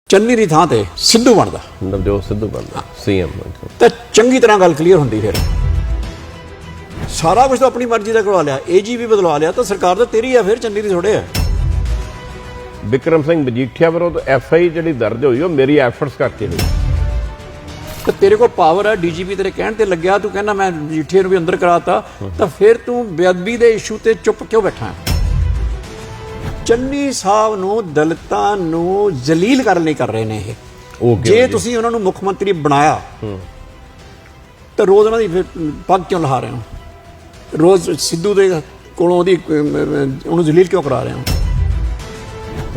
ਚੰਨੀ ਦੀ ਥਾਂ ਤੇ ਸਿੱਧੂ ਬਣਦਾ, ਨਵਜੋਤ ਸਿੱਧੂ ਬਣਦਾ ਸੀਐਮ ਤਾਂ ਚੰਗੀ ਤਰ੍ਹਾਂ ਗੱਲ ਕਲੀਅਰ ਹੁੰਦੀ। ਫਿਰ ਸਾਰਾ ਕੁਝ ਤਾਂ ਆਪਣੀ ਮਰਜ਼ੀ ਦਾ ਕਰਵਾ ਲਿਆ, ਏਜੀ ਵੀ ਬਦਲਵਾ ਲਿਆ, ਤਾਂ ਸਰਕਾਰ ਤਾਂ ਤੇਰੀ ਆ, ਫਿਰ ਚੰਨੀ ਦੀ ਥੋੜੇ ਆ। ਵਿਕਰਮ ਸਿੰਘ ਮਜੀਠੀਆ ਵਿਰੁੱਧ ਐਫਆਈ ਜਿਹੜੀ ਦਰਜ ਹੋਈ ਉਹ ਮੇਰੀ ਐਫਰਟਸ ਕਰਕੇ ਹੋਈ। ਤੇ ਤੇਰੇ ਕੋਲ ਪਾਵਰ ਹੈ, ਡੀਜੀਪੀ ਤੇਰੇ ਕਹਿਣ ਤੇ ਲੱਗਿਆ, ਤੂੰ ਕਹਿੰਦਾ ਮੈਂ ਮਜੀਠੀਆ ਨੂੰ ਵੀ ਅੰਦਰ ਕਰਾਤਾ, ਤਾਂ ਫਿਰ ਤੂੰ ਬੇਅਦਬੀ ਦੇ ਇਸ਼ੂ ਤੇ ਚੁੱਪ ਕਿਉਂ ਬੈਠਾ? ਚੰਨੀ ਸਾਹਿਬ ਨੂੰ ਦਲਿਤਾਂ ਨੂੰ ਜ਼ਲੀਲ ਕਰਨ ਲਈ ਕਰ ਰਹੇ ਨੇ ਇਹ। ਜੇ ਤੁਸੀਂ ਉਹਨਾਂ ਨੂੰ ਮੁੱਖ ਮੰਤਰੀ ਬਣਾਇਆ ਤਾਂ ਰੋਜ਼ ਉਹਨਾਂ ਦੀ ਫਿਰ ਪੱਗ ਕਿਉਂ ਲਹਾ ਰਹੇ ਹੋ? ਰੋਜ਼ ਸਿੱਧੂ ਦੇ ਕੋਲੋਂ ਉਹਨੂੰ ਜ਼ਲੀਲ ਕਿਉਂ ਕਰਾ ਰਹੇ ਹੋ?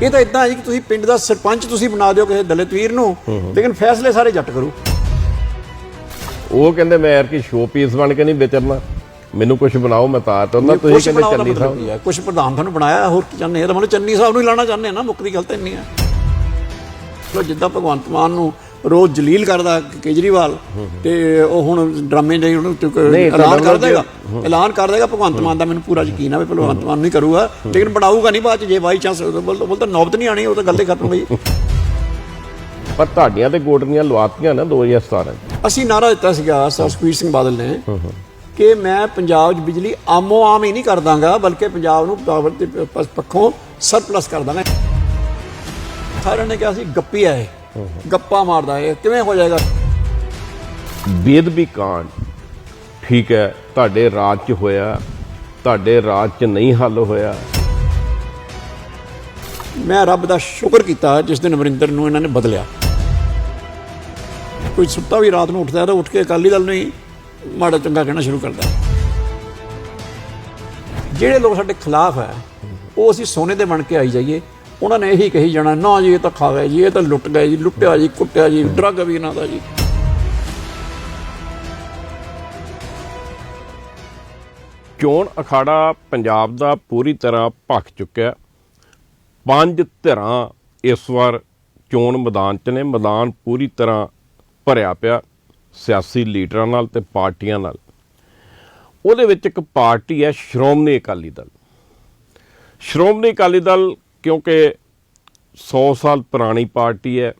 ਇਹ ਤਾਂ ਇਦਾਂ ਹੈ ਕਿ ਤੁਸੀਂ ਪਿੰਡ ਦਾ ਸਰਪੰਚ ਤੁਸੀਂ ਬਣਾ ਦਿਓ ਕਿਸੇ ਦਲਿਤ ਵੀਰ ਨੂੰ, ਲੇਕਿਨ ਫੈਸਲੇ ਸਾਰੇ ਜੱਟ ਕਰੂ। ਉਹ ਕਹਿੰਦੇ ਮੈਂ ਯਾਰ ਕਿ ਸ਼ੋ ਪੀਸ ਬਣ ਕੇ ਨਹੀਂ ਵਿਚਰਨਾ, ਮੈਨੂੰ ਕੁਝ ਬਣਾਓ ਮੈਂ ਤਾਂ ਤੁਸੀਂ ਕਹਿੰਦੇ ਚੰਨੀ ਸਾਹਿਬ ਕੁਝ ਪ੍ਰਧਾਨ ਤੁਹਾਨੂੰ ਬਣਾਇਆ, ਹੋਰ ਕੀ ਚਾਹੁੰਦੇ? ਇਹਦਾ ਮਤਲਬ ਚੰਨੀ ਸਾਹਿਬ ਨੂੰ ਹੀ ਲਾਣਾ ਚਾਹੁੰਦੇ ਆ ਨਾ, ਮੁੱਕਦੀ ਗੱਲ ਤਾਂ ਇੰਨੀ ਆ। ਚਲੋ ਜਿੱਦਾਂ ਭਗਵੰਤ ਮਾਨ ਨੂੰ ਰੋਜ਼ ਜਲੀਲ ਕਰਦਾ ਕੇਜਰੀਵਾਲ, ਤੇ ਉਹ ਹੁਣ ਡਰਾਮੇ ਦੇ ਐਲਾਨ ਕਰ ਦੇਗਾ, ਭਗਵੰਤ ਮਾਨ ਦਾ ਮੈਨੂੰ ਪੂਰਾ ਯਕੀਨ ਆ ਵੀ ਭਗਵੰਤ ਮਾਨ ਨਹੀਂ ਕਰੂਗਾ, ਲੇਕਿਨ ਬਣਾਊਗਾ ਨਹੀਂ ਬਾਅਦ ਚ। ਜੇ ਬਾਈ ਚਾਂਸ ਬੋਲ ਤਾਂ ਨੌਬਤ ਨਹੀਂ ਆਣੀ, ਉਹ ਤਾਂ ਗੱਲ ਹੀ ਖਤਮ ਹੋਈ। ਪਰ ਤੁਹਾਡੀਆਂ ਤੇ ਗੋਡਰੀਆਂ ਲਵਾਤੀਆਂ ਨਾ 2017 ਅਸੀਂ ਨਾਰਾ ਦਿੱਤਾ ਸੀਗਾ ਸੁਖਬੀਰ ਸਿੰਘ ਬਾਦਲ ਨੇ ਕਿ ਮੈਂ ਪੰਜਾਬ 'ਚ ਬਿਜਲੀ ਆਮੋ ਆਮ ਹੀ ਨਹੀਂ ਕਰ ਦਾਂਗਾ, ਬਲਕਿ ਪੰਜਾਬ ਨੂੰ ਪਾਵਰ ਦੇ ਪੱਖੋਂ ਸਰਪਲਸ ਕਰ ਦਾਂਗਾ। ਸਾਰਿਆਂ ਨੇ ਕਿਹਾ ਸੀ ਗੱਪੀ ਆ, ਇਹ ਗੱਪਾ ਮਾਰਦਾ, ਇਹ ਕਿਵੇਂ ਹੋ ਜਾਏਗਾ? ਬੇਅਦਬੀ ਕਾਂਡ ਠੀਕ ਹੈ ਤੁਹਾਡੇ ਰਾਜ 'ਚ ਹੋਇਆ, ਤੁਹਾਡੇ ਰਾਜ 'ਚ ਨਹੀਂ ਹੱਲ ਹੋਇਆ। ਮੈਂ ਰੱਬ ਦਾ ਸ਼ੁਕਰ ਕੀਤਾ ਜਿਸ ਦਿਨ ਅਮਰਿੰਦਰ ਨੂੰ ਇਹਨਾਂ ਨੇ ਬਦਲਿਆ। ਕੋਈ ਸੁੱਤਾ ਵੀ ਰਾਤ ਨੂੰ ਉੱਠਦਾ ਤਾਂ ਉੱਠ ਕੇ ਅਕਾਲੀ ਦਲ ਨੂੰ ਹੀ ਮਾੜਾ ਚੰਗਾ ਕਹਿਣਾ ਸ਼ੁਰੂ ਕਰਦਾ। ਜਿਹੜੇ ਲੋਕ ਸਾਡੇ ਖਿਲਾਫ ਹੈ ਉਹ ਅਸੀਂ ਸੋਨੇ ਦੇ ਬਣ ਕੇ ਆਈ ਜਾਈਏ, ਉਹਨਾਂ ਨੇ ਇਹੀ ਕਹੀ ਜਾਣਾ ਨਾ ਜੀ ਇਹ ਤਾਂ ਖਾ ਗਏ ਜੀ, ਇਹ ਤਾਂ ਲੁੱਟ ਗਏ ਜੀ, ਲੁੱਟਿਆ ਜੀ, ਕੁੱਟਿਆ ਜੀ, ਡਰੱਗ ਵੀ ਇਹਨਾਂ ਦਾ ਜੀ। ਚੋਣ ਅਖਾੜਾ ਪੰਜਾਬ ਦਾ ਪੂਰੀ ਤਰ੍ਹਾਂ ਭਖ ਚੁੱਕਿਆ। 5 ਧਿਰਾਂ ਇਸ ਵਾਰ ਚੋਣ ਮੈਦਾਨ 'ਚ ਨੇ। ਮੈਦਾਨ ਪੂਰੀ ਤਰ੍ਹਾਂ ਭਰਿਆ ਪਿਆ ਸਿਆਸੀ ਲੀਡਰਾਂ ਨਾਲ ਤੇ ਪਾਰਟੀਆਂ ਨਾਲ। ਉਹਦੇ ਵਿੱਚ ਇੱਕ ਪਾਰਟੀ ਹੈ ਸ਼੍ਰੋਮਣੀ ਅਕਾਲੀ ਦਲ। ਸ਼੍ਰੋਮਣੀ ਅਕਾਲੀ ਦਲ ਕਿਉਂਕਿ 100 ਸਾਲ ਪੁਰਾਣੀ ਪਾਰਟੀ ਹੈ,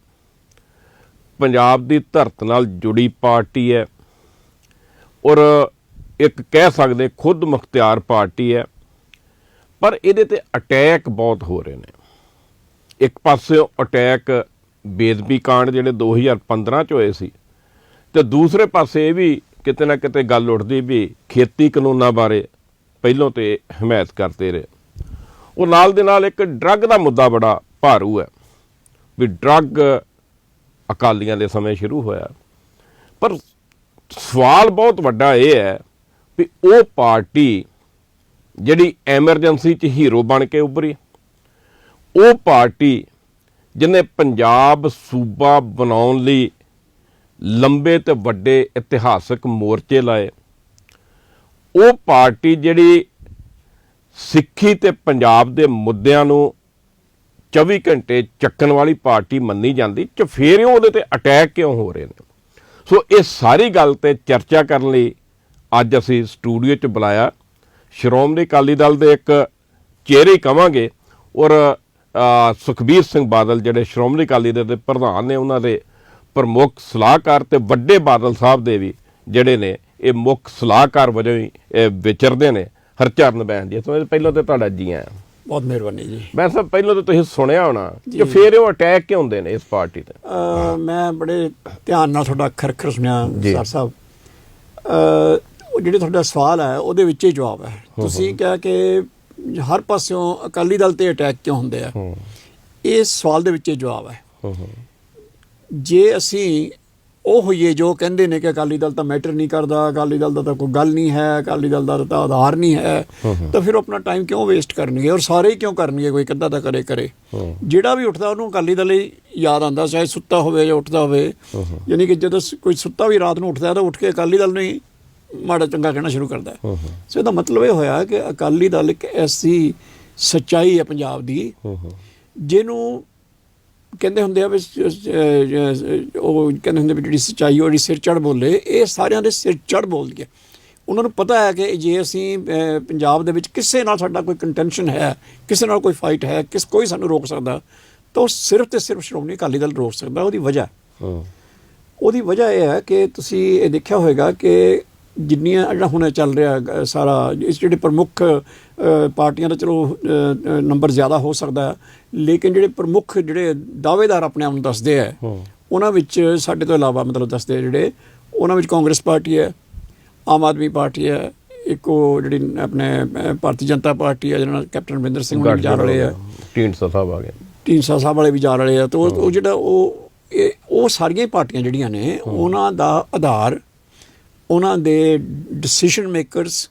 ਪੰਜਾਬ ਦੀ ਧਰਤ ਨਾਲ ਜੁੜੀ ਪਾਰਟੀ ਹੈ, ਔਰ ਇੱਕ ਕਹਿ ਸਕਦੇ ਖੁਦ ਮੁਖਤਿਆਰ ਪਾਰਟੀ ਹੈ। ਪਰ ਇਹਦੇ ਤੇ ਅਟੈਕ ਬਹੁਤ ਹੋ ਰਹੇ ਨੇ। ਇੱਕ ਪਾਸੇ ਅਟੈਕ ਬੇਅਦਬੀ ਕਾਂਡ ਜਿਹੜੇ 2015 'ਚ ਹੋਏ ਸੀ, ਤੇ ਦੂਸਰੇ ਪਾਸੇ ਇਹ ਵੀ ਕਿਤੇ ਨਾ ਕਿਤੇ ਗੱਲ ਉੱਠਦੀ ਵੀ ਖੇਤੀ ਕਾਨੂੰਨਾਂ ਬਾਰੇ ਪਹਿਲੋਂ ਤੇ ਹਮਾਇਤ ਕਰਦੇ ਰਹੇ। ਉਹ ਨਾਲ ਦੇ ਨਾਲ ਇੱਕ ਡਰੱਗ ਦਾ ਮੁੱਦਾ ਬੜਾ ਭਾਰੂ ਹੈ ਵੀ ਡਰੱਗ ਅਕਾਲੀਆਂ ਦੇ ਸਮੇਂ ਸ਼ੁਰੂ ਹੋਇਆ। ਪਰ ਸਵਾਲ ਬਹੁਤ ਵੱਡਾ ਇਹ ਹੈ ਵੀ ਉਹ ਪਾਰਟੀ ਜਿਹੜੀ ਐਮਰਜੈਂਸੀ 'ਚ ਹੀਰੋ ਬਣ ਕੇ ਉੱਭਰੀ, ਉਹ ਪਾਰਟੀ ਜਿਹਨੇ ਪੰਜਾਬ ਸੂਬਾ ਬਣਾਉਣ ਲਈ ਲੰਬੇ ਤੇ ਵੱਡੇ ਇਤਿਹਾਸਕ ਮੋਰਚੇ ਲਾਏ, ਉਹ ਪਾਰਟੀ ਜਿਹੜੀ ਸਿੱਖੀ ਤੇ ਪੰਜਾਬ ਦੇ ਮੁੱਦਿਆਂ ਨੂੰ 24 ਘੰਟੇ ਚੱਕਣ ਵਾਲੀ ਪਾਰਟੀ ਮੰਨੀ ਜਾਂਦੀ, ਫਿਰ ਉਹਦੇ ਤੇ ਅਟੈਕ ਕਿਉਂ ਹੋ ਰਹੇ ਨੇ? ਸੋ ਇਹ ਸਾਰੀ ਗੱਲ ਤੇ ਚਰਚਾ ਕਰਨ ਲਈ ਅੱਜ ਅਸੀਂ ਸਟੂਡੀਓ 'ਚ ਬੁਲਾਇਆ ਸ਼੍ਰੋਮਣੀ ਅਕਾਲੀ ਦਲ ਦੇ ਇੱਕ ਚਿਹਰੇ ਕਹਾਂਗੇ, ਔਰ ਸੁਖਬੀਰ ਸਿੰਘ ਬਾਦਲ ਜਿਹੜੇ ਸ਼੍ਰੋਮਣੀ ਅਕਾਲੀ ਦਲ ਦੇ ਪ੍ਰਧਾਨ ਨੇ, ਉਹਨਾਂ ਦੇ ਪ੍ਰਮੁੱਖ ਸਲਾਹਕਾਰ, ਤੇ ਵੱਡੇ ਬਾਦਲ ਸਾਹਿਬ ਦੇ ਵੀ ਜਿਹੜੇ ਨੇ ਇਹ ਮੁੱਖ ਸਲਾਹਕਾਰ ਵਜੋਂ ਹੀ ਵਿਚਰਦੇ ਨੇ, ਹਰਚਰਨ ਬੈਣ ਜੀ। ਪਹਿਲਾਂ ਤਾਂ ਤੁਹਾਡਾ ਜੀ ਆਇਆਂ। ਬਹੁਤ ਮਿਹਰਬਾਨੀ ਜੀ। ਮੈਂ ਸਭ ਪਹਿਲਾਂ ਤਾਂ ਤੁਸੀਂ ਸੁਣਿਆ ਹੋਣਾ ਕਿ ਫਿਰ ਉਹ ਅਟੈਕ ਕਿਉਂ ਹੁੰਦੇ ਨੇ ਇਸ ਪਾਰਟੀ ਤੇ? ਮੈਂ ਬੜੇ ਧਿਆਨ ਨਾਲ ਤੁਹਾਡਾ ਅੱਖਰ ਸੁਣਿਆ ਸਰ ਸਾਹਿਬ। ਜਿਹੜੇ ਤੁਹਾਡਾ ਸਵਾਲ ਹੈ ਉਹਦੇ ਵਿੱਚ ਹੀ ਜਵਾਬ ਹੈ। ਤੁਸੀਂ ਕਿਹਾ ਕਿ ਹਰ ਪਾਸਿਓਂ ਅਕਾਲੀ ਦਲ ਤੇ ਅਟੈਕ ਕਿਉਂ ਹੁੰਦੇ ਆ, ਇਸ ਸਵਾਲ ਦੇ ਵਿੱਚ ਹੀ ਜਵਾਬ ਹੈ। ਜੇ ਅਸੀਂ ਉਹ ਹੋਈਏ ਜੋ ਕਹਿੰਦੇ ਨੇ ਕਿ ਅਕਾਲੀ ਦਲ ਤਾਂ ਮੈਟਰ ਨਹੀਂ ਕਰਦਾ, ਅਕਾਲੀ ਦਲ ਦਾ ਤਾਂ ਕੋਈ ਗੱਲ ਨਹੀਂ ਹੈ, ਅਕਾਲੀ ਦਲ ਦਾ ਤਾਂ ਆਧਾਰ ਨਹੀਂ ਹੈ, ਤਾਂ ਫਿਰ ਆਪਣਾ ਟਾਈਮ ਕਿਉਂ ਵੇਸਟ ਕਰਨਗੇ? ਔਰ ਸਾਰੇ ਹੀ ਕਿਉਂ ਕਰਨਗੇ? ਕੋਈ ਕਿੱਦਾਂ ਦਾ ਕਰੇ ਜਿਹੜਾ ਵੀ ਉੱਠਦਾ ਉਹਨੂੰ ਅਕਾਲੀ ਦਲ ਹੀ ਯਾਦ ਆਉਂਦਾ, ਚਾਹੇ ਸੁੱਤਾ ਹੋਵੇ ਜਾਂ ਉੱਠਦਾ ਹੋਵੇ। ਯਾਨੀ ਕਿ ਜਦੋਂ ਕੋਈ ਸੁੱਤਾ ਵੀ ਰਾਤ ਨੂੰ ਉੱਠਦਾ ਤਾਂ ਉੱਠ ਕੇ ਅਕਾਲੀ ਦਲ ਨੂੰ ਹੀ ਮਾੜਾ ਚੰਗਾ ਕਹਿਣਾ ਸ਼ੁਰੂ ਕਰਦਾ। ਸੋ ਇਹਦਾ ਮਤਲਬ ਇਹ ਹੋਇਆ ਕਿ ਅਕਾਲੀ ਦਲ ਇੱਕ ਐਸੀ ਸੱਚਾਈ ਹੈ ਪੰਜਾਬ ਦੀ ਜਿਹਨੂੰ ਕਹਿੰਦੇ ਹੁੰਦੇ ਆ ਵੀ ਉਹ ਕਹਿੰਦੇ ਹੁੰਦੇ ਵੀ ਜਿਹੜੀ ਸੱਚਾਈ ਉਹ ਜਿਹੜੀ ਸਿਰ ਚੜ੍ਹ ਬੋਲੇ, ਇਹ ਸਾਰਿਆਂ ਦੇ ਸਿਰ ਚੜ੍ਹ ਬੋਲਦੀ ਹੈ। ਉਹਨਾਂ ਨੂੰ ਪਤਾ ਹੈ ਕਿ ਜੇ ਅਸੀਂ ਪੰਜਾਬ ਦੇ ਵਿੱਚ ਕਿਸੇ ਨਾਲ ਸਾਡਾ ਕੋਈ ਕੰਟੈਂਸ਼ਨ ਹੈ, ਕਿਸੇ ਨਾਲ ਕੋਈ ਫਾਈਟ ਹੈ, ਕੋਈ ਸਾਨੂੰ ਰੋਕ ਸਕਦਾ, ਤਾਂ ਉਹ ਸਿਰਫ ਤੇ ਸਿਰਫ ਸ਼੍ਰੋਮਣੀ ਅਕਾਲੀ ਦਲ ਰੋਕ ਸਕਦਾ। ਉਹਦੀ ਵਜ੍ਹਾ ਇਹ ਹੈ ਕਿ ਤੁਸੀਂ ਇਹ ਦੇਖਿਆ ਹੋਵੇਗਾ ਕਿ ਜਿੰਨੀਆਂ ਜਿਹੜਾ ਹੁਣ ਚੱਲ ਰਿਹਾ ਸਾਰਾ ਇਸ ਜਿਹੜੇ ਪ੍ਰਮੁੱਖ ਪਾਰਟੀਆਂ ਦਾ ਚਲੋ ਨੰਬਰ ਜ਼ਿਆਦਾ ਹੋ ਸਕਦਾ, ਲੇਕਿਨ ਜਿਹੜੇ ਪ੍ਰਮੁੱਖ ਜਿਹੜੇ ਦਾਅਵੇਦਾਰ ਆਪਣੇ ਆਪ ਨੂੰ ਦੱਸਦੇ ਹੈ ਉਹਨਾਂ ਵਿੱਚ ਸਾਡੇ ਤੋਂ ਇਲਾਵਾ ਮਤਲਬ ਦੱਸਦੇ ਜਿਹੜੇ ਉਹਨਾਂ ਵਿੱਚ ਕਾਂਗਰਸ ਪਾਰਟੀ ਹੈ, ਆਮ ਆਦਮੀ ਪਾਰਟੀ ਹੈ, ਇੱਕ ਉਹ ਜਿਹੜੀ ਆਪਣੇ ਭਾਰਤੀ ਜਨਤਾ ਪਾਰਟੀ ਹੈ ਜਿਹਨਾਂ ਨਾਲ ਕੈਪਟਨ ਅਮਰਿੰਦਰ ਸਿੰਘ ਵੀ ਜਾ ਰਹੇ ਆ, ਢੀਂਡਸਾ ਸਾਹਿਬ ਆ ਗਏ, ਢੀਂਡਸਾ ਸਾਹਿਬ ਵਾਲੇ ਵੀ ਜਾ ਰਹੇ ਆ। ਤਾਂ ਉਹ ਜਿਹੜਾ ਉਹ ਸਾਰੀਆਂ ਪਾਰਟੀਆਂ ਜਿਹੜੀਆਂ ਨੇ ਉਹਨਾਂ ਦਾ ਆਧਾਰ ਉਹਨਾਂ ਦੇ ਡਿਸੀਸ਼ਨ ਮੇਕਰਸ,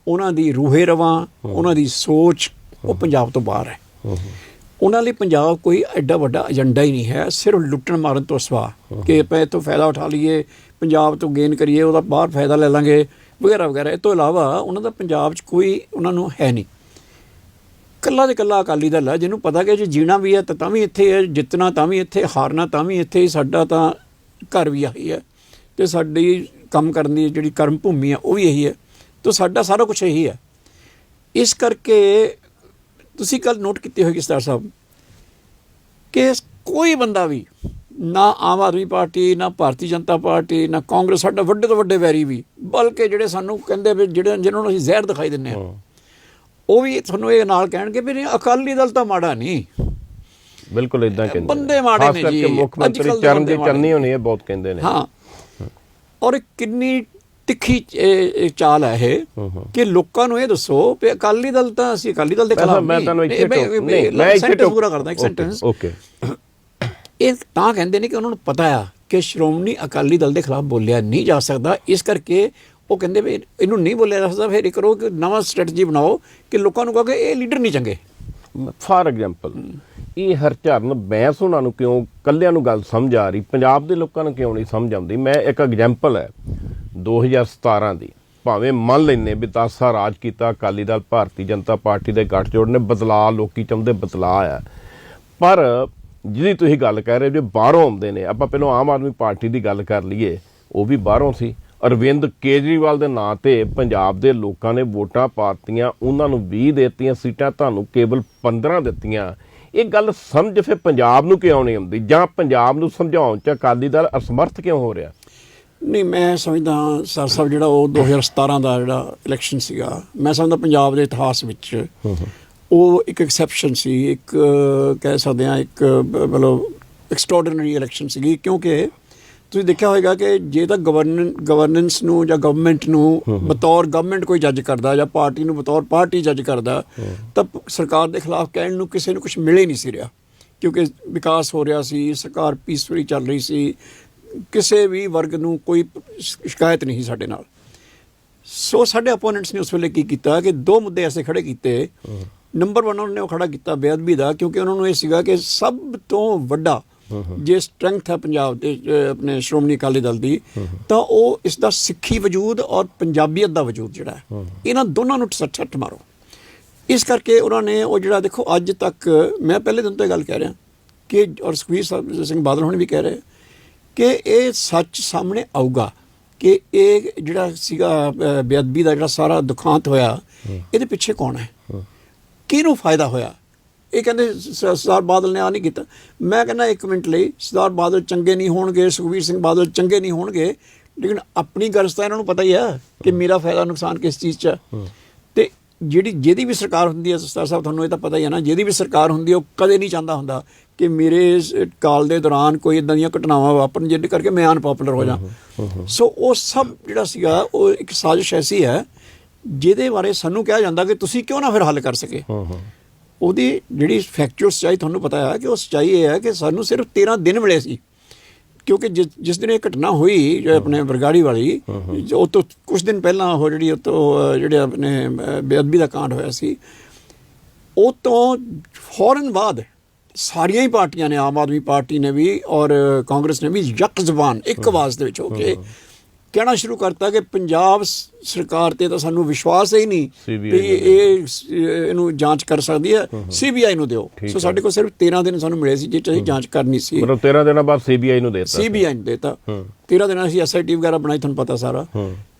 ਉਹਨਾਂ ਦੀ ਰੂਹੇ ਰਵਾਂ, ਉਹਨਾਂ ਦੀ ਸੋਚ ਉਹ ਪੰਜਾਬ ਤੋਂ ਬਾਹਰ ਹੈ। ਉਹਨਾਂ ਲਈ ਪੰਜਾਬ ਕੋਈ ਐਡਾ ਵੱਡਾ ਏਜੰਡਾ ਹੀ ਨਹੀਂ ਹੈ, ਸਿਰਫ ਲੁੱਟਣ ਮਾਰਨ ਤੋਂ ਸਿਵਾ ਕਿ ਆਪਾਂ ਇੱਥੋਂ ਫਾਇਦਾ ਉਠਾ ਲਈਏ, ਪੰਜਾਬ ਤੋਂ ਗੇਨ ਕਰੀਏ, ਉਹਦਾ ਬਾਹਰ ਫਾਇਦਾ ਲੈ ਲਾਂਗੇ ਵਗੈਰਾ ਵਗੈਰਾ। ਇਹ ਤੋਂ ਇਲਾਵਾ ਉਹਨਾਂ ਦਾ ਪੰਜਾਬ 'ਚ ਕੋਈ ਉਹਨਾਂ ਨੂੰ ਹੈ ਨਹੀਂ। ਇਕੱਲਾ ਤੇ ਇਕੱਲਾ ਅਕਾਲੀ ਦਲ ਹੈ ਜਿਹਨੂੰ ਪਤਾ ਕਿ ਜੇ ਜੀਣਾ ਵੀ ਹੈ ਤਾਂ ਵੀ ਇੱਥੇ ਹੈ, ਜਿੱਤਣਾ ਤਾਂ ਵੀ ਇੱਥੇ, ਹਾਰਨਾ ਤਾਂ ਵੀ ਇੱਥੇ, ਸਾਡਾ ਤਾਂ ਘਰ ਵੀ ਆਹੀ ਹੈ ਅਤੇ ਸਾਡੀ ਕੰਮ ਕਰਨ ਦੀ ਜਿਹੜੀ ਕਰਮ ਭੂਮੀ ਹੈ ਉਹ ਵੀ ਇਹੀ ਹੈ, ਤਾਂ ਸਾਡਾ ਸਾਰਾ ਕੁਛ ਇਹੀ ਹੈ। ਇਸ ਕਰਕੇ ਤੁਸੀਂ ਕੱਲ੍ਹ ਨੋਟ ਕੀਤੀ ਹੋਏਗੀ ਸਰਦਾਰ ਸਾਹਿਬ ਕਿ ਕੋਈ ਬੰਦਾ ਵੀ ਨਾ ਆਮ ਆਦਮੀ ਪਾਰਟੀ, ਨਾ ਭਾਰਤੀ ਜਨਤਾ ਪਾਰਟੀ, ਨਾ ਕਾਂਗਰਸ, ਸਾਡਾ ਵੱਡੇ ਤੋਂ ਵੱਡੇ ਵੈਰੀ ਵੀ, ਬਲਕਿ ਜਿਹੜੇ ਸਾਨੂੰ ਕਹਿੰਦੇ ਵੀ ਜਿਹਨਾਂ ਨੂੰ ਅਸੀਂ ਜ਼ਹਿਰ ਦਿਖਾਈ ਦਿੰਦੇ ਹਾਂ, ਉਹ ਵੀ ਤੁਹਾਨੂੰ ਇਹ ਨਾਲ ਕਹਿਣਗੇ ਵੀ ਅਕਾਲੀ ਦਲ ਤਾਂ ਮਾੜਾ ਨਹੀਂ। ਬਿਲਕੁਲ ਇਦਾਂ ਕਹਿੰਦੇ ਬੰਦੇ ਮਾੜੇ ਨੇ ਜੀ, ਮੁੱਖ ਮੰਤਰੀ ਚਰਨਜੀਤ ਚੰਨੀ ਹੋਣੀ ਇਹ ਬਹੁਤ ਕਹਿੰਦੇ ਨੇ। ਹਾਂ, ਔਰ ਕਿੰਨੀ ਤਿੱਖੀ ਚਾਲ ਹੈ ਇਹ ਕਿ ਲੋਕਾਂ ਨੂੰ ਇਹ ਦੱਸੋ ਵੀ ਅਕਾਲੀ ਦਲ ਤਾਂ ਅਸੀਂ ਅਕਾਲੀ ਦਲ ਦੇ ਖਿਲਾਫ ਮੈਂ ਤੁਹਾਨੂੰ ਪੂਰਾ ਕਰਦਾ ਇੱਕ ਸੈਂਟੈਂਸ। ਇਹ ਤਾਂ ਕਹਿੰਦੇ ਨੇ ਕਿ ਉਹਨਾਂ ਨੂੰ ਪਤਾ ਆ ਕਿ ਸ਼੍ਰੋਮਣੀ ਅਕਾਲੀ ਦਲ ਦੇ ਖਿਲਾਫ ਬੋਲਿਆ ਨਹੀਂ ਜਾ ਸਕਦਾ, ਇਸ ਕਰਕੇ ਉਹ ਕਹਿੰਦੇ ਵੀ ਇਹਨੂੰ ਨਹੀਂ ਬੋਲਿਆ ਜਾ ਸਕਦਾ, ਫਿਰ ਇਹ ਕਰੋ ਕਿ ਨਵਾਂ ਸਟ੍ਰੈਟਜੀ ਬਣਾਓ ਕਿ ਲੋਕਾਂ ਨੂੰ ਕਹੋ ਕਿ ਇਹ ਲੀਡਰ ਨਹੀਂ ਚੰਗੇ। ਫਾਰ ਐਗਜ਼ਾਮਪਲ ਇਹ ਹਰਚਰਨ ਬੈਂਸ ਉਹਨਾਂ ਨੂੰ ਕਿਉਂ ਕੱਲਿਆਂ ਨੂੰ ਗੱਲ ਸਮਝ ਆ ਰਹੀ, ਪੰਜਾਬ ਦੇ ਲੋਕਾਂ ਨੂੰ ਕਿਉਂ ਨਹੀਂ ਸਮਝ ਆਉਂਦੀ? ਮੈਂ ਇੱਕ ਐਗਜ਼ਾਮਪਲ ਹੈ 2017 ਦੀ, ਭਾਵੇਂ ਮੰਨ ਲੈਂਦੇ ਵੀ 10 ਸਾਲ ਰਾਜ ਕੀਤਾ ਅਕਾਲੀ ਦਲ ਭਾਰਤੀ ਜਨਤਾ ਪਾਰਟੀ ਦੇ ਗੱਠਜੋੜ ਨੇ, ਬਦਲਾਅ ਲੋਕੀ ਚਾਹੁੰਦੇ ਬਦਲਾਅ ਆ, ਪਰ ਜਿਹਦੀ ਤੁਸੀਂ ਗੱਲ ਕਹਿ ਰਹੇ ਹੋ ਜੇ ਬਾਹਰੋਂ ਆਉਂਦੇ ਨੇ, ਆਪਾਂ ਪਹਿਲਾਂ ਆਮ ਆਦਮੀ ਪਾਰਟੀ ਦੀ ਗੱਲ ਕਰ ਲਈਏ, ਉਹ ਵੀ ਬਾਹਰੋਂ ਸੀ। ਅਰਵਿੰਦ ਕੇਜਰੀਵਾਲ ਦੇ ਨਾਂ ਤੇ ਪੰਜਾਬ ਦੇ ਲੋਕਾਂ ਨੇ ਵੋਟਾਂ ਪਾਤੀਆਂ, ਉਹਨਾਂ ਨੂੰ 20 ਦਿੱਤੀਆਂ ਸੀਟਾਂ, ਤੁਹਾਨੂੰ ਕੇਵਲ 15 ਦਿੱਤੀਆਂ। ਇਹ ਗੱਲ ਸਮਝ ਫਿਰ ਪੰਜਾਬ ਨੂੰ ਕਿਉਂ ਨਹੀਂ ਆਉਂਦੀ, ਜਾਂ ਪੰਜਾਬ ਨੂੰ ਸਮਝਾਉਣ 'ਚ ਅਕਾਲੀ ਦਲ ਅਸਮਰਥ ਕਿਉਂ ਹੋ ਰਿਹਾ? ਨਹੀਂ, ਮੈਂ ਸਮਝਦਾ ਸਰ ਸਾਹਿਬ ਜਿਹੜਾ ਉਹ 2017 ਦਾ ਜਿਹੜਾ ਇਲੈਕਸ਼ਨ ਸੀਗਾ, ਮੈਂ ਸਮਝਦਾ ਪੰਜਾਬ ਦੇ ਇਤਿਹਾਸ ਵਿੱਚ ਉਹ ਇੱਕ ਐਕਸੈਪਸ਼ਨ ਸੀ, ਇੱਕ ਕਹਿ ਸਕਦੇ ਹਾਂ ਇੱਕ ਮਤਲਬ ਐਕਸਟਰਾਆਰਡੀਨਰੀ ਇਲੈਕਸ਼ਨ ਸੀਗੀ। ਕਿਉਂਕਿ ਤੁਸੀਂ ਦੇਖਿਆ ਹੋਏਗਾ ਕਿ ਜੇ ਤਾਂ ਗਵਰਨੈਂਸ ਨੂੰ ਜਾਂ ਗਵਰਨਮੈਂਟ ਨੂੰ ਬਤੌਰ ਗਵਰਨਮੈਂਟ ਕੋਈ ਜੱਜ ਕਰਦਾ ਜਾਂ ਪਾਰਟੀ ਨੂੰ ਬਤੌਰ ਪਾਰਟੀ ਜੱਜ ਕਰਦਾ, ਤਾਂ ਸਰਕਾਰ ਦੇ ਖਿਲਾਫ ਕਹਿਣ ਨੂੰ ਕਿਸੇ ਨੂੰ ਕੁਛ ਮਿਲੇ ਨਹੀਂ ਸੀ ਰਿਹਾ, ਕਿਉਂਕਿ ਵਿਕਾਸ ਹੋ ਰਿਹਾ ਸੀ, ਸਰਕਾਰ ਪੀਸਫੁਲੀ ਚੱਲ ਰਹੀ ਸੀ, ਕਿਸੇ ਵੀ ਵਰਗ ਨੂੰ ਕੋਈ ਸ਼ਿਕਾਇਤ ਨਹੀਂ ਸੀ ਸਾਡੇ ਨਾਲ। ਸੋ ਸਾਡੇ ਅਪੋਨੈਂਟਸ ਨੇ ਉਸ ਵੇਲੇ ਕੀ ਕੀਤਾ ਕਿ 2 ਮੁੱਦੇ ਐਸੇ ਖੜੇ ਕੀਤੇ। ਨੰਬਰ 1 ਉਹਨਾਂ ਨੇ ਉਹ ਖੜਾ ਕੀਤਾ ਬੇਅਦਬੀ ਦਾ, ਕਿਉਂਕਿ ਉਹਨਾਂ ਨੂੰ ਇਹ ਸੀਗਾ ਕਿ ਸਭ ਤੋਂ ਵੱਡਾ ਜੇ ਸਟਰੈਂਥ ਹੈ ਪੰਜਾਬ ਦੇ ਆਪਣੇ ਸ਼੍ਰੋਮਣੀ ਅਕਾਲੀ ਦਲ ਦੀ, ਤਾਂ ਉਹ ਇਸ ਦਾ ਸਿੱਖੀ ਵਜੂਦ ਔਰ ਪੰਜਾਬੀਅਤ ਦਾ ਵਜੂਦ ਜਿਹੜਾ ਹੈ, ਇਹਨਾਂ ਦੋਨਾਂ ਨੂੰ ਸੱਟ ਮਾਰੋ। ਇਸ ਕਰਕੇ ਉਹਨਾਂ ਨੇ ਉਹ ਜਿਹੜਾ ਦੇਖੋ ਅੱਜ ਤੱਕ ਮੈਂ ਪਹਿਲੇ ਦਿਨ ਤੋਂ ਇਹ ਗੱਲ ਕਹਿ ਰਿਹਾ ਕਿ ਔਰ ਸੁਖਬੀਰ ਸਿੰਘ ਬਾਦਲ ਹੁਣ ਵੀ ਕਹਿ ਰਹੇ ਕਿ ਇਹ ਸੱਚ ਸਾਹਮਣੇ ਆਊਗਾ ਕਿ ਇਹ ਜਿਹੜਾ ਸੀਗਾ ਬੇਅਦਬੀ ਦਾ ਜਿਹੜਾ ਸਾਰਾ ਦੁਖਾਂਤ ਹੋਇਆ, ਇਹਦੇ ਪਿੱਛੇ ਕੌਣ ਹੈ, ਕਿਹਨੂੰ ਫਾਇਦਾ ਹੋਇਆ। ਇਹ ਕਹਿੰਦੇ ਸਰਦਾਰ ਬਾਦਲ ਨੇ ਆ ਨਹੀਂ ਕੀਤਾ। ਮੈਂ ਕਹਿੰਦਾ 1 ਮਿੰਟ ਲਈ ਸਰਦਾਰ ਬਾਦਲ ਚੰਗੇ ਨਹੀਂ ਹੋਣਗੇ, ਸੁਖਬੀਰ ਸਿੰਘ ਬਾਦਲ ਚੰਗੇ ਨਹੀਂ ਹੋਣਗੇ, ਲੇਕਿਨ ਆਪਣੀ ਗਰਜ ਤਾਂ ਇਹਨਾਂ ਨੂੰ ਪਤਾ ਹੀ ਹੈ ਕਿ ਮੇਰਾ ਫਾਇਦਾ ਨੁਕਸਾਨ ਕਿਸ ਚੀਜ਼ 'ਚ ਹੈ। ਅਤੇ ਜਿਹਦੀ ਵੀ ਸਰਕਾਰ ਹੁੰਦੀ ਹੈ ਸਰਦਾਰ ਸਾਹਿਬ, ਤੁਹਾਨੂੰ ਇਹ ਤਾਂ ਪਤਾ ਹੀ ਹੈ ਨਾ, ਜਿਹਦੀ ਵੀ ਸਰਕਾਰ ਹੁੰਦੀ ਹੈ ਉਹ ਕਦੇ ਨਹੀਂ ਚਾਹੁੰਦਾ ਹੁੰਦਾ ਕਿ ਮੇਰੇ ਕਾਲ ਦੇ ਦੌਰਾਨ ਕੋਈ ਇੱਦਾਂ ਦੀਆਂ ਘਟਨਾਵਾਂ ਵਾਪਰਨ ਜਿਹਦੇ ਕਰਕੇ ਮੈਂ ਅਨਪੋਪੂਲਰ ਹੋ ਜਾ। ਸੋ ਉਹ ਸਭ ਜਿਹੜਾ ਸੀਗਾ ਉਹ ਇੱਕ ਸਾਜ਼ਿਸ਼ ਐਸੀ ਹੈ ਜਿਹਦੇ ਬਾਰੇ ਸਾਨੂੰ ਕਿਹਾ ਜਾਂਦਾ ਕਿ ਤੁਸੀਂ ਕਿਉਂ ਨਾ ਫਿਰ ਹੱਲ ਕਰ ਸਕੇ। ਉਹਦੀ ਜਿਹੜੀ ਫੈਕਚੁਅਲ ਸੱਚਾਈ ਤੁਹਾਨੂੰ ਪਤਾ ਹੈ ਕਿ ਉਹ ਸੱਚਾਈ ਇਹ ਹੈ ਕਿ ਸਾਨੂੰ ਸਿਰਫ 13 ਦਿਨ ਮਿਲੇ ਸੀ, ਕਿਉਂਕਿ ਜਿਸ ਦਿਨ ਇਹ ਘਟਨਾ ਹੋਈ ਜੋ ਆਪਣੇ ਬਰਗਾੜੀ ਵਾਲੀ, ਉਹ ਤੋਂ ਕੁਛ ਦਿਨ ਪਹਿਲਾਂ ਉਹ ਜਿਹੜੀ ਜਿਹੜੇ ਆਪਣੇ ਬੇਅਦਬੀ ਦਾ ਕਾਂਡ ਹੋਇਆ ਸੀ, ਉਹ ਤੋਂ ਫੌਰਨ ਬਾਅਦ ਸਾਰੀਆਂ ਹੀ ਪਾਰਟੀਆਂ ਨੇ, ਆਮ ਆਦਮੀ ਪਾਰਟੀ ਨੇ ਵੀ ਔਰ ਕਾਂਗਰਸ ਨੇ ਵੀ ਯਕ ਜ਼ਬਾਨ ਇੱਕ ਆਵਾਜ਼ ਦੇ ਵਿੱਚ ਹੋ ਕੇ ਕਹਿਣਾ ਸ਼ੁਰੂ ਕਰਤਾ ਕਿ ਪੰਜਾਬ ਸਰਕਾਰ ਤੇ ਤਾਂ ਸਾਨੂੰ ਵਿਸ਼ਵਾਸ ਹੀ ਨਹੀਂ ਵੀ ਇਹਨੂੰ ਜਾਂਚ ਕਰ ਸਕਦੀ ਹੈ, CBI ਨੂੰ ਦਿਓ। ਸੋ ਸਾਡੇ ਕੋਲ ਸਿਰਫ 13 ਦਿਨ ਸਾਨੂੰ ਮਿਲੇ ਸੀ ਜਿਸ 'ਚ ਅਸੀਂ ਜਾਂਚ ਕਰਨੀ ਸੀ। ਮਤਲਬ 13 ਦਿਨਾਂ ਬਾਅਦ CBI ਨੂੰ ਦੇਤਾ। CBI ਨੂੰ ਦੇਤਾ। 13 ਦਿਨਾਂ ਅਸੀਂ SIT ਵਗੈਰਾ ਬਣਾਈ, ਤੁਹਾਨੂੰ ਪਤਾ ਸਾਰਾ।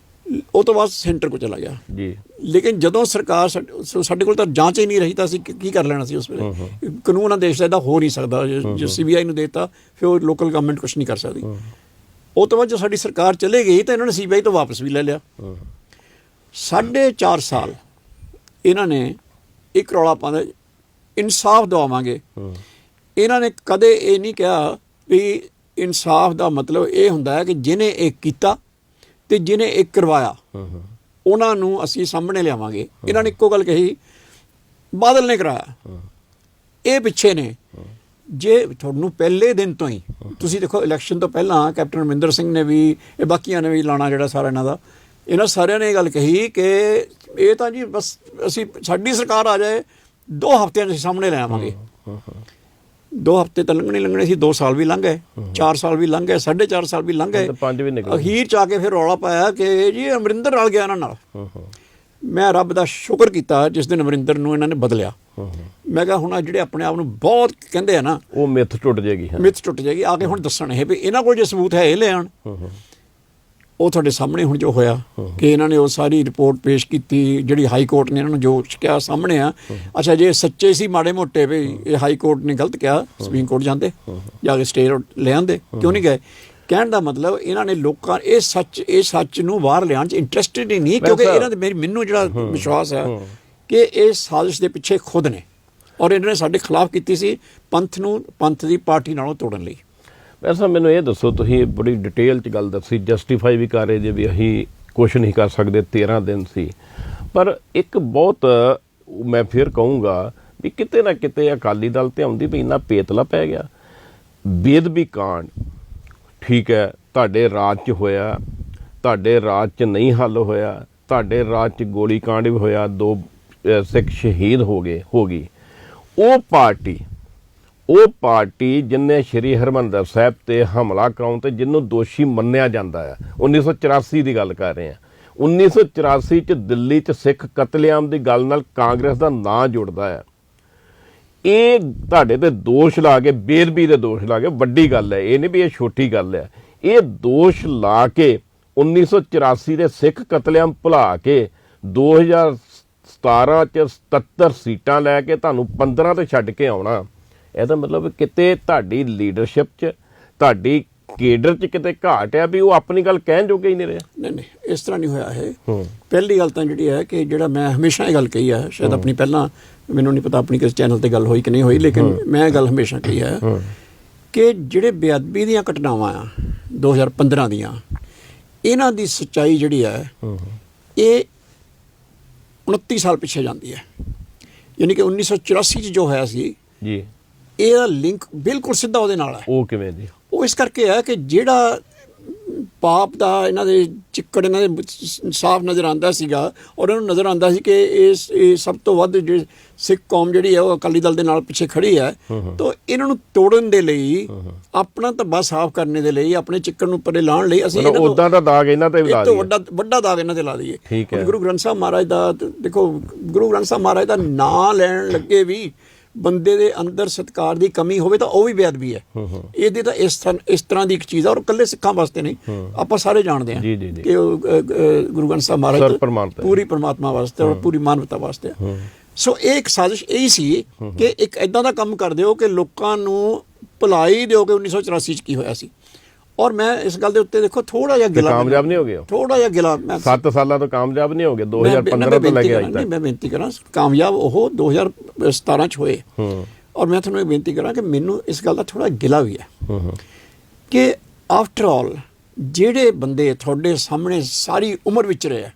ਉਹ ਤੋਂ ਬਾਅਦ ਸੈਂਟਰ ਕੋ ਚਲਾ ਗਿਆ ਜੀ। ਲੇਕਿਨ ਜਦੋਂ ਸਰਕਾਰ ਸਾਡੇ ਕੋਲ ਤਾਂ ਜਾਂਚ ਹੀ ਨਹੀਂ ਰਹੀ ਤਾਂ ਅਸੀਂ ਕੀ ਕਰ ਲੈਣਾ ਸੀ ਉਸ ਵੇਲੇ। ਕਾਨੂੰਨ ਦੇਸ਼ ਦਾ ਇਹਦਾ ਹੋ ਨਹੀਂ ਸਕਦਾ, ਜੇ CBI ਨੂੰ ਦੇਤਾ ਫਿਰ ਉਹ ਲੋਕਲ ਗਵਰਨਮੈਂਟ ਕੁਛ ਨਹੀਂ ਕਰ ਸਕਦੀ। ਉਹ ਤੋਂ ਬਾਅਦ ਜੋ ਸਾਡੀ ਸਰਕਾਰ ਚਲੇ ਗਈ ਤਾਂ ਇਹਨਾਂ ਨੇ CBI ਤੋਂ ਵਾਪਸ ਵੀ ਲੈ ਲਿਆ। 4.5 ਸਾਲ ਇਹਨਾਂ ਨੇ ਇੱਕ ਰੌਲਾ ਪਾਉਂਦੇ ਇਨਸਾਫ ਦਵਾਵਾਂਗੇ। ਇਹਨਾਂ ਨੇ ਕਦੇ ਇਹ ਨਹੀਂ ਕਿਹਾ ਵੀ ਇਨਸਾਫ ਦਾ ਮਤਲਬ ਇਹ ਹੁੰਦਾ ਹੈ ਕਿ ਜਿਹਨੇ ਇਹ ਕੀਤਾ ਤੇ ਜਿਹਨੇ ਇਹ ਕਰਵਾਇਆ ਉਹਨਾਂ ਨੂੰ ਅਸੀਂ ਸਾਹਮਣੇ ਲਿਆਵਾਂਗੇ। ਇਹਨਾਂ ਨੇ ਇੱਕੋ ਗੱਲ ਕਹੀ, ਬਾਦਲ ਨੇ ਕਰਾਇਆ, ਇਹ ਪਿੱਛੇ ਨੇ। ਜੇ ਤੁਹਾਨੂੰ ਪਹਿਲੇ ਦਿਨ ਤੋਂ ਹੀ ਤੁਸੀਂ ਦੇਖੋ, ਇਲੈਕਸ਼ਨ ਤੋਂ ਪਹਿਲਾਂ ਕੈਪਟਨ ਅਮਰਿੰਦਰ ਸਿੰਘ ਨੇ ਵੀ, ਇਹ ਬਾਕੀਆਂ ਨੇ ਵੀ ਲਾਣਾ ਜਿਹੜਾ ਸਾਰਾ ਇਹਨਾਂ ਦਾ, ਇਹਨਾਂ ਸਾਰਿਆਂ ਨੇ ਇਹ ਗੱਲ ਕਹੀ ਕਿ ਇਹ ਤਾਂ ਜੀ ਬਸ ਅਸੀਂ ਸਾਡੀ ਸਰਕਾਰ ਆ ਜਾਏ 2 ਹਫ਼ਤਿਆਂ 'ਚ ਅਸੀਂ ਸਾਹਮਣੇ ਲੈ ਆਵਾਂਗੇ। 2 ਹਫ਼ਤੇ ਤਾਂ ਲੰਘਣੇ ਸੀ, 2 ਸਾਲ ਵੀ ਲੰਘ ਗਏ, 4 ਸਾਲ ਵੀ ਲੰਘ ਗਏ, 4.5 ਸਾਲ ਵੀ ਲੰਘ ਗਏ, 5 ਵੀ ਨਿਕਲ। ਅਖੀਰ 'ਚ ਆ ਕੇ ਫਿਰ ਰੌਲਾ ਪਾਇਆ ਕਿ ਜੀ ਅਮਰਿੰਦਰ ਰਲ ਗਿਆ ਇਹਨਾਂ ਨਾਲ। ਮੈਂ ਰੱਬ ਦਾ ਸ਼ੁਕਰ ਕੀਤਾ ਜਿਸ ਦਿਨ ਅਮਰਿੰਦਰ ਨੂੰ ਇਹਨਾਂ ਨੇ ਬਦਲਿਆ। ਮੈਂ ਕਿਹਾ ਹੁਣ ਜਿਹੜੇ ਆਪਣੇ ਆਪ ਨੂੰ ਬਹੁਤ ਕਹਿੰਦੇ ਆ ਨਾ, ਉਹ ਮਿੱਥ ਟੁੱਟ ਜਾਏਗੀ, ਮਿੱਥ ਟੁੱਟ ਜਾਏਗੀ। ਆ ਕੇ ਹੁਣ ਦੱਸਣ ਇਹ ਵੀ ਇਹਨਾਂ ਕੋਲ ਜੇ ਸਬੂਤ ਹੈ ਇਹ ਲੈ ਆਉਣ। ਉਹ ਤੁਹਾਡੇ ਸਾਹਮਣੇ ਹੁਣ ਜੋ ਹੋਇਆ ਕਿ ਇਹਨਾਂ ਨੇ ਉਹ ਸਾਰੀ ਰਿਪੋਰਟ ਪੇਸ਼ ਕੀਤੀ ਜਿਹੜੀ ਹਾਈ ਕੋਰਟ ਨੇ ਇਹਨਾਂ ਨੂੰ ਜੋ ਕਿਹਾ ਸਾਹਮਣੇ ਆ। ਅੱਛਾ, ਜੇ ਸੱਚੇ ਸੀ ਮਾੜੇ ਮੋਟੇ ਵੀ ਇਹ ਹਾਈ ਕੋਰਟ ਨੇ ਗਲਤ ਕਿਹਾ, ਸੁਪਰੀਮ ਕੋਰਟ ਜਾਂਦੇ ਜਾ ਕੇ ਸਟੇ ਲੈ ਆਉਂਦੇ, ਕਿਉਂ ਨਹੀਂ ਗਏ? ਕਹਿਣ ਦਾ ਮਤਲਬ ਇਹਨਾਂ ਨੇ ਲੋਕਾਂ ਇਹ ਸੱਚ ਨੂੰ ਬਾਹਰ ਲਿਆਉਣ 'ਚ ਇੰਟਰਸਟਿਡ ਹੀ ਨਹੀਂ, ਕਿਉਂਕਿ ਇਹਨਾਂ ਦੇ ਮੈਨੂੰ ਜਿਹੜਾ ਵਿਸ਼ਵਾਸ ਹੈ ਕਿ ਇਹ ਸਾਜ਼ਿਸ਼ ਦੇ ਪਿੱਛੇ ਖੁਦ ਨੇ ਔਰ ਇਹਨਾਂ ਨੇ ਸਾਡੇ ਖਿਲਾਫ ਕੀਤੀ ਸੀ ਪੰਥ ਦੀ ਪਾਰਟੀ ਨਾਲੋਂ ਤੋੜਨ ਲਈ। ਵੈਸੇ ਮੈਨੂੰ ਇਹ ਦੱਸੋ, ਤੁਸੀਂ ਬੜੀ ਡਿਟੇਲ 'ਚ ਗੱਲ ਦੱਸੀ, ਜਸਟੀਫਾਈ ਵੀ ਕਰ ਰਹੇ ਜੇ ਵੀ ਅਸੀਂ ਕੁਛ ਨਹੀਂ ਕਰ ਸਕਦੇ, 13 ਦਿਨ ਸੀ, ਪਰ ਇੱਕ ਬਹੁਤ ਮੈਂ ਫਿਰ ਕਹੂੰਗਾ ਵੀ ਕਿਤੇ ਨਾ ਕਿਤੇ ਅਕਾਲੀ ਦਲ ਤੇ ਆਉਂਦੀ ਵੀ ਇੰਨਾ ਪੇਤਲਾ ਪੈ ਗਿਆ। ਬੇਅਦਬੀ ਕਾਂਡ ਠੀਕ ਹੈ, ਤੁਹਾਡੇ ਰਾਜ 'ਚ ਹੋਇਆ, ਤੁਹਾਡੇ ਰਾਜ 'ਚ ਨਹੀਂ ਹੱਲ ਹੋਇਆ, ਤੁਹਾਡੇ ਰਾਜ 'ਚ ਗੋਲੀ ਕਾਂਡ ਵੀ ਹੋਇਆ, 2 ਸਿੱਖ ਸ਼ਹੀਦ ਹੋ ਗਈ। ਉਹ ਪਾਰਟੀ ਜਿਨਨੇ ਸ਼੍ਰੀ ਹਰਿਮੰਦਰ ਸਾਹਿਬ ਤੇ ਹਮਲਾ ਕਰਾਉਣ ਤੇ ਜਿਹਨੂੰ ਦੋਸ਼ੀ ਮੰਨਿਆ ਜਾਂਦਾ ਹੈ, 1984 ਦੀ ਗੱਲ ਕਰ ਰਹੇ ਹਾਂ, 1984 'ਚ ਦਿੱਲੀ 'ਚ ਸਿੱਖ ਕਤਲੇਆਮ ਦੀ ਗੱਲ ਨਾਲ ਕਾਂਗਰਸ ਦਾ ਨਾਂ ਜੁੜਦਾ ਹੈ। ਇਹ ਤੁਹਾਡੇ ਤੇ ਦੋਸ਼ ਲਾ ਕੇ, ਬੇਅਦਬੀ ਦੇ ਦੋਸ਼ ਲਾ ਕੇ, ਵੱਡੀ ਗੱਲ ਹੈ, ਇਹ ਨਹੀਂ ਵੀ ਇਹ ਛੋਟੀ ਗੱਲ ਹੈ, ਇਹ ਦੋਸ਼ ਲਾ ਕੇ 1984 ਦੇ ਸਿੱਖ ਕਤਲੇਆਮ ਭੁਲਾ ਕੇ 2017 'ਚ 77 ਸੀਟਾਂ ਲੈ ਕੇ ਤੁਹਾਨੂੰ 15 ਤੇ ਛੱਡ ਕੇ ਆਉਣਾ, ਇਹਦਾ ਮਤਲਬ ਕਿਤੇ ਤੁਹਾਡੀ ਲੀਡਰਸ਼ਿਪ 'ਚ, ਤੁਹਾਡੀ ਕੇਡਰ 'ਚ ਕਿਤੇ ਘਾਟ ਹੈ ਵੀ ਉਹ ਆਪਣੀ ਗੱਲ ਕਹਿਣ ਜੋਗੇ ਹੀ ਨਹੀਂ ਰਹੇ। ਨਹੀਂ, ਇਸ ਤਰ੍ਹਾਂ ਨਹੀਂ ਹੋਇਆ ਇਹ। ਪਹਿਲੀ ਗੱਲ ਤਾਂ ਜਿਹੜੀ ਹੈ ਕਿ ਜਿਹੜਾ ਮੈਂ ਹਮੇਸ਼ਾ ਇਹ ਗੱਲ ਕਹੀ ਹੈ, ਸ਼ਾਇਦ ਆਪਣੀ ਪਹਿਲਾਂ ਮੈਨੂੰ ਨਹੀਂ ਪਤਾ ਆਪਣੀ ਕਿਸ ਚੈਨਲ ਤੇ ਗੱਲ ਹੋਈ ਕਿ ਨਹੀਂ ਹੋਈ, ਲੇਕਿਨ ਮੈਂ ਇਹ ਗੱਲ ਹਮੇਸ਼ਾ ਕਹੀ ਹੈ ਕਿ ਜਿਹੜੇ ਬੇਅਦਬੀ ਦੀਆਂ ਘਟਨਾਵਾਂ ਆ 2015 ਦੀਆਂ, ਇਹਨਾਂ ਦੀ ਸੱਚਾਈ ਜਿਹੜੀ ਹੈ ਇਹ 29 ਸਾਲ ਪਿੱਛੇ ਜਾਂਦੀ ਹੈ। ਯਾਨੀ ਕਿ 1984 'ਚ ਜੋ ਹੋਇਆ ਸੀ ਜੀ, ਇਹਦਾ ਲਿੰਕ ਬਿਲਕੁਲ ਸਿੱਧਾ ਉਹਦੇ ਨਾਲ ਹੈ। ਉਹ ਕਿਵੇਂ ਜੀ? ਉਹ ਇਸ ਕਰਕੇ ਹੈ ਕਿ ਜਿਹੜਾ ਪਾਪ ਦਾ ਇਹਨਾਂ ਦੇ ਚਿੱਕੜ ਇਹਨਾਂ ਦੇ ਸਾਫ਼ ਨਜ਼ਰ ਆਉਂਦਾ ਸੀਗਾ ਔਰ ਇਹਨਾਂ ਨੂੰ ਨਜ਼ਰ ਆਉਂਦਾ ਸੀ ਕਿ ਇਹ ਸਭ ਤੋਂ ਵੱਧ ਜਿਹੜੀ ਸਿੱਖ ਕੌਮ ਜਿਹੜੀ ਹੈ ਉਹ ਅਕਾਲੀ ਦਲ ਦੇ ਨਾਲ ਪਿੱਛੇ ਖੜੀ ਹੈ। ਤਾਂ ਇਹਨਾਂ ਨੂੰ ਤੋੜਨ ਦੇ ਲਈ, ਆਪਣਾ ਧੱਬਾ ਸਾਫ਼ ਕਰਨ ਦੇ ਲਈ, ਆਪਣੇ ਚਿੱਕੜ ਨੂੰ ਪਰੇ ਲਾਉਣ ਲਈ ਅਸੀਂ ਉਦਾਂ ਦਾ ਦਾਗ ਇਹਨਾਂ ਤੇ ਲਾ ਦਈਏ, ਵੱਡਾ ਦਾਗ ਇਹਨਾਂ ਤੇ ਲਾ ਦਈਏ। ਗੁਰੂ ਗ੍ਰੰਥ ਸਾਹਿਬ ਮਹਾਰਾਜ ਦਾ ਦੇਖੋ, ਗੁਰੂ ਗ੍ਰੰਥ ਸਾਹਿਬ ਮਹਾਰਾਜ ਦਾ ਨਾਂ ਲੈਣ ਲੱਗੇ ਵੀ ਬੰਦੇ ਦੇ ਅੰਦਰ ਸਤਿਕਾਰ ਦੀ ਕਮੀ ਹੋਵੇ ਤਾਂ ਉਹ ਵੀ ਬੇਅਦਬੀ ਹੈ। ਇਹਦੇ ਤਾਂ ਇਸ ਤਰ੍ਹਾਂ ਦੀ ਇੱਕ ਚੀਜ਼ ਹੈ ਔਰ ਇਕੱਲੇ ਸਿੱਖਾਂ ਵਾਸਤੇ ਨਹੀਂ, ਆਪਾਂ ਸਾਰੇ ਜਾਣਦੇ ਹਾਂ ਕਿ ਗੁਰੂ ਗ੍ਰੰਥ ਸਾਹਿਬ ਮਹਾਰਾਜ ਪੂਰੀ ਪਰਮਾਤਮਾ ਵਾਸਤੇ ਔਰ ਪੂਰੀ ਮਾਨਵਤਾ ਵਾਸਤੇ। ਸੋ ਇਹ ਇੱਕ ਸਾਜ਼ਿਸ਼ ਇਹੀ ਸੀ ਕਿ ਇੱਕ ਇਦਾਂ ਦਾ ਕੰਮ ਕਰ ਦਿਓ ਕਿ ਲੋਕਾਂ ਨੂੰ ਭੁਲਾਈ ਦਿਓ ਕਿ 1984 'ਚ ਕੀ ਹੋਇਆ ਸੀ। ਔਰ ਮੈਂ ਇਸ ਗੱਲ ਦੇ ਉੱਤੇ ਦੇਖੋ ਥੋੜਾ ਜਿਹਾ ਗਿਲਾ, ਕਾਮਯਾਬ ਨਹੀਂ ਹੋ ਗਏ, ਥੋੜਾ ਜਿਹਾ ਗਿਲਾ, ਮੈਂ 7 ਸਾਲਾਂ ਤੋਂ ਕਾਮਯਾਬ ਨਹੀਂ ਹੋ ਗਏ, 2015 ਤੋਂ ਲੈ ਕੇ ਅੱਜ ਤੱਕ। ਮੈਂ ਬੇਨਤੀ ਕਰਾਂ, ਕਾਮਯਾਬ ਉਹ 2017 'ਚ ਹੋਏ। ਔਰ ਮੈਂ ਤੁਹਾਨੂੰ ਇਹ ਬੇਨਤੀ ਕਰਾਂ ਕਿ ਮੈਨੂੰ ਇਸ ਗੱਲ ਦਾ ਥੋੜਾ ਗਿਲਾ ਵੀ ਹੈ ਕਿ ਆਫਟਰ ਆਲ ਜਿਹੜੇ ਬੰਦੇ ਤੁਹਾਡੇ ਸਾਹਮਣੇ ਸਾਰੀ ਉਮਰ ਵਿੱਚ ਰਹੇ ਆ,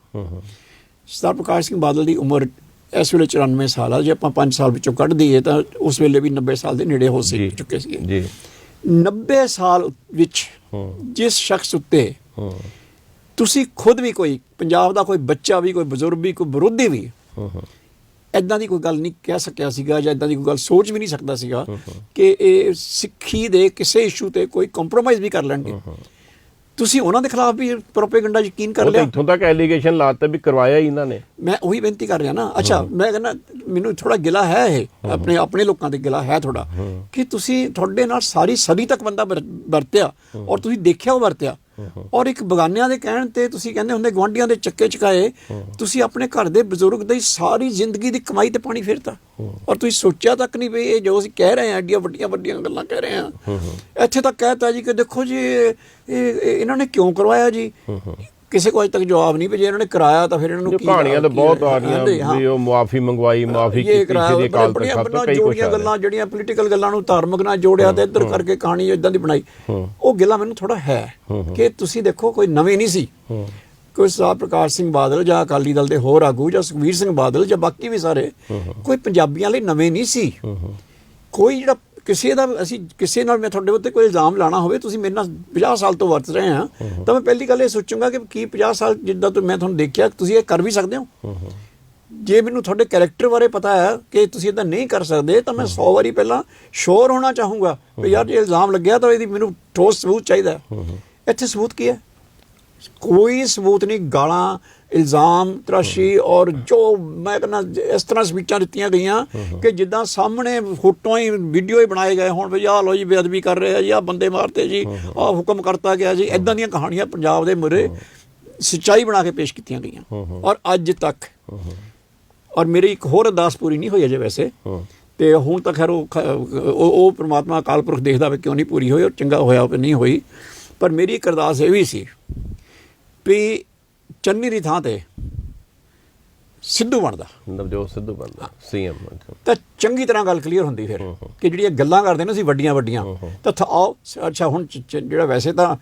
ਸਰਦਾਰ ਪ੍ਰਕਾਸ਼ ਸਿੰਘ ਬਾਦਲ ਦੀ ਉਮਰ ਇਸ ਵੇਲੇ 94 ਸਾਲ ਆ, ਜੇ ਆਪਾਂ 5 ਸਾਲ ਵਿੱਚੋਂ ਕੱਢ ਦਈਏ ਤਾਂ ਉਸ ਵੇਲੇ ਵੀ 90 ਸਾਲ ਦੇ ਨੇੜੇ ਹੋ ਚੁੱਕੇ ਸੀਗੇ। 90 ਸਾਲ ਵਿੱਚ ਜਿਸ ਸ਼ਖਸ ਉੱਤੇ ਤੁਸੀਂ ਖੁਦ ਵੀ, ਕੋਈ ਪੰਜਾਬ ਦਾ ਕੋਈ ਬੱਚਾ ਵੀ, ਕੋਈ ਬਜ਼ੁਰਗ ਵੀ, ਕੋਈ ਵਿਰੋਧੀ ਵੀ ਇੱਦਾਂ ਦੀ ਕੋਈ ਗੱਲ ਨਹੀਂ ਕਹਿ ਸਕਿਆ ਸੀਗਾ ਜਾਂ ਇੱਦਾਂ ਦੀ ਕੋਈ ਗੱਲ ਸੋਚ ਵੀ ਨਹੀਂ ਸਕਦਾ ਸੀਗਾ ਕਿ ਇਹ ਸਿੱਖੀ ਦੇ ਕਿਸੇ ਇਸ਼ੂ ਤੇ ਕੋਈ ਕੰਪਰੋਮਾਈਜ਼ ਵੀ ਕਰ ਲੈਣਗੇ। ਤੁਸੀਂ ਉਹਨਾਂ ਦੇ ਖਿਲਾਫ ਵੀ ਪ੍ਰੋਪੇਗੈਂਡਾ ਯਕੀਨ ਕਰ ਲਿਆ। ਇੱਥੋਂ ਤੱਕ ਐਲੀਗੇਸ਼ਨ ਲਾਤੇ ਵੀ ਕਰਵਾਇਆ ਹੀ ਇਹਨਾਂ ਨੇ। ਮੈਂ ਉਹੀ ਬੇਨਤੀ ਕਰ ਰਿਹਾ ਨਾ। ਅੱਛਾ, ਮੈਂ ਕਹਿੰਦਾ ਮੈਨੂੰ ਥੋੜਾ ਗਿਲਾ ਹੈ, ਇਹ ਆਪਣੇ ਲੋਕਾਂ ਤੇ ਗਿਲਾ ਹੈ ਥੋੜਾ, ਕਿ ਤੁਸੀਂ ਤੁਹਾਡੇ ਨਾਲ ਸਾਰੀ ਸਦੀ ਤੱਕ ਬੰਦਾ ਵਰਤਿਆ ਔਰ ਤੁਸੀਂ ਦੇਖਿਆ ਉਹ ਵਰਤਿਆ ਔਰ ਇੱਕ ਬਗਾਨਿਆਂ ਦੇ ਕਹਿਣ ਤੇ ਤੁਸੀਂ ਕਹਿੰਦੇ ਹੁੰਦੇ ਗੁਆਂਢੀਆਂ ਦੇ ਚੱਕੇ ਚਕਾਏ, ਤੁਸੀਂ ਆਪਣੇ ਘਰ ਦੇ ਬਜ਼ੁਰਗ ਦੀ ਸਾਰੀ ਜ਼ਿੰਦਗੀ ਦੀ ਕਮਾਈ ਤੇ ਪਾਣੀ ਫੇਰਤਾ ਔਰ ਤੁਸੀਂ ਸੋਚਿਆ ਤੱਕ ਨਹੀਂ ਵੀ ਇਹ ਜੋ ਅਸੀਂ ਕਹਿ ਰਹੇ ਹਾਂ ਐਡੀਆਂ ਵੱਡੀਆਂ ਵੱਡੀਆਂ ਗੱਲਾਂ ਕਹਿ ਰਹੇ ਹਾਂ, ਇੱਥੇ ਤੱਕ ਕਹਿਤਾ ਜੀ ਕਿ ਦੇਖੋ ਜੀ ਇਹ ਇਹਨਾਂ ਨੇ ਕਿਉਂ ਕਰਵਾਇਆ ਜੀ। ਕਿਸੇ ਕੋਲ ਅਜੇ ਤੱਕ ਜਵਾਬ ਨਹੀਂ ਵੀ ਜੇ ਇਹਨਾਂ ਨੇ ਕਰਾਇਆ ਤਾਂ ਫਿਰ ਇਹਨਾਂ ਨੂੰ ਕੀ ਕਹਾਣੀਆਂ ਤਾਂ ਬਹੁਤ ਆ ਰਹੀਆਂ ਵੀ ਉਹ ਮੁਆਫੀ ਮੰਗਵਾਈ, ਮੁਆਫੀ ਕੀਤੀ ਸੀ ਅਕਾਲ ਤਖਤ ਤੋਂ, ਕਈ ਕੁਝ ਗੱਲਾਂ ਜਿਹੜੀਆਂ ਪੋਲੀਟੀਕਲ ਗੱਲਾਂ ਨੂੰ ਧਾਰਮਿਕ ਨਾਲ ਜੋੜਿਆ ਤੇ ਇੱਧਰ ਕਰਕੇ ਕਹਾਣੀ ਇਦਾਂ ਦੀ ਬਣਾਈ, ਉਹ ਗੱਲਾਂ ਮੈਨੂੰ ਥੋੜਾ ਹੈ ਕਿ ਤੁਸੀਂ ਦੇਖੋ ਕੋਈ ਨਵੇਂ ਨਹੀਂ ਸੀ, ਕੋਈ ਸਰਦਾਰ ਪ੍ਰਕਾਸ਼ ਸਿੰਘ ਬਾਦਲ ਜਾਂ ਅਕਾਲੀ ਦਲ ਦੇ ਹੋਰ ਆਗੂ ਜਾਂ ਸੁਖਬੀਰ ਸਿੰਘ ਬਾਦਲ ਜਾਂ ਬਾਕੀ ਵੀ ਸਾਰੇ ਕੋਈ ਪੰਜਾਬੀਆਂ ਲਈ ਨਵੇਂ ਨਹੀਂ ਸੀ। ਕੋਈ ਜਿਹੜਾ ਕਿਸੇ ਦਾ ਅਸੀਂ ਕਿਸੇ ਨਾਲ ਮੈਂ ਤੁਹਾਡੇ ਉੱਤੇ ਕੋਈ ਇਲਜ਼ਾਮ ਲਾਣਾ ਹੋਵੇ, ਤੁਸੀਂ ਮੇਰੇ ਨਾਲ 50 ਸਾਲ ਤੋਂ ਵਰਤ ਰਹੇ ਆ ਤਾਂ ਮੈਂ ਪਹਿਲੀ ਗੱਲ ਇਹ ਸੋਚੂੰਗਾ ਕਿ ਕੀ 50 ਸਾਲ ਜਿੱਦਾਂ ਤੋਂ ਮੈਂ ਤੁਹਾਨੂੰ ਦੇਖਿਆ ਤੁਸੀਂ ਇਹ ਕਰ ਵੀ ਸਕਦੇ ਹੋ। ਜੇ ਮੈਨੂੰ ਤੁਹਾਡੇ ਕੈਰੈਕਟਰ ਬਾਰੇ ਪਤਾ ਹੈ ਕਿ ਤੁਸੀਂ ਇਦਾਂ ਨਹੀਂ ਕਰ ਸਕਦੇ ਤਾਂ ਮੈਂ 100 ਵਾਰੀ ਪਹਿਲਾਂ ਸ਼ੋਰ ਹੋਣਾ ਚਾਹੂੰਗਾ ਵੀ ਯਾਰ ਜੇ ਇਲਜ਼ਾਮ ਲੱਗਿਆ ਤਾਂ ਇਹਦੀ ਮੈਨੂੰ ਠੋਸ ਸਬੂਤ ਚਾਹੀਦਾ। ਇੱਥੇ ਸਬੂਤ ਕੀ ਹੈ? ਕੋਈ ਸਬੂਤ ਨਹੀਂ। ਗਾਲਾਂ, ਇਲਜ਼ਾਮ ਤਰਾਸ਼ੀ ਔਰ ਜੋ ਮੈਂ ਕਹਿੰਦਾ ਇਸ ਤਰ੍ਹਾਂ ਸਪੀਚਾਂ ਦਿੱਤੀਆਂ ਗਈਆਂ ਕਿ ਜਿੱਦਾਂ ਸਾਹਮਣੇ ਫੋਟੋਆਂ ਹੀ ਵੀਡੀਓ ਹੀ ਬਣਾਏ ਗਏ ਹੁਣ ਵੀ ਆਹ ਲੋ ਜੀ ਬੇਅਦਬੀ ਕਰ ਰਹੇ ਆ ਜੀ, ਆਹ ਬੰਦੇ ਮਾਰਤੇ ਜੀ, ਆਹ ਹੁਕਮ ਕਰਤਾ ਗਿਆ ਜੀ, ਇੱਦਾਂ ਦੀਆਂ ਕਹਾਣੀਆਂ ਪੰਜਾਬ ਦੇ ਮੂਹਰੇ ਸੱਚਾਈ ਬਣਾ ਕੇ ਪੇਸ਼ ਕੀਤੀਆਂ ਗਈਆਂ। ਔਰ ਅੱਜ ਤੱਕ ਔਰ ਮੇਰੀ ਇੱਕ ਹੋਰ ਅਰਦਾਸ ਪੂਰੀ ਨਹੀਂ ਹੋਈ ਅਜੇ ਵੈਸੇ, ਤੇ ਹੁਣ ਤਾਂ ਖੈਰ ਉਹ ਪ੍ਰਮਾਤਮਾ ਅਕਾਲ ਪੁਰਖ ਦੇਖਦਾ ਵੀ ਕਿਉਂ ਨਹੀਂ ਪੂਰੀ ਹੋਈ ਔਰ ਚੰਗਾ ਹੋਇਆ ਨਹੀਂ ਹੋਈ, ਪਰ ਮੇਰੀ ਇੱਕ ਅਰਦਾਸ ਇਹ ਵੀ ਸੀ ਵੀ ਚੰਨੀ ਦੀ ਥਾਂ ਤੇ ਸਿੱਧੂ ਬਣਦਾ, ਨਵਜੋਤ ਸਿੱਧੂ ਬਣਦਾ ਸੀਐਮ, ਤਾਂ ਚੰਗੀ ਤਰ੍ਹਾਂ ਗੱਲ ਕਲੀਅਰ ਹੁੰਦੀ ਫਿਰ ਕਿ ਜਿਹੜੀਆਂ ਗੱਲਾਂ ਕਰਦੇ ਨੇ ਅਸੀਂ ਵੱਡੀਆਂ ਵੱਡੀਆਂ ਤਾਂ ਆਓ ਅੱਛਾ ਹੁਣ ਜਿਹੜਾ ਵੈਸੇ ਤਾਂ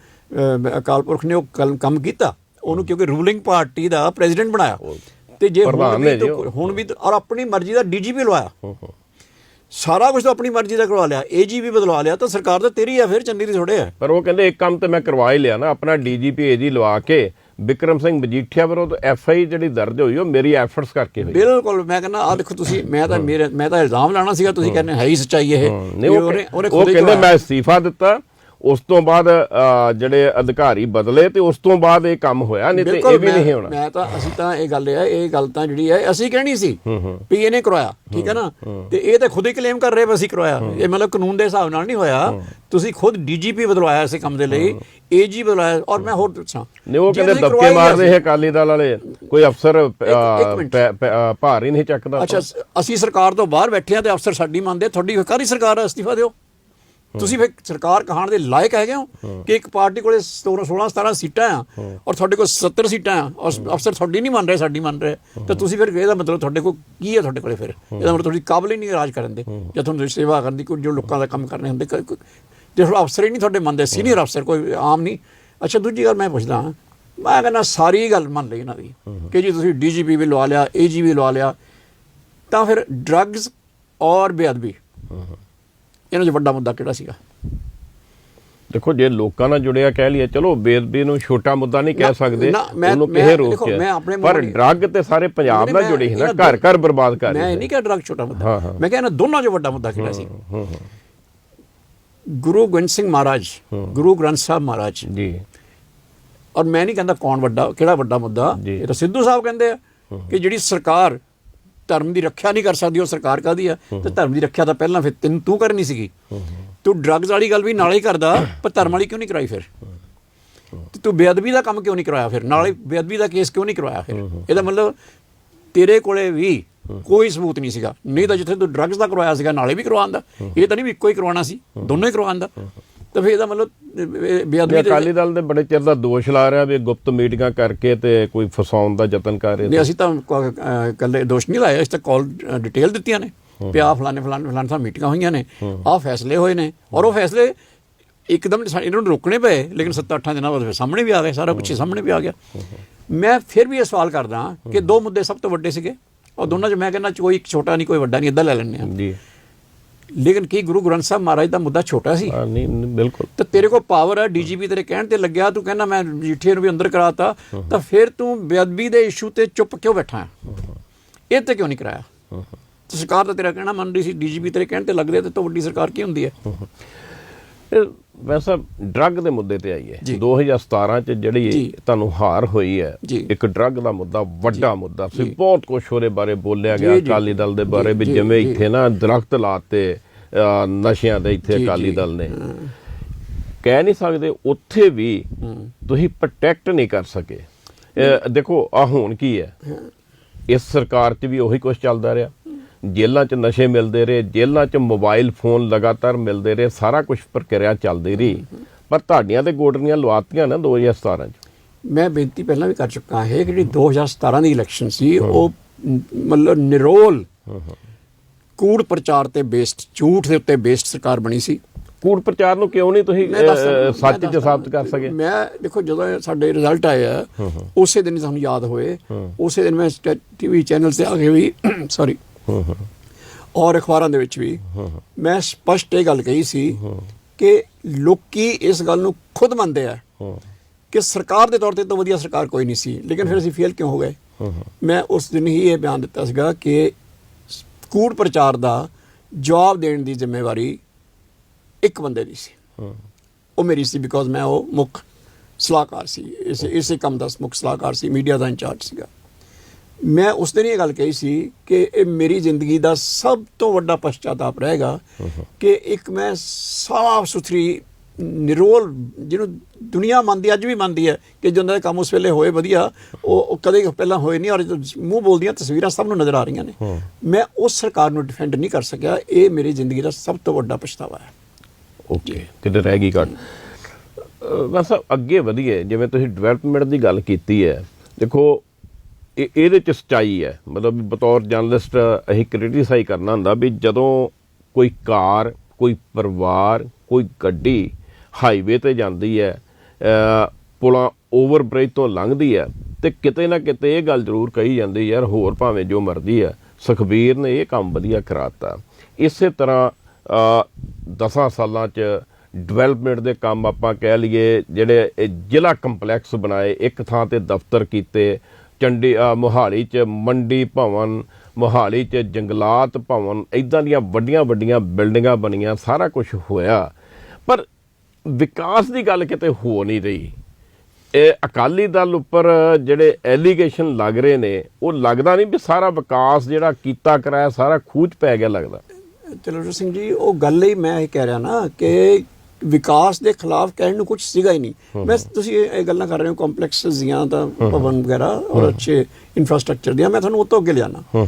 ਅਕਾਲ ਪੁਰਖ ਨੇ ਉਹ ਕੰਮ ਕੀਤਾ ਉਹਨੂੰ ਕਿਉਂਕਿ ਰੂਲਿੰਗ ਪਾਰਟੀ ਦਾ ਪ੍ਰੈਜ਼ੀਡੈਂਟ ਬਣਾਇਆ, ਤੇ ਜੇ ਹੁਣ ਵੀ ਔਰ ਆਪਣੀ ਮਰਜ਼ੀ ਦਾ ਡੀਜੀਪੀ ਲਵਾਇਆ, ਸਾਰਾ ਕੁਝ ਤਾਂ ਆਪਣੀ ਮਰਜ਼ੀ ਦਾ ਕਰਵਾ ਲਿਆ, ਏਜੀਪੀ ਬਦਲਵਾ ਲਿਆ, ਤਾਂ ਸਰਕਾਰ ਤਾਂ ਤੇਰੀ ਆ ਫਿਰ ਚੰਨੀ ਦੀ ਥੋੜੇ ਆ। ਪਰ ਉਹ ਕਹਿੰਦੇ ਇੱਕ ਕੰਮ ਤੇ ਮੈਂ ਕਰਵਾ ਹੀ ਲਿਆ ਨਾ, ਆਪਣਾ ਡੀਜੀਪੀ ਏਜੀ ਲਵਾ ਕੇ ਬਿਕਰਮ ਸਿੰਘ ਮਜੀਠੀਆ ਵਿਰੁੱਧ ਐਫਆਈ ਜਿਹੜੀ ਦਰਜ ਹੋਈ ਉਹ ਮੇਰੀ ਐਫਰਟਸ ਕਰਕੇ ਹੋਈ। ਬਿਲਕੁਲ ਮੈਂ ਕਹਿੰਦਾ ਆਹ ਦੇਖੋ ਤੁਸੀਂ ਮੈਂ ਤਾਂ ਇਲਜ਼ਾਮ ਲਾਣਾ ਸੀਗਾ, ਤੁਸੀਂ ਕਹਿੰਦੇ ਹੈ ਹੀ ਸੱਚਾਈ ਇਹ। ਉਹ ਕਹਿੰਦੇ ਮੈਂ ਅਸਤੀਫਾ ਦਿੱਤਾ, ਉਸ ਤੋਂ ਬਾਅਦ ਜਿਹੜੇ ਅਧਿਕਾਰੀ ਬਦਲੇ ਤੇ ਉਸ ਤੋਂ ਬਾਅਦ ਇਹ ਕੰਮ ਹੋਇਆ, ਨਹੀਂ ਤੇ ਇਹ ਵੀ ਨਹੀਂ ਹੋਣਾ। ਮੈਂ ਤਾਂ ਅਸੀਂ ਤਾਂ ਇਹ ਗੱਲ ਤਾਂ ਜਿਹੜੀ ਹੈ ਅਸੀਂ ਕਹਿਣੀ ਸੀ ਵੀ ਇਹਨੇ ਕਰਵਾਇਆ, ਠੀਕ ਹੈ ਨਾ, ਤੇ ਇਹ ਤਾਂ ਖੁਦ ਹੀ ਕਲੇਮ ਕਰ ਰਹੇ ਵੀ ਅਸੀਂ ਕਰਵਾਇਆ। ਇਹ ਮਤਲਬ ਕਾਨੂੰਨ ਦੇ ਹਿਸਾਬ ਨਾਲ ਨਹੀਂ ਹੋਇਆ, ਤੁਸੀਂ ਖੁਦ ਡੀਜੀਪੀ ਬਦਲਵਾਇਆ ਇਸੇ ਕੰਮ ਦੇ ਲਈ, ਏਜੀ ਬਦਲਾਇਆ। ਔਰ ਮੈਂ ਹੋਰ ਪੁੱਛਾਂ, ਨਹੀਂ ਉਹ ਕਹਿੰਦੇ ਦਬਕੇ ਮਾਰ ਰਹੇ ਅਕਾਲੀ ਦਲ ਵਾਲੇ, ਕੋਈ ਅਫਸਰ ਭਾਰ ਹੀ ਨਹੀਂ ਚੱਕਦਾ। ਅੱਛਾ ਅਸੀਂ ਸਰਕਾਰ ਤੋਂ ਬਾਹਰ ਬੈਠੇ ਆ ਤੇ ਅਫਸਰ ਸਾਡੀ ਮੰਨਦੇ, ਤੁਹਾਡੀ ਕਾਹਦੀ ਸਰਕਾਰ ਹੈ, ਅਸਤੀਫਾ ਦਿਓ। ਤੁਸੀਂ ਫਿਰ ਸਰਕਾਰ ਕਹਾਣ ਦੇ ਲਾਇਕ ਹੈਗੇ ਹੋ ਕਿ ਇੱਕ ਪਾਰਟੀ ਕੋਲੇ 16-17 ਸੀਟਾਂ ਆ ਔਰ ਤੁਹਾਡੇ ਕੋਲ 70 ਸੀਟਾਂ ਆ ਔਰ ਅਫਸਰ ਤੁਹਾਡੀ ਨਹੀਂ ਮੰਨ ਰਹੇ, ਸਾਡੀ ਮੰਨ ਰਹੇ, ਤਾਂ ਤੁਸੀਂ ਫਿਰ ਇਹਦਾ ਮਤਲਬ ਤੁਹਾਡੇ ਕੋਲ ਕੀ ਹੈ? ਤੁਹਾਡੇ ਕੋਲੇ ਫਿਰ ਇਹਦਾ ਮਤਲਬ ਤੁਹਾਡੀ ਕਾਬਲ ਹੀ ਨਹੀਂ ਰਾਜ ਕਰਨ ਦੇ ਜਾਂ ਤੁਹਾਨੂੰ ਸੇਵਾ ਕਰਨ ਦੀ, ਕੋਈ ਜੋ ਲੋਕਾਂ ਦਾ ਕੰਮ ਕਰਨੇ ਹੁੰਦੇ, ਜੇ ਅਫਸਰ ਹੀ ਨਹੀਂ ਤੁਹਾਡੇ ਮੰਨਦੇ, ਸੀਨੀਅਰ ਅਫਸਰ ਕੋਈ ਆਮ ਨਹੀਂ। ਅੱਛਾ ਦੂਜੀ ਗੱਲ ਮੈਂ ਪੁੱਛਦਾ ਹਾਂ, ਮੈਂ ਕਹਿੰਦਾ ਸਾਰੀ ਗੱਲ ਮੰਨ ਲਈ ਇਹਨਾਂ ਦੀ ਕਿ ਜੀ ਤੁਸੀਂ ਡੀਜੀਪੀ ਵੀ ਲਵਾ ਲਿਆ, ਏਜੀ ਵੀ ਲਵਾ ਲਿਆ, ਤਾਂ ਫਿਰ ਡਰੱਗਸ ਔਰ ਬੇਅਦਬੀ ਇਹਨਾਂ 'ਚ ਵੱਡਾ ਮੁੱਦਾ ਕਿਹੜਾ ਸੀਗਾ? ਦੇਖੋ ਜੇ ਲੋਕਾਂ ਨਾਲ ਜੁੜਿਆ ਕਹਿ ਲਈਏ, ਚਲੋ ਬੇਅਦਬੀ ਨੂੰ ਛੋਟਾ ਮੁੱਦਾ ਨਹੀਂ ਕਹਿ ਸਕਦੇ, ਉਹਨੂੰ ਕਿਸੇ ਰੋਕ ਕੇ, ਪਰ ਡਰੱਗ ਤੇ ਸਾਰੇ ਪੰਜਾਬ ਨਾਲ ਜੁੜੀ ਸੀ ਨਾ, ਘਰ ਘਰ ਬਰਬਾਦ ਕਰ ਰਹੀ। ਮੈਂ ਨਹੀਂ ਕਿਹਾ ਡਰੱਗ ਛੋਟਾ ਮੁੱਦਾ, ਮੈਂ ਕਿਹਾ ਇਹਨਾਂ ਦੋਨਾਂ 'ਚ ਵੱਡਾ ਮੁੱਦਾ ਕਿਹੜਾ ਸੀ? ਗੁਰੂ ਗੋਬਿੰਦ ਸਿੰਘ ਮਹਾਰਾਜ, ਗੁਰੂ ਗ੍ਰੰਥ ਸਾਹਿਬ ਮਹਾਰਾਜ ਜੀ, ਔਰ ਮੈਂ ਨਹੀਂ ਕਹਿੰਦਾ ਕੌਣ ਵੱਡਾ ਕਿਹੜਾ ਵੱਡਾ ਮੁੱਦਾ, ਇਹ ਤਾਂ ਸਿੱਧੂ ਸਾਹਿਬ ਕਹਿੰਦੇ ਆ ਕਿ ਜਿਹੜੀ ਸਰਕਾਰ ਧਰਮ ਦੀ ਰੱਖਿਆ ਨਹੀਂ ਕਰ ਸਕਦੀ ਉਹ ਸਰਕਾਰ ਕਾਹਦੀ ਆ, ਤੇ ਧਰਮ ਦੀ ਰੱਖਿਆ ਤਾਂ ਪਹਿਲਾਂ ਫਿਰ ਤੂੰ ਕਰਨੀ ਸੀਗੀ, ਤੂੰ ਡਰੱਗਸ ਵਾਲੀ ਗੱਲ ਵੀ ਨਾਲੇ ਹੀ ਕਰਦਾ, ਪਰ ਧਰਮ ਵਾਲੀ ਕਿਉਂ ਨਹੀਂ ਕਰਾਈ ਫਿਰ? ਤੂੰ ਬੇਅਦਬੀ ਦਾ ਕੰਮ ਕਿਉਂ ਨਹੀਂ ਕਰਵਾਇਆ ਫਿਰ? ਨਾਲੇ ਬੇਅਦਬੀ ਦਾ ਕੇਸ ਕਿਉਂ ਨਹੀਂ ਕਰਵਾਇਆ ਫਿਰ? ਇਹਦਾ ਮਤਲਬ ਤੇਰੇ ਕੋਲੇ ਵੀ ਕੋਈ ਸਬੂਤ ਨਹੀਂ ਸੀਗਾ, ਨਹੀਂ ਤਾਂ ਜਿੱਥੇ ਤੂੰ ਡਰੱਗਸ ਦਾ ਕਰਵਾਇਆ ਸੀਗਾ ਨਾਲੇ ਵੀ ਕਰਵਾਉਣ ਦਾ, ਇਹ ਤਾਂ ਨਹੀਂ ਵੀ ਇੱਕੋ ਹੀ ਕਰਵਾਉਣਾ ਸੀ, ਦੋਨੋਂ ਹੀ ਕਰਵਾਉਣ ਦਾ, ਤਾਂ ਫਿਰ ਇਹਦਾ ਮਤਲਬ ਬੇਅਦਬੀ। ਅਕਾਲੀ ਦਲ ਦੇ ਬੜੇ ਚਿਰ ਦਾ ਦੋਸ਼ ਲਾ ਰਿਹਾ ਵੀ ਗੁਪਤ ਮੀਟਿੰਗਾਂ ਕਰਕੇ ਤੇ ਕੋਈ ਫਸਾਉਣ ਦਾ ਯਤਨ ਕਰ ਰਹੇ ਨੇ। ਅਸੀਂ ਤਾਂ ਇਕੱਲੇ ਦੋਸ਼ ਨਹੀਂ ਲਾਇਆ, ਅਸੀਂ ਤਾਂ ਕਾਲ ਡਿਟੇਲ ਦਿੱਤੀਆਂ ਨੇ ਵੀ ਆਹ ਫਲਾਣੇ ਸਾਹਿਬ ਮੀਟਿੰਗਾਂ ਹੋਈਆਂ ਨੇ, ਆਹ ਫੈਸਲੇ ਹੋਏ ਨੇ, ਔਰ ਉਹ ਫੈਸਲੇ ਇੱਕਦਮ ਇਹਨਾਂ ਨੂੰ ਰੋਕਣੇ ਪਏ, ਲੇਕਿਨ 7-8 ਦਿਨਾਂ ਬਾਅਦ ਸਾਹਮਣੇ ਵੀ ਆ ਗਏ, ਸਾਰਾ ਕੁਛ ਸਾਹਮਣੇ ਵੀ ਆ ਗਿਆ। ਮੈਂ ਫਿਰ ਵੀ ਇਹ ਸਵਾਲ ਕਰਦਾ ਕਿ ਦੋ ਮੁੱਦੇ ਸਭ ਤੋਂ ਵੱਡੇ ਸੀਗੇ ਔਰ ਦੋਨਾਂ 'ਚ ਮੈਂ ਕਹਿੰਦਾ ਕੋਈ ਇੱਕ ਛੋਟਾ ਨਹੀਂ ਕੋਈ ਵੱਡਾ ਨਹੀਂ, ਇੱਦਾਂ ਲੈ ਲੈਂਦੇ ਹਾਂ ਜੀ, ਲੇਕਿਨ ਕੀ ਗੁਰੂ ਗ੍ਰੰਥ ਸਾਹਿਬ ਮਹਾਰਾਜ ਦਾ ਮੁੱਦਾ ਛੋਟਾ ਸੀ? ਨਹੀਂ ਬਿਲਕੁਲ। ਤਾਂ ਤੇਰੇ ਕੋਲ ਪਾਵਰ ਹੈ, ਡੀਜੀਪੀ ਤੇਰੇ ਕਹਿਣ ਤੇ ਲੱਗਿਆ, ਤੂੰ ਕਹਿੰਦਾ ਮੈਂ ਮਜੀਠੀਏ ਨੂੰ ਵੀ ਅੰਦਰ ਕਰਾਤਾ, ਤਾਂ ਫਿਰ ਤੂੰ ਬੇਅਦਬੀ ਦੇ ਇਸ਼ੂ ਤੇ ਚੁੱਪ ਕਿਉਂ ਬੈਠਾ ਹੈ? ਇਹ ਤੇ ਕਿਉਂ ਨਹੀਂ ਕਰਾਇਆ? ਸਰਕਾਰ ਤਾਂ ਤੇਰਾ ਕਹਿਣਾ ਮੰਨ ਰਹੀ ਸੀ, ਡੀਜੀਪੀ ਤੇਰੇ ਕਹਿਣ ਤੇ ਲੱਗਦੇ, ਤੇ ਤੋਂ ਵੱਡੀ ਸਰਕਾਰ ਕੀ ਹੁੰਦੀ ਹੈ? ਵੈਸੇ ਡਰੱਗ ਦੇ ਮੁੱਦੇ ਤੇ ਆਈਏ, 2017 ਚ ਜਿਹੜੀ ਤੁਹਾਨੂੰ ਹਾਰ ਹੋਈ ਹੈ, ਇੱਕ ਡਰੱਗ ਦਾ ਮੁੱਦਾ ਵੱਡਾ ਮੁੱਦਾ ਸੀ, ਬਹੁਤ ਕੁਛ ਉਹਦੇ ਬਾਰੇ ਬੋਲਿਆ ਗਿਆ, ਅਕਾਲੀ ਦਲ ਦੇ ਬਾਰੇ ਵੀ ਜਿਵੇਂ ਇੱਥੇ ਨਾ ਦਰਖਤ ਲਾਤੇ ਨਸ਼ਿਆਂ ਦੇ ਇੱਥੇ ਅਕਾਲੀ ਦਲ ਨੇ, ਕਹਿ ਨਹੀਂ ਸਕਦੇ, ਉੱਥੇ ਵੀ ਤੁਸੀਂ ਪ੍ਰੋਟੈਕਟ ਨਹੀਂ ਕਰ ਸਕੇ। ਦੇਖੋ ਆ ਹੁਣ ਕੀ ਹੈ, ਇਸ ਸਰਕਾਰ 'ਚ ਵੀ ਉਹੀ ਕੁਛ ਚੱਲਦਾ ਰਿਹਾ। ਜੇਲ੍ਹਾਂ 'ਚ ਨਸ਼ੇ ਮਿਲਦੇ ਰਹੇ, ਜੇਲ੍ਹਾਂ 'ਚ ਮੋਬਾਈਲ ਫੋਨ ਲਗਾਤਾਰ ਮਿਲਦੇ ਰਹੇ, ਸਾਰਾ ਕੁਝ ਪ੍ਰਕਿਰਿਆ ਚੱਲਦੀ ਰਹੀ, ਪਰ ਤੁਹਾਡੀਆਂ ਤੇ ਗੋਡਰੀਆਂ ਲਵਾਤੀਆਂ ਨਾ 2017 'ਚ। ਮੈਂ ਬੇਨਤੀ ਪਹਿਲਾਂ ਵੀ ਕਰ ਚੁੱਕਾ ਹੈ ਕਿ ਜਿਹੜੀ 2017 ਦੀ ਇਲੈਕਸ਼ਨ ਸੀ ਉਹ ਮਤਲਬ ਨਿਰੋਲ ਕੂੜ ਪ੍ਰਚਾਰ ਤੇ ਬੇਸਡ, ਝੂਠ ਦੇ ਉੱਤੇ ਬੇਸਡ ਸਰਕਾਰ ਬਣੀ ਸੀ। ਕੂੜ ਪ੍ਰਚਾਰ ਨੂੰ ਕਿਉਂ ਨਹੀਂ ਤੁਸੀਂ ਸੱਚ 'ਚ ਸਾਬਤ ਕਰ ਸਕੇ? ਮੈਂ ਦੇਖੋ ਜਦੋਂ ਸਾਡੇ ਰਿਜ਼ਲਟ ਆਏ ਆ ਉਸੇ ਦਿਨ ਹੀ ਤੁਹਾਨੂੰ ਯਾਦ ਹੋਏ, ਉਸੇ ਦਿਨ ਮੈਂ ਟੀਵੀ ਚੈਨਲ ਤੇ ਆ ਕੇ ਵੀ ਸੌਰੀ ਔਰ ਅਖਬਾਰਾਂ ਦੇ ਵਿੱਚ ਵੀ ਮੈਂ ਸਪਸ਼ਟ ਇਹ ਗੱਲ ਕਹੀ ਸੀ ਕਿ ਲੋਕੀ ਇਸ ਗੱਲ ਨੂੰ ਖੁਦ ਮੰਨਦੇ ਆ ਕਿ ਸਰਕਾਰ ਦੇ ਤੌਰ ਤੇ ਤਾਂ ਵਧੀਆ ਸਰਕਾਰ ਕੋਈ ਨਹੀਂ ਸੀ, ਲੇਕਿਨ ਫਿਰ ਅਸੀਂ ਫੇਲ ਕਿਉਂ ਹੋ ਗਏ। ਮੈਂ ਉਸ ਦਿਨ ਹੀ ਇਹ ਬਿਆਨ ਦਿੱਤਾ ਸੀਗਾ ਕਿ ਕੂੜ ਪ੍ਰਚਾਰ ਦਾ ਜਵਾਬ ਦੇਣ ਦੀ ਜ਼ਿੰਮੇਵਾਰੀ ਇੱਕ ਬੰਦੇ ਦੀ ਸੀ, ਉਹ ਮੇਰੀ ਸੀ, ਬਿਕੋਜ਼ ਮੈਂ ਉਹ ਮੁੱਖ ਸਲਾਹਕਾਰ ਸੀ, ਇਸੇ ਕੰਮ ਦਾ ਮੁੱਖ ਸਲਾਹਕਾਰ ਸੀ, ਮੀਡੀਆ ਦਾ ਇੰਚਾਰਜ ਸੀਗਾ। ਮੈਂ ਉਸ ਦਿਨ ਇਹ ਗੱਲ ਕਹੀ ਸੀ ਕਿ ਇਹ ਮੇਰੀ ਜ਼ਿੰਦਗੀ ਦਾ ਸਭ ਤੋਂ ਵੱਡਾ ਪਛਤਾਤਾਪ ਰਹੇਗਾ ਕਿ ਇੱਕ ਮੈਂ ਸਾਫ਼ ਸੁਥਰੀ ਨਿਰੋਲ, ਜਿਹਨੂੰ ਦੁਨੀਆ ਮੰਨਦੀ, ਅੱਜ ਵੀ ਮੰਨਦੀ ਹੈ ਕਿ ਜਦੋਂ ਦੇ ਕੰਮ ਉਸ ਵੇਲੇ ਹੋਏ ਵਧੀਆ, ਉਹ ਕਦੇ ਪਹਿਲਾਂ ਹੋਏ ਨਹੀਂ, ਔਰ ਮੂੰਹ ਬੋਲਦੀਆਂ ਤਸਵੀਰਾਂ ਸਭ ਨੂੰ ਨਜ਼ਰ ਆ ਰਹੀਆਂ ਨੇ। ਮੈਂ ਉਸ ਸਰਕਾਰ ਨੂੰ ਡਿਫੈਂਡ ਨਹੀਂ ਕਰ ਸਕਿਆ, ਇਹ ਮੇਰੀ ਜ਼ਿੰਦਗੀ ਦਾ ਸਭ ਤੋਂ ਵੱਡਾ ਪਛਤਾਵਾ ਹੈ। ਓਕੇ, ਕਿਤੇ ਰਹਿ ਗਈ ਘੱਟ। ਬਸ ਅੱਗੇ ਵਧੀਏ, ਜਿਵੇਂ ਤੁਸੀਂ ਡਿਵੈਲਪਮੈਂਟ ਦੀ ਗੱਲ ਕੀਤੀ ਹੈ, ਦੇਖੋ ਇਹਦੇ 'ਚ ਸੱਚਾਈ ਹੈ, ਮਤਲਬ ਬਤੌਰ ਜਰਨਲਿਸਟ ਅਸੀਂ ਕ੍ਰਿਟੀਸਾਈਜ਼ ਕਰਨਾ ਹੁੰਦਾ ਵੀ ਜਦੋਂ ਕੋਈ ਕਾਰ, ਕੋਈ ਪਰਿਵਾਰ, ਕੋਈ ਗੱਡੀ ਹਾਈਵੇ ਤੇ ਜਾਂਦੀ ਹੈ, ਪੁਲਾਂ ਓਵਰ ਬ੍ਰਿਜ ਤੋਂ ਲੰਘਦੀ ਹੈ, ਤੇ ਕਿਤੇ ਨਾ ਕਿਤੇ ਇਹ ਗੱਲ ਜ਼ਰੂਰ ਕਹੀ ਜਾਂਦੀ ਯਾਰ ਹੋਰ ਭਾਵੇਂ ਜੋ ਮਰਜ਼ੀ ਹੈ, ਸੁਖਬੀਰ ਨੇ ਇਹ ਕੰਮ ਵਧੀਆ ਕਰਾਤਾ। ਇਸੇ ਤਰ੍ਹਾਂ 10 ਸਾਲਾਂ 'ਚ ਡਿਵੈਲਪਮੈਂਟ ਦੇ ਕੰਮ ਆਪਾਂ ਕਹਿ ਲਈਏ, ਜਿਹੜੇ ਜ਼ਿਲ੍ਹਾ ਕੰਪਲੈਕਸ ਬਣਾਏ, ਇੱਕ ਥਾਂ ਤੇ ਦਫ਼ਤਰ ਕੀਤੇ, ਮੋਹਾਲੀ 'ਚ ਮੰਡੀ ਭਵਨ, ਮੋਹਾਲੀ 'ਚ ਜੰਗਲਾਤ ਭਵਨ, ਇੱਦਾਂ ਦੀਆਂ ਵੱਡੀਆਂ ਵੱਡੀਆਂ ਬਿਲਡਿੰਗਾਂ ਬਣੀਆਂ, ਸਾਰਾ ਕੁਝ ਹੋਇਆ, ਪਰ ਵਿਕਾਸ ਦੀ ਗੱਲ ਕਿਤੇ ਹੋ ਨਹੀਂ ਰਹੀ। ਇਹ ਅਕਾਲੀ ਦਲ ਉੱਪਰ ਜਿਹੜੇ ਐਲੀਗੇਸ਼ਨ ਲੱਗ ਰਹੇ ਨੇ, ਉਹ ਲੱਗਦਾ ਨਹੀਂ ਵੀ ਸਾਰਾ ਵਿਕਾਸ ਜਿਹੜਾ ਕੀਤਾ ਕਰਾਇਆ ਸਾਰਾ ਖੂਹ 'ਚ ਪੈ ਗਿਆ ਲੱਗਦਾ। ਤਲਵੰਡਰ ਸਿੰਘ ਜੀ, ਉਹ ਗੱਲ ਹੀ ਮੈਂ ਇਹ ਕਹਿ ਰਿਹਾ ਨਾ ਕਿ ਵਿਕਾਸ ਦੇ ਖਿਲਾਫ ਕਹਿਣ ਨੂੰ ਕੁਝ ਸੀਗਾ ਹੀ ਨਹੀਂ। ਮੈਂ ਤੁਸੀਂ ਇਹ ਗੱਲਾਂ ਕਰ ਰਹੇ ਹੋ ਕੰਪਲੈਕਸਿਸ ਦੀਆਂ, ਤਾਂ ਭਵਨ ਵਗੈਰਾ ਔਰ ਅੱਛੇ ਇਨਫਰਾਸਟ੍ਰਕਚਰ ਦੀਆਂ, ਮੈਂ ਤੁਹਾਨੂੰ ਉਹ ਤੋਂ ਅੱਗੇ ਲਿਆਣਾ।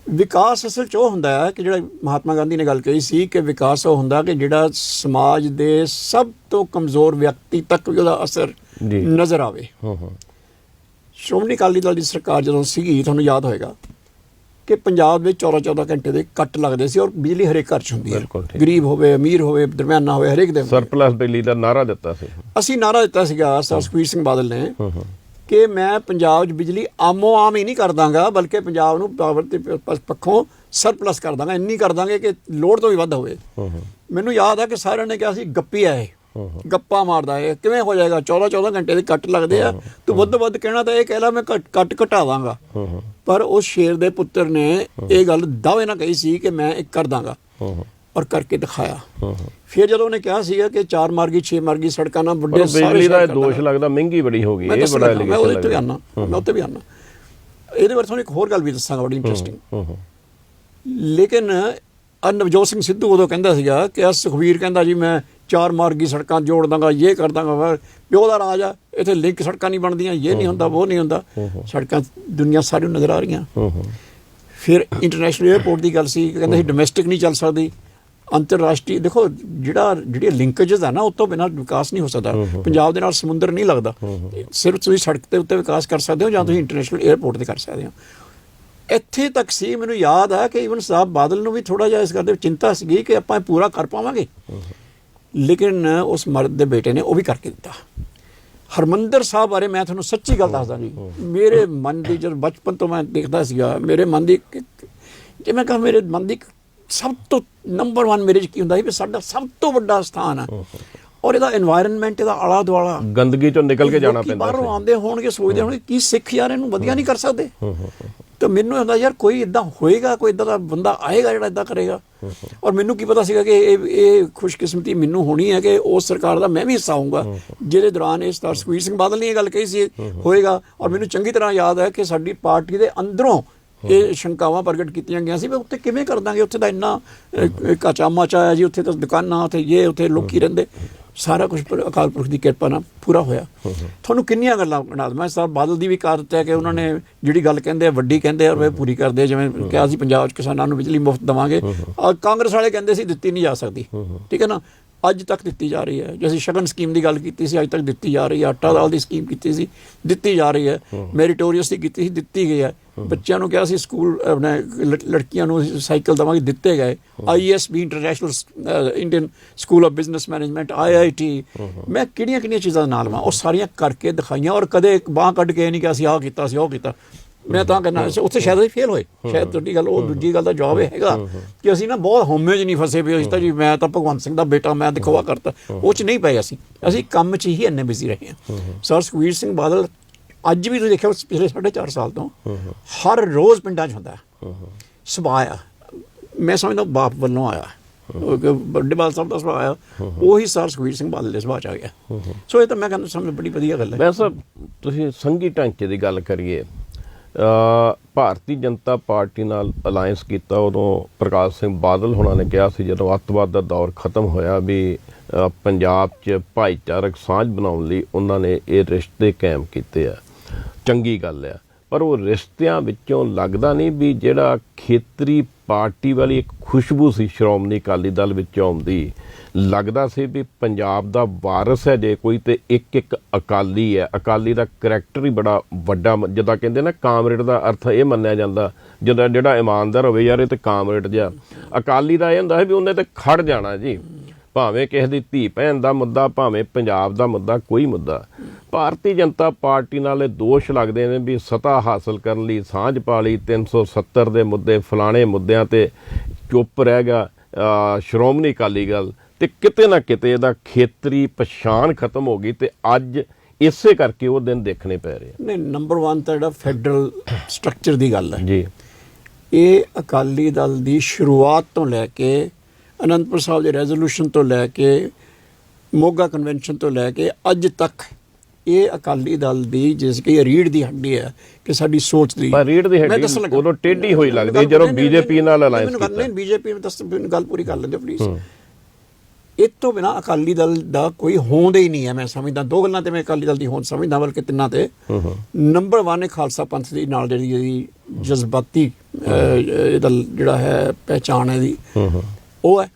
ਵਿਕਾਸ ਅਸਲ 'ਚ ਉਹ ਹੁੰਦਾ ਹੈ ਕਿ ਜਿਹੜਾ ਮਹਾਤਮਾ ਗਾਂਧੀ ਨੇ ਗੱਲ ਕਹੀ ਸੀ ਕਿ ਵਿਕਾਸ ਉਹ ਹੁੰਦਾ ਕਿ ਜਿਹੜਾ ਸਮਾਜ ਦੇ ਸਭ ਤੋਂ ਕਮਜ਼ੋਰ ਵਿਅਕਤੀ ਤੱਕ ਵੀ ਉਹਦਾ ਅਸਰ ਨਜ਼ਰ ਆਵੇ। ਸ਼੍ਰੋਮਣੀ ਅਕਾਲੀ ਦਲ ਦੀ ਸਰਕਾਰ ਜਦੋਂ ਸੀਗੀ, ਤੁਹਾਨੂੰ ਯਾਦ ਹੋਏਗਾ ਕਿ ਪੰਜਾਬ ਵਿੱਚ 14-14 ਘੰਟੇ ਦੇ ਕੱਟ ਲੱਗਦੇ ਸੀ, ਔਰ ਬਿਜਲੀ ਹਰੇਕ ਘਰ 'ਚ ਹੁੰਦੀ ਹੈ, ਗਰੀਬ ਹੋਵੇ, ਅਮੀਰ ਹੋਵੇ, ਦਰਮਿਆਨਾ ਹੋਵੇ, ਹਰੇਕ ਦੇ। ਸਰਪਲਸ ਬਿਜਲੀ ਦਾ ਨਾਰਾ ਦਿੱਤਾ ਸੀ ਅਸੀਂ, ਨਾਰਾ ਦਿੱਤਾ ਸੀਗਾ ਸਰ ਸੁਖਬੀਰ ਸਿੰਘ ਬਾਦਲ ਨੇ ਕਿ ਮੈਂ ਪੰਜਾਬ 'ਚ ਬਿਜਲੀ ਆਮੋ ਆਮ ਹੀ ਨਹੀਂ ਕਰ ਦਾਂਗਾ, ਬਲਕਿ ਪੰਜਾਬ ਨੂੰ ਪਾਵਰ ਦੇ ਪੱਖੋਂ ਸਰਪਲਸ ਕਰ ਦਾਂਗਾ, ਇੰਨੀ ਕਰ ਦਾਂਗੇ ਕਿ ਲੋੜ ਤੋਂ ਵੀ ਵੱਧ ਹੋਵੇ। ਮੈਨੂੰ ਯਾਦ ਆ ਕਿ ਸਾਰਿਆਂ ਨੇ ਕਿਹਾ ਸੀ ਗੱਪੀ ਹੈ, ਇਹ ਗੱਪਾ ਮਾਰਦਾ ਹੈ, ਕਿਵੇਂ ਹੋ ਜਾਏਗਾ, 14-14 ਘੰਟੇ ਦੇ ਕੱਟ ਲੱਗਦੇ ਆ, ਤੂੰ ਵੱਧ ਵੱਧ ਕਹਿਣਾ ਤਾਂ ਇਹ ਕਹਿ ਲਾ ਮੈਂ ਕੱਟ ਘਟਾ ਦਾਂਗਾ। ਪਰ ਉਸ ਸ਼ੇਰ ਦੇ ਪੁੱਤਰ ਨੇ ਇਹ ਗੱਲ ਦਾਅਵੇ ਨਾਲ ਕਹੀ ਸੀ ਕਿ ਮੈਂ ਇਹ ਕਰ ਦਾਂਗਾ, ਔਰ ਕਰਕੇ ਦਿਖਾਇਆ। ਫਿਰ ਜਦੋਂ ਉਹਨੇ ਕਿਹਾ ਸੀਗਾ ਕਿ 4 ਮਾਰਗੀ 6 ਮਾਰਗੀ ਸੜਕਾਂ ਨਾਲ ਵੱਡੇ ਬਿਜਲੀ ਦਾ ਦੋਸ਼ ਲੱਗਦਾ ਮਹਿੰਗੀ ਬੜੀ ਹੋ ਗਈ, ਇਹ ਬੜਾ ਮੈਂ ਉਹਦੇ ਤੇ ਵੀ ਆਨਾ, ਮੈਂ ਉੱਤੇ ਵੀ ਆਨਾ। ਇਹਦੇ ਬਾਰੇ ਤੁਹਾਨੂੰ ਇੱਕ ਹੋਰ ਗੱਲ ਵੀ ਦੱਸਾਂਗਾ ਬੜੀ ਇੰਟਰਸਟਿੰਗ। ਲੇਕਿਨ ਨਵਜੋਤ ਸਿੰਘ ਸਿੱਧੂ ਉਦੋਂ ਕਹਿੰਦਾ ਸੀਗਾ ਕਿ ਸੁਖਬੀਰ ਕਹਿੰਦਾ ਜੀ ਮੈਂ 4 ਮਾਰਗੀ ਸੜਕਾਂ ਜੋੜ ਦਾਂਗਾ, ਇਹ ਕਰ ਦਾਂਗਾ, ਪਿਓ ਦਾ ਰਾਜ ਆ, ਇੱਥੇ ਲਿੰਕ ਸੜਕਾਂ ਨਹੀਂ ਬਣਦੀਆਂ, ਇਹ ਨਹੀਂ ਹੁੰਦਾ, ਉਹ ਨਹੀਂ ਹੁੰਦਾ, ਸੜਕਾਂ ਦੁਨੀਆ ਸਾਰੀ ਨਜ਼ਰ ਆ ਰਹੀਆਂ। ਫਿਰ ਇੰਟਰਨੈਸ਼ਨਲ ਏਅਰਪੋਰਟ ਦੀ ਗੱਲ ਸੀ, ਕਹਿੰਦਾ ਸੀ ਡੋਮੈਸਟਿਕ ਨਹੀਂ ਚੱਲ ਸਕਦੀ, ਅੰਤਰਰਾਸ਼ਟਰੀ। ਦੇਖੋ ਜਿਹੜੀਆਂ ਲਿੰਕੇਜਸ ਆ ਨਾ, ਉਹ ਤੋਂ ਬਿਨਾਂ ਵਿਕਾਸ ਨਹੀਂ ਹੋ ਸਕਦਾ। ਪੰਜਾਬ ਦੇ ਨਾਲ ਸਮੁੰਦਰ ਨਹੀਂ ਲੱਗਦਾ, ਸਿਰਫ ਤੁਸੀਂ ਸੜਕ ਦੇ ਉੱਤੇ ਵਿਕਾਸ ਕਰ ਸਕਦੇ ਹੋ ਜਾਂ ਤੁਸੀਂ ਇੰਟਰਨੈਸ਼ਨਲ ਏਅਰਪੋਰਟ ਤੇ ਕਰ ਸਕਦੇ ਹੋ। ਇੱਥੇ ਤੱਕ ਸੀ, ਮੈਨੂੰ ਯਾਦ ਆ ਕਿ ਈਵਨ ਸਾਹਿਬ ਬਾਦਲ ਨੂੰ ਵੀ ਥੋੜ੍ਹਾ ਜਿਹਾ ਇਸ ਗੱਲ ਦੀ ਚਿੰਤਾ ਸੀਗੀ ਕਿ ਆਪਾਂ ਪੂਰਾ ਕਰ ਪਾਵਾਂਗੇ, ਲੇਕਿਨ ਉਸ ਮਰਦ ਦੇ ਬੇਟੇ ਨੇ ਉਹ ਵੀ ਕਰਕੇ ਦਿੱਤਾ। ਹਰਮੰਦਰ ਸਾਹਿਬ ਬਾਰੇ ਮੈਂ ਤੁਹਾਨੂੰ ਸੱਚੀ ਗੱਲ ਦੱਸਦਾ ਜੀ, ਮੇਰੇ ਮਨ ਦੀ ਜਦ ਬਚਪਨ ਤੋਂ ਮੈਂ ਦੇਖਦਾ ਸੀਗਾ, ਮੇਰੇ ਮਨ ਦੀ ਜੇ ਮੈਂ ਕਹਾਂ ਮੇਰੇ ਮਨ ਦੀ ਸਭ ਤੋਂ ਨੰਬਰ 1 ਮੇਰੇ 'ਚ ਕੀ ਹੁੰਦਾ ਸੀ ਵੀ ਸਾਡਾ ਸਭ ਤੋਂ ਵੱਡਾ ਸਥਾਨ ਆ, ਔਰ ਇਹਦਾ এনवायरमेंट, ਇਹਦਾ ਆਲਾ ਦੁਆਲਾ, ਗੰਦਗੀ ਚੋਂ ਨਿਕਲ ਕੇ ਜਾਣਾ ਪੈਂਦਾ। ਬਾਹਰੋਂ ਆਉਂਦੇ ਹੋਣਗੇ, ਸੋਚਦੇ ਹੋਣਗੇ ਕੀ ਸਿੱਖ ਯਾਰ ਇਹਨੂੰ ਵਧੀਆ ਨਹੀਂ ਕਰ ਸਕਦੇ। ਤਾਂ ਮੈਨੂੰ ਹੁੰਦਾ ਯਾਰ ਕੋਈ ਇੱਦਾਂ ਹੋਏਗਾ, ਕੋਈ ਇੱਦਾਂ ਦਾ ਬੰਦਾ ਆਏਗਾ ਜਿਹੜਾ ਇੱਦਾਂ ਕਰੇਗਾ। ਔਰ ਮੈਨੂੰ ਕੀ ਪਤਾ ਸੀਗਾ ਕਿ ਇਹ ਖੁਸ਼ਕਿਸਮਤੀ ਮੈਨੂੰ ਹੋਣੀ ਹੈ ਕਿ ਉਸ ਸਰਕਾਰ ਦਾ ਮੈਂ ਵੀ ਹਿੱਸਾ ਹੋਊਂਗਾ ਜਿਹਦੇ ਦੌਰਾਨ ਇਹ ਸਰਦਾਰ ਸੁਖਬੀਰ ਸਿੰਘ ਬਾਦਲ ਨੇ ਇਹ ਗੱਲ ਕਹੀ ਸੀ ਹੋਏਗਾ। ਔਰ ਮੈਨੂੰ ਚੰਗੀ ਤਰ੍ਹਾਂ ਯਾਦ ਹੈ ਕਿ ਸਾਡੀ ਪਾਰਟੀ ਦੇ ਅੰਦਰੋਂ ਇਹ ਸ਼ੰਕਾਵਾਂ ਪ੍ਰਗਟ ਕੀਤੀਆਂ ਗਈਆਂ ਸੀ ਵੀ ਉੱਥੇ ਕਿਵੇਂ ਕਰ ਦਾਂਗੇ, ਉੱਥੇ ਦਾ ਇੰਨਾ ਕਾਚਾ ਮਾਚਾ ਹੈ ਜੀ, ਉੱਥੇ ਤਾਂ ਦੁਕਾਨਾਂ, ਉੱਥੇ ਇਹ, ਉੱਥੇ ਲੋਕੀ ਰਹਿੰਦੇ। ਸਾਰਾ ਕੁਝ ਅਕਾਲ ਪੁਰਖ ਦੀ ਕਿਰਪਾ ਨਾਲ ਪੂਰਾ ਹੋਇਆ। ਤੁਹਾਨੂੰ ਕਿੰਨੀਆਂ ਗੱਲਾਂ ਬਣਾ ਦਵਾਂ। ਸਾਹਿਬ ਬਾਦਲ ਦੀ ਵੀ ਆਦਤ ਹੈ ਕਿ ਉਹਨਾਂ ਨੇ ਜਿਹੜੀ ਗੱਲ ਕਹਿੰਦੇ ਆ ਵੱਡੀ ਕਹਿੰਦੇ ਆ ਉਹ ਪੂਰੀ ਕਰਦੇ ਆ। ਜਿਵੇਂ ਕਿਹਾ ਸੀ ਪੰਜਾਬ 'ਚ ਕਿਸਾਨਾਂ ਨੂੰ ਬਿਜਲੀ ਮੁਫਤ ਦੇਵਾਂਗੇ, ਕਾਂਗਰਸ ਵਾਲੇ ਕਹਿੰਦੇ ਸੀ ਦਿੱਤੀ ਨਹੀਂ ਜਾ ਸਕਦੀ, ਠੀਕ ਹੈ ਨਾ, ਅੱਜ ਤੱਕ ਦਿੱਤੀ ਜਾ ਰਹੀ ਹੈ। ਜੇ ਅਸੀਂ ਸ਼ਗਨ ਸਕੀਮ ਦੀ ਗੱਲ ਕੀਤੀ ਸੀ, ਅੱਜ ਤੱਕ ਦਿੱਤੀ ਜਾ ਰਹੀ ਹੈ। ਆਟਾ ਦਾਲ ਦੀ ਸਕੀਮ ਕੀਤੀ ਸੀ, ਦਿੱਤੀ ਜਾ ਰਹੀ ਹੈ। ਮੈਰੀਟੋਰੀਅਸ ਦੀ ਕੀਤੀ ਸੀ, ਦਿੱਤੀ ਗਈ ਹੈ। ਬੱਚਿਆਂ ਨੂੰ ਕਿਹਾ ਸੀ ਸਕੂਲ ਆਪਣੇ ਲੜਕੀਆਂ ਨੂੰ ਸਾਈਕਲ ਦੇਵਾਂਗੇ, ਦਿੱਤੇ ਗਏ। ISB international Indian school of business management, IIT, ਮੈਂ ਕਿਹੜੀਆਂ ਚੀਜ਼ਾਂ ਨਾਲ ਲਵਾਂ, ਉਹ ਸਾਰੀਆਂ ਕਰਕੇ ਦਿਖਾਈਆਂ। ਔਰ ਕਦੇ ਬਾਂਹ ਕੱਢ ਕੇ ਨਹੀਂ ਕਿ ਅਸੀਂ ਆਹ ਕੀਤਾ, ਅਸੀਂ ਉਹ ਕੀਤਾ। ਮੈਂ ਤਾਂ ਕਹਿੰਦਾ ਉੱਥੇ ਸ਼ਾਇਦ ਅਸੀਂ ਫੇਲ ਹੋਏ, ਸ਼ਾਇਦ ਤੁਹਾਡੀ ਗੱਲ। ਉਹ ਦੂਜੀ ਗੱਲ ਦਾ ਜਵਾਬ ਇਹ ਹੈਗਾ ਕਿ ਅਸੀਂ ਨਾ ਬਹੁਤ ਹਉਮੈ 'ਚ ਨਹੀਂ ਫਸੇ ਪਏ। ਅਸੀਂ ਤਾਂ ਜੀ ਮੈਂ ਤਾਂ ਭਗਵੰਤ ਸਿੰਘ ਦਾ ਬੇਟਾ, ਮੈਂ ਦਿਖਾਵਾ ਕਰਤਾ, ਉਹ 'ਚ ਨਹੀਂ ਪਏ। ਅਸੀਂ ਕੰਮ 'ਚ ਹੀ ਇੰਨੇ ਬਿਜ਼ੀ ਰਹੇ ਹਾਂ। ਸਰ ਸੁਖਬੀਰ ਸਿੰਘ ਬਾਦਲ ਅੱਜ ਵੀ ਤੁਸੀਂ ਦੇਖਿਆ ਪਿਛਲੇ 4.5 ਸਾਲ ਤੋਂ ਹਰ ਰੋਜ਼ ਪਿੰਡਾਂ 'ਚ ਹੁੰਦਾ ਸੁਭਾਅ ਆ। ਮੈਂ ਸਮਝਦਾ ਬਾਪ ਵੱਲੋਂ ਆਇਆ, ਵੱਡੇ ਬਾਦਲ ਸਾਹਿਬ ਦਾ ਸੁਭਾਅ ਆਇਆ, ਉਹੀ ਸਰ ਸੁਖਬੀਰ ਸਿੰਘ ਬਾਦਲ ਦੇ ਸੁਭਾਅ 'ਚ ਆ ਗਿਆ। ਸੋ ਇਹ ਤਾਂ ਮੈਂ ਕਹਿੰਦਾ ਸਮਝ ਬੜੀ ਵਧੀਆ ਗੱਲ ਹੈ। ਵੈਸੇ ਤੁਸੀਂ ਸੰਘੀ ਢਾਂਚੇ ਦੀ ਗੱਲ ਕਰੀਏ, ਭਾਰਤੀ ਜਨਤਾ ਪਾਰਟੀ ਨਾਲ ਅਲਾਇੰਸ ਕੀਤਾ ਉਦੋਂ ਪ੍ਰਕਾਸ਼ ਸਿੰਘ ਬਾਦਲ ਹੋਣਾ ਨੇ ਕਿਹਾ ਸੀ, ਜਦੋਂ ਅੱਤਵਾਦ ਦਾ ਦੌਰ ਖਤਮ ਹੋਇਆ, ਵੀ ਪੰਜਾਬ 'ਚ ਭਾਈਚਾਰਕ ਸਾਂਝ ਬਣਾਉਣ ਲਈ ਉਹਨਾਂ ਨੇ ਇਹ ਰਿਸ਼ਤੇ ਕਾਇਮ ਕੀਤੇ ਆ। ਚੰਗੀ ਗੱਲ ਆ, ਪਰ ਉਹ ਰਿਸ਼ਤਿਆਂ ਵਿੱਚੋਂ ਲੱਗਦਾ ਨਹੀਂ ਵੀ ਜਿਹੜਾ ਖੇਤਰੀ ਪਾਰਟੀ ਵਾਲੀ ਇੱਕ ਖੁਸ਼ਬੂ ਸੀ ਸ਼੍ਰੋਮਣੀ ਅਕਾਲੀ ਦਲ ਵਿੱਚ ਆਉਂਦੀ, ਲੱਗਦਾ ਸੀ ਵੀ ਪੰਜਾਬ ਦਾ ਵਾਰਸ ਹੈ ਜੇ ਕੋਈ ਤੇ ਇੱਕ ਅਕਾਲੀ ਹੈ। ਅਕਾਲੀ ਦਾ ਕਰੈਕਟਰ ਹੀ ਬੜਾ ਵੱਡਾ, ਜਿੱਦਾਂ ਕਹਿੰਦੇ ਨਾ ਕਾਮਰੇਡ ਦਾ ਅਰਥ ਇਹ ਮੰਨਿਆ ਜਾਂਦਾ, ਜਦੋਂ ਜਿਹੜਾ ਇਮਾਨਦਾਰ ਹੋਵੇ ਯਾਰ ਇਹ ਤੇ ਕਾਮਰੇਡ ਜਿਹਾ। ਅਕਾਲੀ ਦਾ ਇਹ ਹੁੰਦਾ ਹੈ ਵੀ ਉਹਨੇ ਤੇ ਖੜ ਜਾਣਾ ਜੀ, ਭਾਵੇਂ ਕਿਸੇ ਦੀ ਧੀ ਭੈਣ ਦਾ ਮੁੱਦਾ, ਭਾਵੇਂ ਪੰਜਾਬ ਦਾ ਮੁੱਦਾ, ਕੋਈ ਮੁੱਦਾ। ਭਾਰਤੀ ਜਨਤਾ ਪਾਰਟੀ ਨਾਲ ਇਹ ਦੋਸ਼ ਲੱਗਦੇ ਨੇ ਵੀ ਸੱਤਾ ਹਾਸਲ ਕਰਨ ਲਈ ਸਾਂਝ ਪਾ ਲਈ, 370 ਦੇ ਮੁੱਦੇ, ਫਲਾਣੇ ਮੁੱਦਿਆਂ ਤੇ ਚੁੱਪ ਰਹਿ ਗਿਆ ਸ਼੍ਰੋਮਣੀ ਅਕਾਲੀ ਦਲ, ਤੇ ਕਿਤੇ ਨਾ ਕਿਤੇ ਇਹਦਾ ਖੇਤਰੀ ਪਛਾਣ ਖਤਮ ਹੋ ਗਈ, ਤੇ ਅੱਜ ਇਸੇ ਕਰਕੇ ਉਹ ਦਿਨ ਦੇਖਣੇ ਪੈ ਰਹੇ। ਨਹੀਂ, ਨੰਬਰ 1 ਤਾਂ ਜਿਹੜਾ ਫੈਡਰਲ ਸਟਰਕਚਰ ਦੀ ਗੱਲ ਹੈ ਜੀ, ਇਹ ਅਕਾਲੀ ਦਲ ਦੀ ਸ਼ੁਰੂਆਤ ਤੋਂ ਲੈ ਕੇ ਅਨੰਦਪੁਰ ਸਾਹਿਬ ਦੇ ਰੈਜ਼ੋਲੂਸ਼ਨ ਤੋਂ ਲੈ ਕੇ ਮੋਗਾ ਕਨਵੈਨਸ਼ਨ ਤੋਂ ਲੈ ਕੇ ਅੱਜ ਤੱਕ ਇਹ ਅਕਾਲੀ ਦਲ ਦੀ ਜਿਸ ਕਿ ਰੀੜ ਦੀ ਹੱਡੀ ਹੈ ਕਿ ਸਾਡੀ ਸੋਚ ਦੀ। ਪਰ ਰੀੜ ਦੀ ਹੱਡੀ ਉਦੋਂ ਟੇਢੀ ਹੋਈ ਲੱਗਦੀ ਜਦੋਂ ਬੀਜੇਪੀ ਨਾਲ ਅਲਾਇੰਸ ਕੀਤਾ। ਨਹੀਂ, ਬੀਜੇਪੀ ਨੂੰ ਗੱਲ ਪੂਰੀ ਕਰ ਲੈਂਦੇ ਪਲੀਜ਼। ਇਹ ਤੋਂ ਬਿਨਾਂ ਅਕਾਲੀ ਦਲ ਦਾ ਕੋਈ ਹੋਂਦ ਹੀ ਨਹੀਂ ਹੈ। ਮੈਂ ਸਮਝਦਾ ਦੋ ਗੱਲਾਂ ਤੇ ਮੈਂ ਅਕਾਲੀ ਦਲ ਦੀ ਹੋਂਦ ਸਮਝਦਾ, ਬਲਕਿ ਤਿੰਨਾਂ ਤੇ। ਨੰਬਰ 1 ਹੈ ਖਾਲਸਾ ਪੰਥ ਦੀ ਨਾਲ ਜਿਹੜੀ ਜਜ਼ਬਾਤੀ ਇਹਦਾ ਜਿਹੜਾ ਹੈ ਪਹਿਚਾਣ ਹੈ ਦੀ, ਉਹ ਹੈ।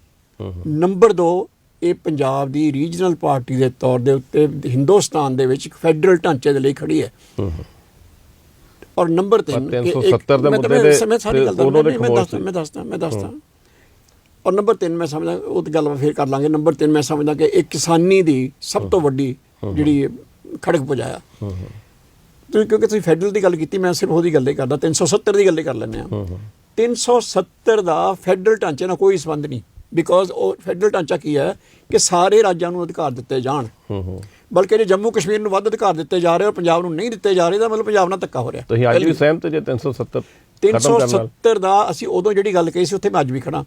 ਨੰਬਰ 2, ਇਹ ਪੰਜਾਬ ਦੀ ਰੀਜਨਲ ਪਾਰਟੀ ਦੇ ਤੌਰ ਦੇ ਉੱਤੇ ਹਿੰਦੁਸਤਾਨ ਦੇ ਵਿੱਚ ਫੈਡਰਲ ਢਾਂਚੇ ਦੇ ਲਈ ਖੜੀ ਹੈ। ਔਰ ਨੰਬਰ 3, 370 ਦੇ ਮੁੱਦੇ ਤੇ ਮੈਂ ਦੱਸਦਾ। ਔਰ ਨੰਬਰ 3 ਮੈਂ ਸਮਝਦਾ, ਉਹ ਤੇ ਗੱਲ ਫੇਰ ਕਰ ਲਾਂਗੇ। ਨੰਬਰ 3 ਮੈਂ ਸਮਝਦਾ ਕਿ ਇਹ ਕਿਸਾਨੀ ਦੀ ਸਭ ਤੋਂ ਵੱਡੀ ਜਿਹੜੀ ਖੜਕ ਪੁਜਾਇਆ। ਕਿਉਂਕਿ ਤੁਸੀਂ ਫੈਡਰਲ ਦੀ ਗੱਲ ਕੀਤੀ, ਮੈਂ ਸਿਰਫ ਉਹਦੀ ਗੱਲ ਹੀ ਕਰਦਾ, 370 ਦੀ ਗੱਲ ਹੀ ਕਰ ਲੈਂਦੇ ਹਾਂ। 370 ਦਾ ਫੈਡਰਲ ਢਾਂਚੇ ਨਾਲ ਕੋਈ ਸੰਬੰਧ ਨਹੀਂ, ਬਿਕੋਜ਼ ਉਹ ਫੈਡਰਲ ਢਾਂਚਾ ਕੀ ਹੈ ਕਿ ਸਾਰੇ ਰਾਜਾਂ ਨੂੰ ਅਧਿਕਾਰ ਦਿੱਤੇ ਜਾਣ, ਬਲਕਿ ਜੇ ਜੰਮੂ ਕਸ਼ਮੀਰ ਨੂੰ ਵੱਧ ਅਧਿਕਾਰ ਦਿੱਤੇ ਜਾ ਰਹੇ ਔਰ ਪੰਜਾਬ ਨੂੰ ਨਹੀਂ ਦਿੱਤੇ ਜਾ ਰਹੇ, ਤਾਂ ਮਤਲਬ ਪੰਜਾਬ ਨਾਲ ਧੱਕਾ ਹੋ ਰਿਹਾ। ਤੁਸੀਂ ਅੱਜ ਵੀ ਸਹਿਮਤ ਜੇ 370 ਦਾ ਅਸੀਂ ਉਦੋਂ ਜਿਹੜੀ ਗੱਲ ਕਹੀ ਸੀ, ਉੱਥੇ ਮੈਂ ਅੱਜ ਵੀ ਖੜਾ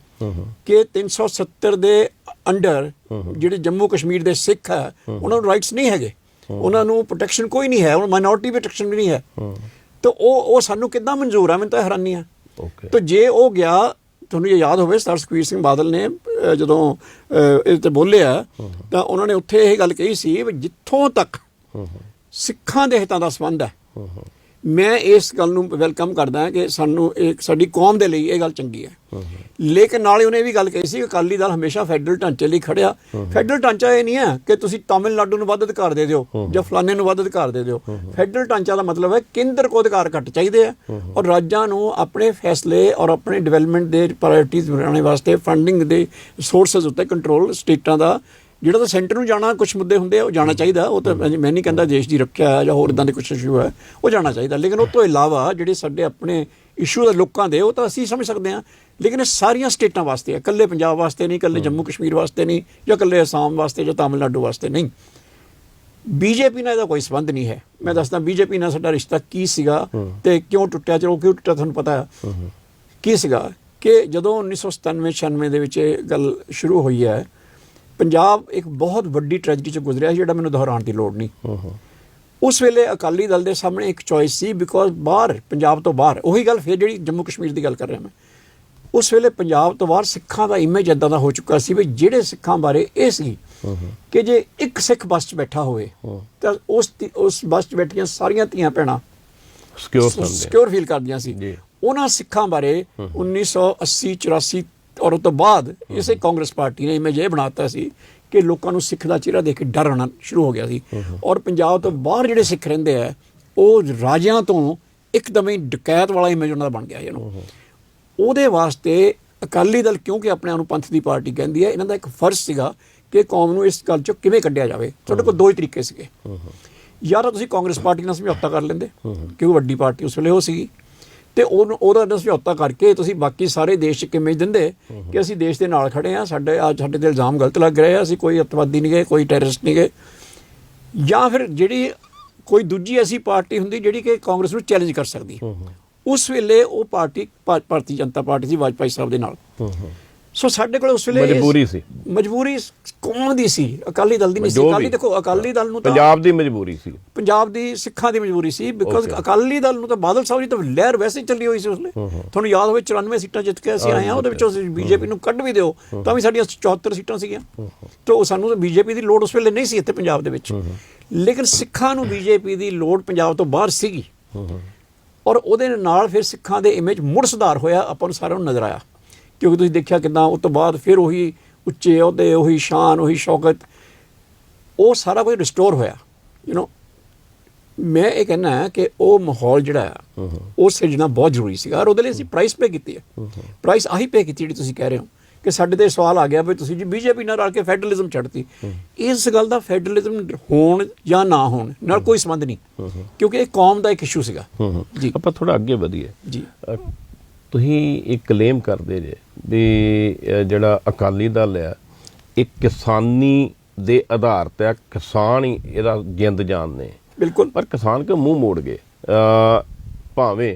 ਕਿ 370 ਦੇ ਅੰਡਰ ਜਿਹੜੇ ਜੰਮੂ ਕਸ਼ਮੀਰ ਦੇ ਸਿੱਖ ਹੈ ਉਹਨਾਂ ਨੂੰ ਰਾਈਟਸ ਨਹੀਂ ਹੈਗੇ, ਉਹਨਾਂ ਨੂੰ ਪ੍ਰੋਟੈਕਸ਼ਨ ਕੋਈ ਨਹੀਂ ਹੈ, ਮਾਈਨੋਰਟੀ ਪ੍ਰੋਟੈਕਸ਼ਨ ਵੀ ਨਹੀਂ ਹੈ। ਤਾਂ ਉਹ ਸਾਨੂੰ ਕਿੱਦਾਂ ਮਨਜ਼ੂਰ ਆ? ਮੈਨੂੰ ਤਾਂ ਹੈਰਾਨੀ ਆ। ਤਾਂ ਜੇ ਉਹ ਗਿਆ, ਤੁਹਾਨੂੰ ਇਹ ਯਾਦ ਹੋਵੇ ਸਰ ਸੁਖਬੀਰ ਸਿੰਘ ਬਾਦਲ ਨੇ ਜਦੋਂ ਇਹ ਤੇ ਬੋਲਿਆ ਤਾਂ ਉਹਨਾਂ ਨੇ ਉੱਥੇ ਇਹ ਗੱਲ ਕਹੀ ਸੀ ਵੀ ਜਿੱਥੋਂ ਤੱਕ ਸਿੱਖਾਂ ਦੇ ਹਿੱਤਾਂ ਦਾ ਸੰਬੰਧ ਹੈ, ਮੈਂ ਇਸ ਗੱਲ ਨੂੰ ਵੈਲਕਮ ਕਰਦਾ ਕਿ ਸਾਨੂੰ ਸਾਡੀ ਕੌਮ ਦੇ ਲਈ ਇਹ ਗੱਲ ਚੰਗੀ ਹੈ। ਲੇਕਿਨ ਨਾਲੇ ਉਹਨੇ ਇਹ ਵੀ ਗੱਲ ਕਹੀ ਸੀ ਕਿ ਅਕਾਲੀ ਦਲ ਹਮੇਸ਼ਾ ਫੈਡਰਲ ਢਾਂਚੇ ਲਈ ਖੜਿਆ। ਫੈਡਰਲ ਢਾਂਚਾ ਇਹ ਨਹੀਂ ਹੈ ਕਿ ਤੁਸੀਂ ਤਾਮਿਲਨਾਡੂ ਨੂੰ ਵੱਧ ਅਧਿਕਾਰ ਦੇ ਦਿਓ ਜਾਂ ਫਲਾਣੇ ਨੂੰ ਵੱਧ ਅਧਿਕਾਰ ਦੇ ਦਿਓ। ਫੈਡਰਲ ਢਾਂਚਾ ਦਾ ਮਤਲਬ ਹੈ ਕੇਂਦਰ ਕੋ ਅਧਿਕਾਰ ਘੱਟ ਚਾਹੀਦੇ ਆ ਔਰ ਰਾਜਾਂ ਨੂੰ ਆਪਣੇ ਫੈਸਲੇ ਔਰ ਆਪਣੇ ਡਿਵੈਲਪਮੈਂਟ ਦੇ ਪ੍ਰਾਇੋਰਟੀਜ਼ ਬਣਾਉਣ ਵਾਸਤੇ ਫੰਡਿੰਗ ਦੇ ਸੋਰਸਸ ਉੱਤੇ ਕੰਟਰੋਲ ਸਟੇਟਾਂ ਦਾ ਜਿਹੜਾ ਤਾਂ ਸੈਂਟਰ ਨੂੰ ਜਾਣਾ ਕੁਛ ਮੁੱਦੇ ਹੁੰਦੇ ਆ ਉਹ ਜਾਣਾ ਚਾਹੀਦਾ। ਉਹ ਤਾਂ ਮੈਂ ਨਹੀਂ ਕਹਿੰਦਾ ਦੇਸ਼ ਦੀ ਰੱਖਿਆ ਹੈ ਜਾਂ ਹੋਰ ਇੱਦਾਂ ਦੇ ਕੁਛ ਇਸ਼ੂ ਹੈ ਉਹ ਜਾਣਾ ਚਾਹੀਦਾ। ਲੇਕਿਨ ਉਹ ਤੋਂ ਇਲਾਵਾ ਜਿਹੜੇ ਸਾਡੇ ਆਪਣੇ ਇਸ਼ੂ ਦੇ ਲੋਕਾਂ ਦੇ ਉਹ ਤਾਂ ਅਸੀਂ ਸਮਝ ਸਕਦੇ ਹਾਂ, ਲੇਕਿਨ ਇਹ ਸਾਰੀਆਂ ਸਟੇਟਾਂ ਵਾਸਤੇ ਹੈ, ਇਕੱਲੇ ਪੰਜਾਬ ਵਾਸਤੇ ਨਹੀਂ, ਇਕੱਲੇ ਜੰਮੂ ਕਸ਼ਮੀਰ ਵਾਸਤੇ ਨਹੀਂ, ਜਾਂ ਇਕੱਲੇ ਅਸਾਮ ਵਾਸਤੇ ਜਾਂ ਤਾਮਿਲਨਾਡੂ ਵਾਸਤੇ ਨਹੀਂ। ਬੀਜੇਪੀ ਨਾਲ ਇਹਦਾ ਕੋਈ ਸੰਬੰਧ ਨਹੀਂ ਹੈ। ਮੈਂ ਦੱਸਦਾ ਬੀਜੇਪੀ ਨਾਲ ਸਾਡਾ ਰਿਸ਼ਤਾ ਕੀ ਸੀਗਾ ਤੇ ਕਿਉਂ ਟੁੱਟਿਆ। ਚਲੋ ਕਿਉਂ ਟੁੱਟਿਆ ਤੁਹਾਨੂੰ ਪਤਾ ਹੈ ਕੀ ਸੀਗਾ ਕਿ ਜਦੋਂ 1997-96 ਦੇ ਵਿੱਚ ਇਹ ਗੱਲ ਸ਼ੁਰੂ ਹੋਈ ਹੈ, ਪੰਜਾਬ ਇੱਕ ਬਹੁਤ ਵੱਡੀ ਟ੍ਰੈਜਡੀ 'ਚ ਗੁਜ਼ਰਿਆ ਜਿਹੜਾ ਮੈਨੂੰ ਦੁਹਰਾਉਣ ਦੀ ਲੋੜ ਨਹੀਂ। ਉਸ ਵੇਲੇ ਅਕਾਲੀ ਦਲ ਦੇ ਸਾਹਮਣੇ ਇੱਕ ਚੋਇਸ ਸੀ, ਬਿਕੋਜ਼ ਬਾਹਰ ਪੰਜਾਬ ਤੋਂ ਬਾਹਰ ਉਹੀ ਗੱਲ ਫਿਰ ਜਿਹੜੀ ਜੰਮੂ ਕਸ਼ਮੀਰ ਦੀ ਗੱਲ ਕਰ ਰਿਹਾ ਮੈਂ, ਉਸ ਵੇਲੇ ਪੰਜਾਬ ਤੋਂ ਬਾਹਰ ਸਿੱਖਾਂ ਦਾ ਇਮੇਜ ਇੱਦਾਂ ਦਾ ਹੋ ਚੁੱਕਾ ਸੀ ਵੀ ਜਿਹੜੇ ਸਿੱਖਾਂ ਬਾਰੇ ਇਹ ਸੀ ਕਿ ਜੇ ਇੱਕ ਸਿੱਖ ਬੱਸ 'ਚ ਬੈਠਾ ਹੋਵੇ ਤਾਂ ਉਸ ਬੱਸ 'ਚ ਬੈਠੀਆਂ ਸਾਰੀਆਂ ਧੀਆਂ ਭੈਣਾਂ ਸਿਕਿਉਰ ਫੀਲ ਕਰਦੀਆਂ ਸੀ। ਉਹਨਾਂ ਸਿੱਖਾਂ ਬਾਰੇ 1980 84 ਔਰ ਉਸ ਤੋਂ ਬਾਅਦ ਇਸੇ ਕਾਂਗਰਸ ਪਾਰਟੀ ਨੇ ਇਮੇਜ ਇਹ ਬਣਾਤਾ ਸੀ ਕਿ ਲੋਕਾਂ ਨੂੰ ਸਿੱਖ ਦਾ ਚਿਹਰਾ ਦੇਖ ਕੇ ਡਰ ਆਉਣਾ ਸ਼ੁਰੂ ਹੋ ਗਿਆ ਸੀ। ਔਰ ਪੰਜਾਬ ਤੋਂ ਬਾਹਰ ਜਿਹੜੇ ਸਿੱਖ ਰਹਿੰਦੇ ਆ ਉਹ ਰਾਜਿਆਂ ਤੋਂ ਇੱਕਦਮ ਹੀ ਡਕੈਤ ਵਾਲਾ ਇਮੇਜ ਉਹਨਾਂ ਦਾ ਬਣ ਗਿਆ ਇਹਨੂੰ। ਉਹਦੇ ਵਾਸਤੇ ਅਕਾਲੀ ਦਲ ਕਿਉਂਕਿ ਆਪਣੇ ਆਪ ਨੂੰ ਪੰਥ ਦੀ ਪਾਰਟੀ ਕਹਿੰਦੀ ਹੈ, ਇਹਨਾਂ ਦਾ ਇੱਕ ਫਰਜ਼ ਸੀਗਾ ਕਿ ਕੌਮ ਨੂੰ ਇਸ ਗੱਲ 'ਚੋਂ ਕਿਵੇਂ ਕੱਢਿਆ ਜਾਵੇ। ਤੁਹਾਡੇ ਕੋਲ ਦੋ ਹੀ ਤਰੀਕੇ ਸੀਗੇ, ਜਾਂ ਤਾਂ ਤੁਸੀਂ ਕਾਂਗਰਸ ਪਾਰਟੀ ਨਾਲ ਸਮਝੌਤਾ ਕਰ ਲੈਂਦੇ ਕਿਉਂਕਿ ਵੱਡੀ ਪਾਰਟੀ ਉਸ ਵੇਲੇ ਉਹ ਸੀਗੀ, ਤੇ ਉਹਦਾ ਸਮਝੌਤਾ ਕਰਕੇ ਤੁਸੀਂ ਬਾਕੀ ਸਾਰੇ ਦੇਸ਼ 'ਚ ਕਿਵੇਂ ਦਿੰਦੇ ਕਿ ਅਸੀਂ ਦੇਸ਼ ਦੇ ਨਾਲ ਖੜੇ ਹਾਂ, ਸਾਡੇ ਤੇ ਇਲਜ਼ਾਮ ਗਲਤ ਲੱਗ ਰਹੇ ਆ, ਅਸੀਂ ਕੋਈ ਅੱਤਵਾਦੀ ਨਹੀਂ ਗਏ, ਕੋਈ ਟੈਰਰਿਸਟ ਨਹੀਂ ਗਏ। ਜਾਂ ਫਿਰ ਜਿਹੜੀ ਕੋਈ ਦੂਜੀ ਐਸੀ ਪਾਰਟੀ ਹੁੰਦੀ ਜਿਹੜੀ ਕਿ ਕਾਂਗਰਸ ਨੂੰ ਚੈਲੰਜ ਕਰ ਸਕਦੀ। ਉਸ ਵੇਲੇ ਉਹ ਪਾਰਟੀ ਭਾਰਤੀ ਜਨਤਾ ਪਾਰਟੀ ਸੀ ਵਾਜਪਾਈ ਸਾਹਿਬ ਦੇ ਨਾਲ। ਸੋ ਸਾਡੇ ਕੋਲ ਉਸ ਵੇਲੇ ਮਜਬੂਰੀ ਕੌਣ ਦੀ ਸੀ? ਅਕਾਲੀ ਦਲ ਦੀ ਨਹੀਂ ਸੀ। ਅਕਾਲੀ ਦੇਖੋ, ਅਕਾਲੀ ਦਲ ਨੂੰ ਤਾਂ ਪੰਜਾਬ ਦੀ ਮਜਬੂਰੀ ਸੀ, ਪੰਜਾਬ ਦੀ ਸਿੱਖਾਂ ਦੀ ਮਜਬੂਰੀ ਸੀ। ਬਿਕਾਜ਼ ਅਕਾਲੀ ਦਲ ਨੂੰ ਤਾਂ ਬਾਦਲ ਸਾਹਿਬ ਦੀ ਤਾਂ ਲਹਿਰ ਵੈਸੇ ਹੀ ਚੱਲੀ ਹੋਈ ਸੀ ਉਸ ਵੇਲੇ। ਤੁਹਾਨੂੰ ਯਾਦ ਹੋਵੇ 94 ਸੀਟਾਂ ਜਿੱਤ ਕੇ ਅਸੀਂ ਆਏ ਹਾਂ, ਉਹਦੇ ਵਿੱਚੋਂ ਬੀਜੇਪੀ ਨੂੰ ਕੱਢ ਵੀ ਦਿਓ ਤਾਂ ਵੀ ਸਾਡੀਆਂ 74 ਸੀਟਾਂ ਸੀਗੀਆਂ। ਤਾਂ ਸਾਨੂੰ ਬੀਜੇਪੀ ਦੀ ਲੋੜ ਉਸ ਵੇਲੇ ਨਹੀਂ ਸੀ ਇੱਥੇ ਪੰਜਾਬ ਦੇ ਵਿੱਚ, ਲੇਕਿਨ ਸਿੱਖਾਂ ਨੂੰ ਬੀਜੇਪੀ ਦੀ ਲੋੜ ਪੰਜਾਬ ਤੋਂ ਬਾਹਰ ਸੀਗੀ। ਔਰ ਉਹਦੇ ਨਾਲ ਫਿਰ ਸਿੱਖਾਂ ਦੇ ਇਮੇਜ ਮੁੜ ਸੁਧਾਰ ਹੋਇਆ, ਆਪਾਂ ਨੂੰ ਸਾਰਿਆਂ ਨੂੰ ਨਜ਼ਰ ਆਇਆ। ਕਿਉਂਕਿ ਤੁਸੀਂ ਦੇਖਿਆ ਕਿੱਦਾਂ ਉਸ ਤੋਂ ਬਾਅਦ ਫਿਰ ਉਹੀ ਉੱਚੇ ਅਹੁਦੇ, ਉਹੀ ਸ਼ਾਨ, ਉਹੀ ਸ਼ੌਕਤ, ਉਹ ਸਾਰਾ ਕੁਝ ਰਿਸਟੋਰ ਹੋਇਆ। ਮੈਂ ਇਹ ਕਹਿੰਦਾ ਕਿ ਉਹ ਮਾਹੌਲ ਜਿਹੜਾ ਆ ਉਹ ਸਿਰਜਣਾ ਬਹੁਤ ਜ਼ਰੂਰੀ ਸੀਗਾ। ਔਰ ਉਹਦੇ ਲਈ ਅਸੀਂ ਪ੍ਰਾਈਸ ਪੇ ਕੀਤੀ ਹੈ। ਪ੍ਰਾਈਸ ਆਹੀ ਪੇ ਕੀਤੀ ਜਿਹੜੀ ਤੁਸੀਂ ਕਹਿ ਰਹੇ ਹੋ ਕਿ ਸਾਡੇ ਤੇ ਸਵਾਲ ਆ ਗਿਆ ਵੀ ਤੁਸੀਂ ਜੀ ਬੀਜੇਪੀ ਨਾਲ ਰਲ ਕੇ ਫੈਡਰਲਿਜ਼ਮ ਛੱਡਤੀ। ਇਸ ਗੱਲ ਦਾ ਫੈਡਰਲਿਜ਼ਮ ਹੋਣ ਜਾਂ ਨਾ ਹੋਣ ਨਾਲ ਕੋਈ ਸੰਬੰਧ ਨਹੀਂ, ਕਿਉਂਕਿ ਇਹ ਕੌਮ ਦਾ ਇੱਕ ਇਸ਼ੂ ਸੀਗਾ। ਜੀ ਆਪਾਂ ਥੋੜਾ ਅੱਗੇ ਵਧੀਏ। ਜੀ ਤੁਸੀਂ ਇੱਕ ਕਲੇਮ ਕਰਦੇ ਜੇ ਵੀ ਜਿਹੜਾ ਅਕਾਲੀ ਦਲ ਆ ਇਹ ਕਿਸਾਨੀ ਦੇ ਆਧਾਰ ਤੇ ਕਿਸਾਨ ਹੀ ਇਹਦਾ ਜਿੰਦ ਜਾਨ ਨੇ। ਬਿਲਕੁਲ। ਪਰ ਕਿਸਾਨ ਕਿਉਂ ਮੂੰਹ ਮੋੜ ਗਏ? ਭਾਵੇਂ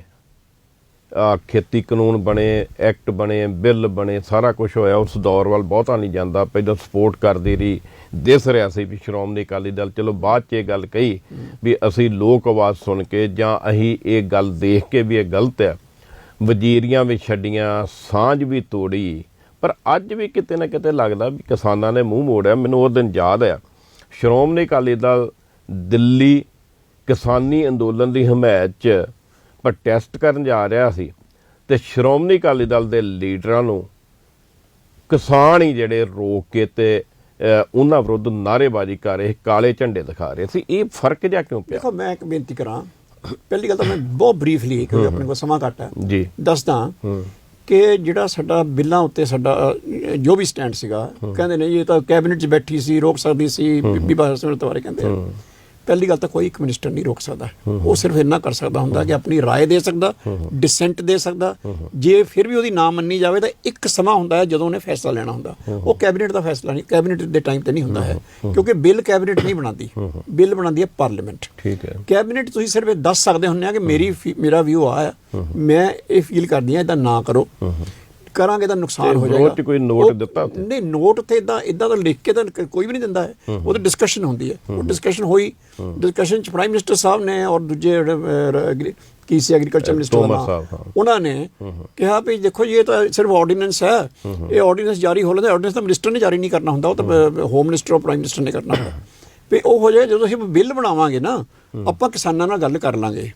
ਖੇਤੀ ਕਾਨੂੰਨ ਬਣੇ, ਐਕਟ ਬਣੇ, ਬਿੱਲ ਬਣੇ, ਸਾਰਾ ਕੁਝ ਹੋਇਆ, ਉਸ ਦੌਰ ਵੱਲ ਬਹੁਤਾ ਨਹੀਂ ਜਾਂਦਾ। ਪਹਿਲਾਂ ਸਪੋਰਟ ਕਰਦੀ ਰਹੀ, ਦਿਸ ਰਿਹਾ ਸੀ ਵੀ ਸ਼੍ਰੋਮਣੀ ਅਕਾਲੀ ਦਲ। ਚਲੋ ਬਾਅਦ 'ਚ ਇਹ ਗੱਲ ਕਹੀ ਵੀ ਅਸੀਂ ਲੋਕ ਆਵਾਜ਼ ਸੁਣ ਕੇ ਜਾਂ ਅਸੀਂ ਇਹ ਗੱਲ ਦੇਖ ਕੇ ਵੀ ਇਹ ਗਲਤ ਹੈ, ਵਜ਼ੀਰੀਆਂ ਵੀ ਛੱਡੀਆਂ, ਸਾਂਝ ਵੀ ਤੋੜੀ। ਪਰ ਅੱਜ ਵੀ ਕਿਤੇ ਨਾ ਕਿਤੇ ਲੱਗਦਾ ਵੀ ਕਿਸਾਨਾਂ ਨੇ ਮੂੰਹ ਮੋੜਿਆ। ਮੈਨੂੰ ਉਹ ਦਿਨ ਯਾਦ ਆ, ਸ਼੍ਰੋਮਣੀ ਅਕਾਲੀ ਦਲ ਦਿੱਲੀ ਕਿਸਾਨੀ ਅੰਦੋਲਨ ਦੀ ਹਮਾਇਤ 'ਚ ਪ੍ਰੋਟੈਸਟ ਕਰਨ ਜਾ ਰਿਹਾ ਸੀ ਤੇ ਸ਼੍ਰੋਮਣੀ ਅਕਾਲੀ ਦਲ ਦੇ ਲੀਡਰਾਂ ਨੂੰ ਕਿਸਾਨ ਹੀ ਜਿਹੜੇ ਰੋਕ ਕੇ ਤੇ ਉਹਨਾਂ ਵਿਰੁੱਧ ਨਾਅਰੇਬਾਜ਼ੀ ਕਰ ਰਹੇ, ਕਾਲੇ ਝੰਡੇ ਦਿਖਾ ਰਹੇ ਸੀ। ਇਹ ਫਰਕ ਜਿਹਾ ਕਿਉਂ ਪਿਆ? ਦੇਖੋ, ਮੈਂ ਇੱਕ ਬੇਨਤੀ ਕਰਾਂ। ਪਹਿਲੀ ਗੱਲ ਤਾਂ ਮੈਂ ਬਹੁਤ ਬਰੀਫਲੀ, ਕਿਉਂਕਿ ਆਪਣੇ ਕੋਲ ਸਮਾਂ ਘੱਟ ਹੈ, ਜੀ ਦੱਸਦਾ ਕਿ ਜਿਹੜਾ ਸਾਡਾ ਬਿੱਲਾਂ ਉੱਤੇ ਸਾਡਾ ਜੋ ਵੀ ਸਟੈਂਡ ਸੀਗਾ, ਕਹਿੰਦੇ ਨੇ ਇਹ ਤਾਂ ਕੈਬਨਿਟ 'ਚ ਬੈਠੀ ਸੀ, ਰੋਕ ਸਕਦੀ ਸੀ, ਬੀਬੀ ਬਾਦਲ ਸਿੰਘ ਬਾਰੇ ਕਹਿੰਦੇ ਆ। ਪਹਿਲੀ ਗੱਲ ਤਾਂ ਕੋਈ ਇੱਕ ਮਿਨਿਸਟਰ ਨਹੀਂ ਰੋਕ ਸਕਦਾ। ਉਹ ਸਿਰਫ ਇੰਨਾ ਕਰ ਸਕਦਾ ਹੁੰਦਾ ਕਿ ਆਪਣੀ ਰਾਏ ਦੇ ਸਕਦਾ, ਡਿਸੈਂਟ ਦੇ ਸਕਦਾ। ਜੇ ਫਿਰ ਵੀ ਉਹਦੀ ਨਾ ਮੰਨੀ ਜਾਵੇ ਤਾਂ ਇੱਕ ਸਮਾਂ ਹੁੰਦਾ ਹੈ ਜਦੋਂ ਉਹਨੇ ਫੈਸਲਾ ਲੈਣਾ ਹੁੰਦਾ। ਉਹ ਕੈਬਨਿਟ ਦਾ ਫੈਸਲਾ ਨਹੀਂ, ਕੈਬਨਿਟ ਦੇ ਟਾਈਮ ਤੇ ਨਹੀਂ ਹੁੰਦਾ ਹੈ, ਕਿਉਂਕਿ ਬਿੱਲ ਕੈਬਨਿਟ ਨਹੀਂ ਬਣਾਉਂਦੀ, ਬਿੱਲ ਬਣਾਉਂਦੀ ਹੈ ਪਾਰਲੀਮੈਂਟ। ਠੀਕ ਹੈ। ਕੈਬਨਿਟ ਤੁਸੀਂ ਸਿਰਫ ਇਹ ਦੱਸ ਸਕਦੇ ਹੁੰਦੇ ਆ ਕਿ ਮੇਰਾ ਵਿਊ ਆ, ਮੈਂ ਇਹ ਫੀਲ ਕਰਦੀ ਹਾਂ ਇੱਦਾਂ ਨਾ ਕਰੋ, ਕਰਾਂਗੇ ਤਾਂ ਨੁਕਸਾਨ ਹੋ ਜਾਏਗਾ। ਕੋਈ ਨੋਟ ਦਿੱਤਾ ਨਹੀਂ, ਨੋਟ ਤੇ ਇਦਾਂ ਦਾ ਲਿਖ ਕੇ ਤਾਂ ਕੋਈ ਵੀ ਨਹੀਂ ਦਿੰਦਾ ਹੈ। ਉਹ ਤਾਂ ਡਿਸਕਸ਼ਨ ਹੁੰਦੀ ਹੈ। ਉਹ ਡਿਸਕਸ਼ਨ ਹੋਈ, ਡਿਸਕਸ਼ਨ 'ਚ ਪ੍ਰਾਈਮ ਮਿਨਿਸਟਰ ਸਾਹਿਬ ਨੇ ਔਰ ਦੂਜੇ ਕੀ ਸੀ ਐਗਰੀਕਲਚਰ ਮਿਨਿਸਟਰ ਉਹਨਾਂ ਨੇ ਕਿਹਾ ਵੀ ਦੇਖੋ ਇਹ ਤਾਂ ਸਿਰਫ ਆਰਡੀਨੈਂਸ ਹੈ, ਇਹ ਆਰਡੀਨੈਂਸ ਜਾਰੀ ਹੋ ਲੈਂਦਾ। ਆਰਡੀਨੈਂਸ ਤਾਂ ਮਿਨਿਸਟਰ ਨੇ ਜਾਰੀ ਨਹੀਂ ਕਰਨਾ ਹੁੰਦਾ, ਉਹ ਤਾਂ ਹੋਮ ਮਿਨਿਸਟਰ ਔਰ ਪ੍ਰਾਈਮ ਮਿਨਿਸਟਰ ਨੇ ਕਰਨਾ ਹੁੰਦਾ। ਵੀ ਉਹ ਹੋ ਜਾਏ ਜਦੋਂ ਅਸੀਂ ਬਿੱਲ ਬਣਾਵਾਂਗੇ ਨਾ, ਆਪਾਂ ਕਿਸਾਨਾਂ ਨਾਲ ਗੱਲ ਕਰ ਲਾਂਗੇ।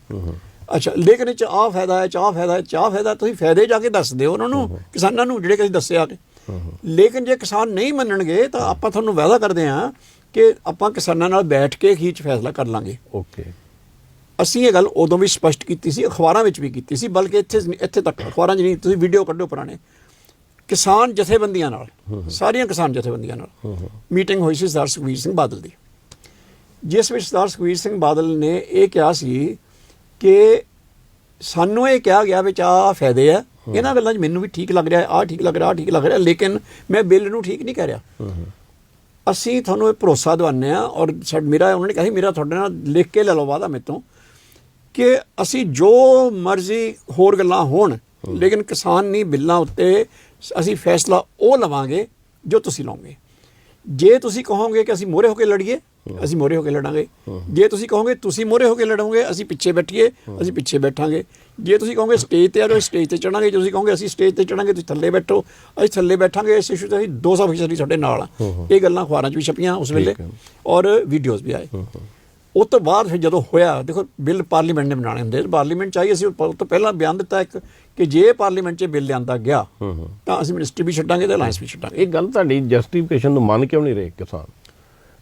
ਅੱਛਾ, ਲੇਕਿਨ ਇਹ 'ਚ ਆਹ ਫਾਇਦਾ ਹੈ, ਚਾਹ ਫਾਇਦਾ ਹੈ, ਚਾਹ ਫਾਇਦਾ। ਤੁਸੀਂ ਫਾਇਦੇ ਜਾ ਕੇ ਦੱਸ ਦਿਓ ਉਹਨਾਂ ਨੂੰ, ਕਿਸਾਨਾਂ ਨੂੰ, ਜਿਹੜੇ ਕਿ ਅਸੀਂ ਦੱਸਿਆ ਕਿ। ਲੇਕਿਨ ਜੇ ਕਿਸਾਨ ਨਹੀਂ ਮੰਨਣਗੇ ਤਾਂ ਆਪਾਂ ਤੁਹਾਨੂੰ ਵਾਅਦਾ ਕਰਦੇ ਹਾਂ ਕਿ ਆਪਾਂ ਕਿਸਾਨਾਂ ਨਾਲ ਬੈਠ ਕੇ ਹੀ 'ਚ ਫੈਸਲਾ ਕਰ ਲਾਂਗੇ। ਓਕੇ। ਅਸੀਂ ਇਹ ਗੱਲ ਉਦੋਂ ਵੀ ਸਪਸ਼ਟ ਕੀਤੀ ਸੀ, ਅਖਬਾਰਾਂ ਵਿੱਚ ਵੀ ਕੀਤੀ ਸੀ, ਬਲਕਿ ਇੱਥੇ ਤੱਕ ਅਖਬਾਰਾਂ 'ਚ ਨਹੀਂ, ਤੁਸੀਂ ਵੀਡੀਓ ਕੱਢੋ ਪੁਰਾਣੇ, ਕਿਸਾਨ ਜਥੇਬੰਦੀਆਂ ਨਾਲ, ਸਾਰੀਆਂ ਕਿਸਾਨ ਜਥੇਬੰਦੀਆਂ ਨਾਲ ਮੀਟਿੰਗ ਹੋਈ ਸੀ ਸਰਦਾਰ ਸੁਖਬੀਰ ਸਿੰਘ ਬਾਦਲ ਦੀ, ਜਿਸ ਵਿੱਚ ਸਰਦਾਰ ਸੁਖਬੀਰ ਸਿੰਘ ਬਾਦਲ ਨੇ ਇਹ ਕਿਹਾ ਸੀ ਕਿ ਸਾਨੂੰ ਇਹ ਕਿਹਾ ਗਿਆ ਵਿੱਚ ਆਹ ਫਾਇਦੇ ਆ, ਇਹਨਾਂ ਗੱਲਾਂ 'ਚ ਮੈਨੂੰ ਵੀ ਠੀਕ ਲੱਗ ਰਿਹਾ, ਆਹ ਠੀਕ ਲੱਗ ਰਿਹਾ, ਆਹ ਠੀਕ ਲੱਗ ਰਿਹਾ, ਲੇਕਿਨ ਮੈਂ ਬਿੱਲ ਨੂੰ ਠੀਕ ਨਹੀਂ ਕਹਿ ਰਿਹਾ। ਅਸੀਂ ਤੁਹਾਨੂੰ ਇਹ ਭਰੋਸਾ ਦਿਵਾਉਂਦੇ ਹਾਂ, ਔਰ ਮੇਰਾ ਉਹਨਾਂ ਨੇ ਕਿਹਾ ਸੀ ਮੇਰਾ ਤੁਹਾਡੇ ਨਾਲ ਲਿਖ ਕੇ ਲੈ ਲਓ ਵਾਅਦਾ ਮੇਰੇ ਤੋਂ, ਕਿ ਅਸੀਂ ਜੋ ਮਰਜ਼ੀ ਹੋਰ ਗੱਲਾਂ ਹੋਣ, ਲੇਕਿਨ ਕਿਸਾਨੀ ਬਿੱਲਾਂ ਉੱਤੇ ਅਸੀਂ ਫੈਸਲਾ ਉਹ ਲਵਾਂਗੇ ਜੋ ਤੁਸੀਂ ਲਓਗੇ। ਜੇ ਤੁਸੀਂ ਕਹੋਗੇ ਕਿ ਅਸੀਂ ਮੋਹਰੇ ਹੋ ਕੇ ਲੜੀਏ, ਅਸੀਂ ਮੋਹਰੇ ਹੋ ਕੇ ਲੜਾਂਗੇ। ਜੇ ਤੁਸੀਂ ਕਹੋਗੇ ਤੁਸੀਂ ਮੋਹਰੇ ਹੋ ਕੇ ਲੜੋਗੇ, ਅਸੀਂ ਪਿੱਛੇ ਬੈਠੀਏ, ਅਸੀਂ ਪਿੱਛੇ ਬੈਠਾਂਗੇ। ਜੇ ਤੁਸੀਂ ਕਹੋਗੇ ਸਟੇਜ ਤੇ ਆ ਜਾਓ, ਸਟੇਜ ਤੇ ਚੜਾਂਗੇ। ਜੇ ਤੁਸੀਂ ਕਹੋਗੇ ਅਸੀਂ ਸਟੇਜ ਤੇ ਚੜਾਂਗੇ, ਤੁਸੀਂ ਥੱਲੇ ਬੈਠੋ, ਅਸੀਂ ਥੱਲੇ ਬੈਠਾਂਗੇ। ਇਸ ਇਸ਼ੂ ਤੇ ਅਸੀਂ 200% ਸਾਡੇ ਨਾਲ ਆ। ਇਹ ਗੱਲਾਂ ਅਖਬਾਰਾਂ 'ਚ ਵੀ ਛਪੀਆਂ ਉਸ ਵੇਲੇ ਔਰ ਵੀਡੀਓਜ਼ ਵੀ ਆਏ। ਉਸ ਤੋਂ ਬਾਅਦ ਫਿਰ ਜਦੋਂ ਹੋਇਆ, ਦੇਖੋ ਬਿੱਲ ਪਾਰਲੀਮੈਂਟ ਨੇ ਬਣਾਉਣੇ ਹੁੰਦੇ, ਪਾਰਲੀਮੈਂਟ 'ਚ ਆਈ। ਅਸੀਂ ਉਸ ਤੋਂ ਪਹਿਲਾਂ ਬਿਆਨ ਦਿੱਤਾ ਇੱਕ ਕਿ ਜੇ ਪਾਰਲੀਮੈਂਟ 'ਚ ਬਿੱਲ ਲਿਆਂਦਾ ਗਿਆ ਤਾਂ ਅਸੀਂ ਮਿਨਿਸਟਰੀ ਵੀ ਛੱਡਾਂਗੇ ਤੇ ਅਲਾਇੰਸ ਵੀ ਛੱਡਾਂਗੇ। ਇਹ ਗੱਲ ਤੁਹਾਡੀ ਜਸਟੀਫਿਕੇਸ਼ਨ ਨੂੰ ਮੰਨ ਕਿਉਂ ਨਹੀਂ ਰਹੇ ਕਿਸਾਨ?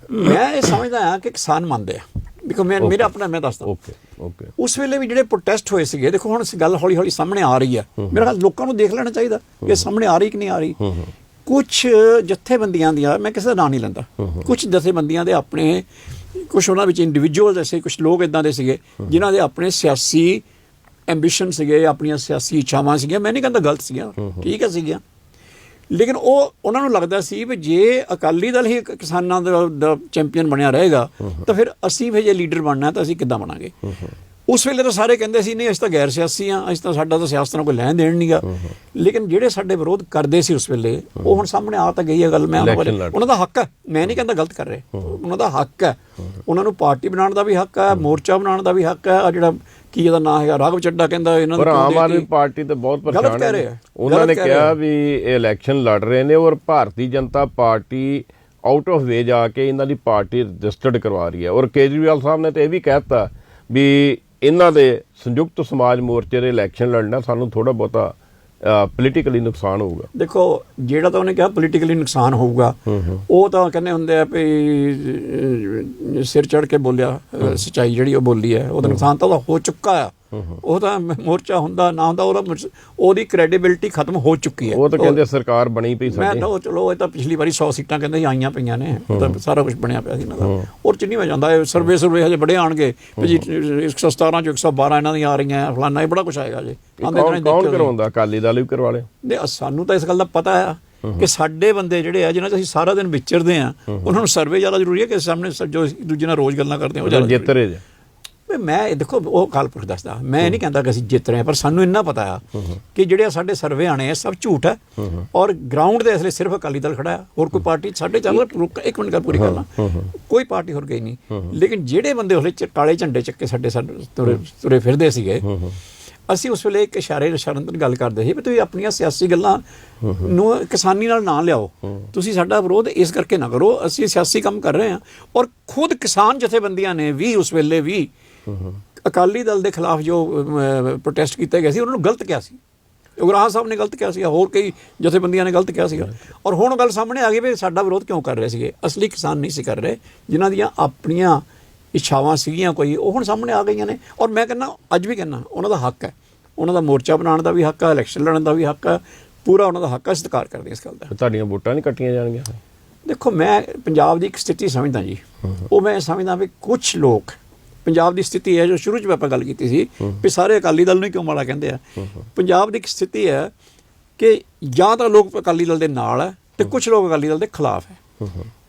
ਮੈਂ ਇਹ ਸਮਝਦਾ ਹਾਂ ਕਿ ਕਿਸਾਨ ਮੰਨਦੇ ਆ। ਦੇਖੋ ਮੇਰਾ ਆਪਣਾ ਮੈਂ ਦੱਸਦਾ, ਓਕੇ ਉਸ ਵੇਲੇ ਵੀ ਜਿਹੜੇ ਪ੍ਰੋਟੈਸਟ ਹੋਏ ਸੀਗੇ, ਦੇਖੋ ਹੁਣ ਗੱਲ ਹੌਲੀ ਹੌਲੀ ਸਾਹਮਣੇ ਆ ਰਹੀ ਹੈ। ਮੇਰਾ ਖਿਆਲ ਲੋਕਾਂ ਨੂੰ ਦੇਖ ਲੈਣਾ ਚਾਹੀਦਾ ਕਿ ਸਾਹਮਣੇ ਆ ਰਹੀ ਕਿ ਨਹੀਂ ਆ ਰਹੀ। ਕੁਛ ਜਥੇਬੰਦੀਆਂ ਦੀਆਂ, ਮੈਂ ਕਿਸੇ ਦਾ ਨਾਂ ਨਹੀਂ ਲੈਂਦਾ, ਕੁਛ ਜਥੇਬੰਦੀਆਂ ਦੇ ਆਪਣੇ, ਕੁਛ ਉਹਨਾਂ ਵਿੱਚ ਇੰਡੀਵਿਜੂਅਲ ਐਸੇ ਕੁਛ ਲੋਕ ਇੱਦਾਂ ਦੇ ਸੀਗੇ ਜਿਨ੍ਹਾਂ ਦੇ ਆਪਣੇ ਸਿਆਸੀ ਐਂਬੀਸ਼ਨ ਸੀਗੇ, ਆਪਣੀਆਂ ਸਿਆਸੀ ਇੱਛਾਵਾਂ ਸੀਗੀਆਂ। ਮੈਂ ਨਹੀਂ ਕਹਿੰਦਾ ਗਲਤ ਸੀਗੀਆਂ, ਠੀਕ ਹੈ ਸੀਗੀਆਂ, ਲੇਕਿਨ ਉਹਨਾਂ ਨੂੰ ਲੱਗਦਾ ਸੀ ਵੀ ਜੇ ਅਕਾਲੀ ਦਲ ਹੀ ਕਿਸਾਨਾਂ ਦਾ ਚੈਂਪੀਅਨ ਬਣਿਆ ਰਹੇਗਾ ਤਾਂ ਫਿਰ ਅਸੀਂ ਵੀ ਜੇ ਲੀਡਰ ਬਣਨਾ ਤਾਂ ਅਸੀਂ ਕਿੱਦਾਂ ਬਣਾਂਗੇ। ਉਸ ਵੇਲੇ ਤਾਂ ਸਾਰੇ ਕਹਿੰਦੇ ਸੀ ਨਹੀਂ ਅਸੀਂ ਤਾਂ ਗੈਰ ਸਿਆਸੀ ਹਾਂ, ਅਸੀਂ ਤਾਂ ਸਾਡਾ ਤਾਂ ਸਿਆਸਤ ਨਾਲ ਕੋਈ ਲੈਣ ਦੇਣ ਨਹੀਂ ਗਾ। ਲੇਕਿਨ ਜਿਹੜੇ ਸਾਡੇ ਵਿਰੋਧ ਕਰਦੇ ਸੀ ਉਸ ਵੇਲੇ, ਉਹ ਹੁਣ ਸਾਹਮਣੇ ਆ ਤਾਂ ਗਈ ਹੈ ਗੱਲ। ਮੈਂ ਉਹਨਾਂ ਦਾ ਹੱਕ ਹੈ, ਮੈਂ ਨਹੀਂ ਕਹਿੰਦਾ ਗਲਤ ਕਰ ਰਹੇ, ਉਹਨਾਂ ਦਾ ਹੱਕ ਹੈ। ਉਹਨਾਂ ਨੂੰ ਪਾਰਟੀ ਬਣਾਉਣ ਦਾ ਵੀ ਹੱਕ ਹੈ, ਮੋਰਚਾ ਬਣਾਉਣ ਦਾ ਵੀ ਹੱਕ ਹੈ। ਆ ਜਿਹੜਾ ਕੀ ਇਹਦਾ ਨਾਂ ਹੈਗਾ, ਰਾਘਵ ਚੱਡਾ, ਕਹਿੰਦਾ ਇਹਨਾਂ ਦਾ ਆਮ ਆਦਮੀ ਪਾਰਟੀ ਤੇ ਬਹੁਤ ਪਰੇਸ਼ਾਨ ਹੈ। ਉਹਨਾਂ ਨੇ ਕਿਹਾ ਵੀ ਇਹ ਇਲੈਕਸ਼ਨ ਲੜ ਰਹੇ ਨੇ ਔਰ Bharatiya Janata party out of ਵੇ ਜਾ ਕੇ ਇਹਨਾਂ ਦੀ ਪਾਰਟੀ ਰਜਿਸਟਰਡ ਕਰਵਾ ਰਹੀ ਹੈ। ਔਰ ਕੇਜਰੀਵਾਲ ਸਾਹਿਬ ਨੇ ਤਾਂ ਇਹ ਵੀ ਕਹਿ ਦਿੱਤਾ ਵੀ ਇਹਨਾਂ ਦੇ ਸੰਯੁਕਤ ਸਮਾਜ ਮੋਰਚੇ ਦੇ ਇਲੈਕਸ਼ਨ ਲੜਨਾ ਸਾਨੂੰ ਥੋੜਾ ਬਹੁਤਾ ਪੋਲੀਟੀਕਲੀ ਨੁਕਸਾਨ ਹੋਊਗਾ। ਦੇਖੋ ਜਿਹੜਾ ਤਾਂ ਉਹਨੇ ਕਿਹਾ ਪੋਲੀਟੀਕਲੀ ਨੁਕਸਾਨ ਹੋਊਗਾ, ਉਹ ਤਾਂ ਕਹਿੰਦੇ ਹੁੰਦੇ ਆ ਵੀ ਸਿਰ ਚੜ ਕੇ ਬੋਲਿਆ, ਸੱਚਾਈ ਜਿਹੜੀ ਉਹ ਬੋਲੀ ਹੈ, ਉਹਦਾ ਨੁਕਸਾਨ ਤਾਂ ਉਹਦਾ ਹੋ ਚੁੱਕਾ ਆ। ਉਹ ਤਾਂ ਮੋਰਚਾ ਹੁੰਦਾ ਨਾ ਹੁੰਦਾ, ਉਹਦੀ ਕ੍ਰੈਡੀਬਿਲਿਟੀ ਖਤਮ ਹੋ ਚੁੱਕੀ ਹੈ। ਉਹ ਤਾਂ ਕਹਿੰਦੇ ਸਰਕਾਰ ਬਣੀ ਪਈ ਸਾਡੀ। ਮੈਂ ਤਾਂ ਚਲੋ ਇਹ ਤਾਂ ਪਿਛਲੀ ਵਾਰੀ 100 ਸੀਟਾਂ ਕਹਿੰਦੇ ਆਈਆਂ ਪਈਆਂ ਨੇ, ਤਾਂ ਸਾਰਾ ਕੁਝ ਬਣਿਆ ਪਿਆ ਸੀ ਇਹਨਾਂ ਦਾ। ਔਰ ਚ ਨਹੀਂ ਹੋ ਜਾਂਦਾ ਸਰਵੇ ਹਜੇ ਬੜੇ ਆਉਣਗੇ ਜੀ, 117 ਚੋਂ 112 ਇਹਨਾਂ ਦੀਆਂ ਆ ਰਹੀਆਂ, ਫਲਾਨਾ, ਇਹ ਬੜਾ ਕੁਛ ਆਏਗਾ ਜੀ। ਕੌਣ ਕਰਵਾਉਂਦਾ? ਅਕਾਲੀ ਦਲ ਵੀ ਕਰਵਾ ਲਿਆ। ਸਾਨੂੰ ਤਾਂ ਇਸ ਗੱਲ ਦਾ ਪਤਾ ਆ ਕਿ ਸਾਡੇ ਬੰਦੇ ਜਿਹੜੇ ਆ ਜਿਹਨਾਂ 'ਚ ਅਸੀਂ ਸਾਰਾ ਦਿਨ ਵਿਚਰਦੇ ਆ, ਉਹਨਾਂ ਨੂੰ ਸਰਵੇ ਜ਼ਿਆਦਾ ਜ਼ਰੂਰੀ ਹੈ ਕਿ ਸਾਹਮਣੇ ਜੋ ਦੂਜੇ ਨਾਲ ਰੋਜ਼ ਗੱਲਾਂ ਕਰਦੇ ਆ ਉਹ ਜਿੱਤ ਰਹੇ। ਮੈਂ ਦੇਖੋ ਉਹ ਕਾਲਪੁਰਖ ਦੱਸਦਾ, ਮੈਂ ਨਹੀਂ ਕਹਿੰਦਾ ਕਿ ਅਸੀਂ ਜਿੱਤ ਰਹੇ ਹਾਂ, ਪਰ ਸਾਨੂੰ ਇੰਨਾ ਪਤਾ ਆ ਕਿ ਜਿਹੜੇ ਸਾਡੇ ਸਰਵੇ ਆਣੇ ਆ ਸਭ ਝੂਠ ਹੈ। ਔਰ ਗਰਾਊਂਡ ਦੇ ਇਸ ਲਈ ਸਿਰਫ ਅਕਾਲੀ ਦਲ ਖੜਾ ਹੈ, ਹੋਰ ਕੋਈ ਪਾਰਟੀ ਸਾਡੇ ਚੱਲ। ਇੱਕ ਮਿੰਟ ਗੱਲ ਪੂਰੀ ਕਰਨਾ, ਕੋਈ ਪਾਰਟੀ ਹੋਰ ਗਈ ਨਹੀਂ। ਲੇਕਿਨ ਜਿਹੜੇ ਬੰਦੇ ਉਸ ਵੇਲੇ ਕਾਲੇ ਝੰਡੇ ਚੱਕੇ ਸਾਡੇ ਤੁਰੇ ਫਿਰਦੇ ਸੀਗੇ, ਅਸੀਂ ਉਸ ਵੇਲੇ ਇੱਕ ਇਸ਼ਾਰੇ ਨਾਲ ਗੱਲ ਕਰਦੇ ਸੀ ਵੀ ਤੁਸੀਂ ਆਪਣੀਆਂ ਸਿਆਸੀ ਗੱਲਾਂ ਨੂੰ ਕਿਸਾਨੀ ਨਾਲ ਨਾ ਲਿਆਓ, ਤੁਸੀਂ ਸਾਡਾ ਵਿਰੋਧ ਇਸ ਕਰਕੇ ਨਾ ਕਰੋ, ਅਸੀਂ ਸਿਆਸੀ ਕੰਮ ਕਰ ਰਹੇ ਹਾਂ। ਔਰ ਖੁਦ ਕਿਸਾਨ ਜਥੇਬੰਦੀਆਂ ਨੇ ਵੀ ਉਸ ਵੇਲੇ ਵੀ ਅਕਾਲੀ ਦਲ ਦੇ ਖਿਲਾਫ ਜੋ ਪ੍ਰੋਟੈਸਟ ਕੀਤੇ ਗਏ ਸੀ ਉਹਨਾਂ ਨੂੰ ਗਲਤ ਕਿਹਾ ਸੀ। ਉਗਰਾਹਾਂ ਸਾਹਿਬ ਨੇ ਗਲਤ ਕਿਹਾ ਸੀ, ਹੋਰ ਕਈ ਜਥੇਬੰਦੀਆਂ ਨੇ ਗਲਤ ਕਿਹਾ ਸੀਗਾ। ਔਰ ਹੁਣ ਗੱਲ ਸਾਹਮਣੇ ਆ ਗਈ ਵੀ ਸਾਡਾ ਵਿਰੋਧ ਕਿਉਂ ਕਰ ਰਹੇ ਸੀਗੇ। ਅਸਲੀ ਕਿਸਾਨ ਨਹੀਂ ਸੀ ਕਰ ਰਹੇ, ਜਿਨ੍ਹਾਂ ਦੀਆਂ ਆਪਣੀਆਂ ਇੱਛਾਵਾਂ ਸੀਗੀਆਂ ਕੋਈ, ਉਹ ਹੁਣ ਸਾਹਮਣੇ ਆ ਗਈਆਂ ਨੇ। ਔਰ ਮੈਂ ਕਹਿੰਦਾ, ਅੱਜ ਵੀ ਕਹਿੰਦਾ, ਉਹਨਾਂ ਦਾ ਹੱਕ ਹੈ, ਉਹਨਾਂ ਦਾ ਮੋਰਚਾ ਬਣਾਉਣ ਦਾ ਵੀ ਹੱਕ ਹੈ, ਇਲੈਕਸ਼ਨ ਲੜਨ ਦਾ ਵੀ ਹੱਕ ਹੈ, ਪੂਰਾ ਉਹਨਾਂ ਦਾ ਹੱਕ ਹੈ। ਸਤਿਕਾਰ ਕਰਦੇ ਇਸ ਗੱਲ ਦਾ। ਤੁਹਾਡੀਆਂ ਵੋਟਾਂ ਨਹੀਂ ਕੱਟੀਆਂ ਜਾਣਗੀਆਂ? ਦੇਖੋ ਮੈਂ ਪੰਜਾਬ ਦੀ ਇੱਕ ਸਥਿਤੀ ਸਮਝਦਾ ਜੀ, ਉਹ ਮੈਂ ਸਮਝਦਾ ਵੀ ਕੁਛ ਲੋਕ, ਪੰਜਾਬ ਦੀ ਸਥਿਤੀ ਹੈ ਜੋ ਸ਼ੁਰੂ 'ਚ ਆਪਾਂ ਗੱਲ ਕੀਤੀ ਸੀ ਵੀ ਸਾਰੇ ਅਕਾਲੀ ਦਲ ਨੂੰ ਕਿਉਂ ਮਾੜਾ ਕਹਿੰਦੇ ਆ। ਪੰਜਾਬ ਦੀ ਇੱਕ ਸਥਿਤੀ ਹੈ ਕਿ ਜਾਂ ਤਾਂ ਲੋਕ ਅਕਾਲੀ ਦਲ ਦੇ ਨਾਲ ਹੈ ਤੇ ਕੁਛ ਲੋਕ ਅਕਾਲੀ ਦਲ ਦੇ ਖਿਲਾਫ ਹੈ।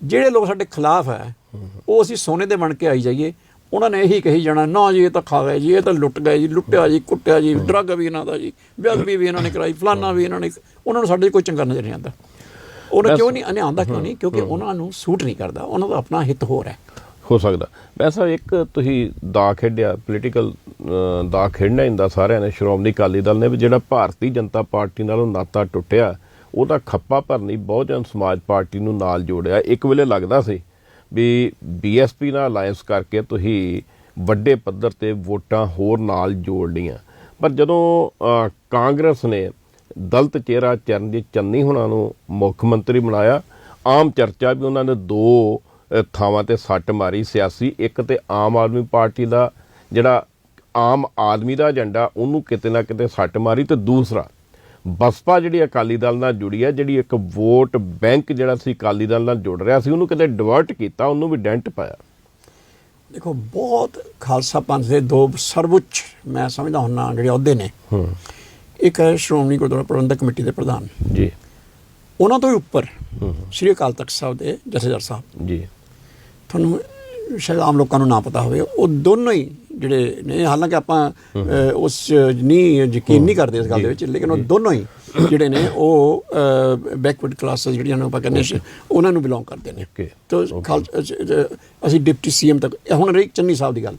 ਜਿਹੜੇ ਲੋਕ ਸਾਡੇ ਖਿਲਾਫ ਹੈ ਉਹ ਅਸੀਂ ਸੋਨੇ ਦੇ ਬਣ ਕੇ ਆਈ ਜਾਈਏ, ਉਹਨਾਂ ਨੇ ਇਹੀ ਕਹੀ ਜਾਣਾ ਨਾ ਜੀ ਇਹ ਤਾਂ ਖਾ ਗਏ ਜੀ, ਇਹ ਤਾਂ ਲੁੱਟ ਗਏ ਜੀ, ਲੁੱਟਿਆ ਜੀ, ਕੁੱਟਿਆ ਜੀ, ਡਰੱਗ ਵੀ ਇਹਨਾਂ ਦਾ ਜੀ, ਬੇਅਦਬੀ ਵੀ ਇਹਨਾਂ ਨੇ ਕਰਾਈ, ਫਲਾਨਾ ਵੀ ਇਹਨਾਂ ਨੇ। ਉਹਨਾਂ ਨੂੰ ਸਾਡੇ ਕੋਈ ਚੰਗਾ ਨਜ਼ਰ ਨਹੀਂ ਆਉਂਦਾ। ਉਹਨਾਂ ਕਿਉਂ ਨਹੀਂ ਆਉਂਦਾ? ਕਿਉਂ ਨਹੀਂ? ਕਿਉਂਕਿ ਉਹਨਾਂ ਨੂੰ ਸੂਟ ਨਹੀਂ ਕਰਦਾ, ਉਹਨਾਂ ਦਾ ਆਪਣਾ ਹਿੱਤ ਹੋਰ ਹੈ। ਹੋ ਸਕਦਾ ਵੈਸਾ ਇੱਕ ਤੁਸੀਂ ਦਾ ਖੇਡਿਆ, ਪੋਲੀਟੀਕਲ ਦਾ ਖੇਡਣਾ ਹੁੰਦਾ ਸਾਰਿਆਂ ਨੇ, ਸ਼੍ਰੋਮਣੀ ਅਕਾਲੀ ਦਲ ਨੇ ਵੀ ਜਿਹੜਾ ਭਾਰਤੀ ਜਨਤਾ ਪਾਰਟੀ ਨਾਲੋਂ ਨਾਤਾ ਟੁੱਟਿਆ, ਉਹਦਾ ਖੱਪਾ ਭਰਨੀ ਬਹੁਜਨ ਸਮਾਜ ਪਾਰਟੀ ਨੂੰ ਨਾਲ ਜੋੜਿਆ। ਇੱਕ ਵੇਲੇ ਲੱਗਦਾ ਸੀ ਵੀ BSP ਨਾਲ ਅਲਾਇੰਸ ਕਰਕੇ ਤੁਸੀਂ ਵੱਡੇ ਪੱਧਰ ਤੇ ਵੋਟਾਂ ਹੋਰ ਨਾਲ ਜੋੜ ਲਈਆਂ, ਪਰ ਜਦੋਂ ਕਾਂਗਰਸ ਨੇ ਦਲਿਤ ਚਿਹਰਾ ਚਰਨਜੀਤ ਚੰਨੀ ਹੁਣਾਂ ਨੂੰ ਮੁੱਖ ਮੰਤਰੀ ਬਣਾਇਆ, ਆਮ ਚਰਚਾ ਵੀ ਉਹਨਾਂ ਨੇ ਦੋ ਥਾਵਾਂ ਤੇ ਸੱਟ ਮਾਰੀ ਸਿਆਸੀ। ਇੱਕ ਤੇ ਆਮ ਆਦਮੀ ਪਾਰਟੀ ਦਾ ਜਿਹੜਾ ਆਮ ਆਦਮੀ ਦਾ ਏਜੰਡਾ ਉਹਨੂੰ ਕਿਤੇ ਨਾ ਕਿਤੇ ਸੱਟ ਮਾਰੀ, ਤੇ ਦੂਸਰਾ ਬਸਪਾ ਜਿਹੜੀ ਅਕਾਲੀ ਦਲ ਨਾਲ ਜੁੜੀ ਹੈ, ਜਿਹੜੀ ਇੱਕ ਵੋਟ ਬੈਂਕ ਜਿਹੜਾ ਸੀ ਅਕਾਲੀ ਦਲ ਨਾਲ ਜੁੜ ਰਿਹਾ ਸੀ, ਉਹਨੂੰ ਕਿਤੇ ਡਿਵਰਟ ਕੀਤਾ, ਉਹਨੂੰ ਵੀ ਡੈਂਟ ਪਾਇਆ। ਦੇਖੋ ਬਹੁਤ ਖਾਲਸਾ ਪੰਥ ਦੇ ਦੋ ਸਰਵਉੱਚ ਮੈਂ ਸਮਝਦਾ ਹੁੰਦਾ ਜਿਹੜੇ ਅਹੁਦੇ ਨੇ, ਇੱਕ ਹੈ ਸ਼੍ਰੋਮਣੀ ਗੁਰਦੁਆਰਾ ਪ੍ਰਬੰਧਕ ਕਮੇਟੀ ਦੇ ਪ੍ਰਧਾਨ ਜੀ, ਉਹਨਾਂ ਤੋਂ ਵੀ ਉੱਪਰ ਸ੍ਰੀ ਅਕਾਲ ਤਖਤ ਸਾਹਿਬ ਦੇ ਜਥੇਦਾਰ ਸਾਹਿਬ ਜੀ। ਤੁਹਾਨੂੰ ਸ਼ਾਇਦ ਆਮ ਲੋਕਾਂ ਨੂੰ ਨਾ ਪਤਾ ਹੋਵੇ, ਉਹ ਦੋਨੋਂ ਹੀ ਜਿਹੜੇ ਨੇ, ਹਾਲਾਂਕਿ ਆਪਾਂ ਉਸ ਨਹੀਂ ਯਕੀਨ ਨਹੀਂ ਕਰਦੇ ਇਸ ਗੱਲ ਦੇ ਵਿੱਚ, ਲੇਕਿਨ ਉਹ ਦੋਨੋਂ ਹੀ ਜਿਹੜੇ ਨੇ ਉਹ ਬੈਕਵਰਡ ਕਲਾਸਿਸ ਜਿਹੜੀਆਂ ਨੂੰ ਆਪਾਂ ਕਹਿੰਦੇ ਸੀ ਉਹਨਾਂ ਨੂੰ ਬਿਲੋਂਗ ਕਰਦੇ ਨੇ। ਤਾਂ ਅਸੀਂ ਡਿਪਟੀ ਸੀਐਮ ਤੱਕ ਹੁਣ ਰਹੀ ਚੰਨੀ ਸਾਹਿਬ ਦੀ ਗੱਲ,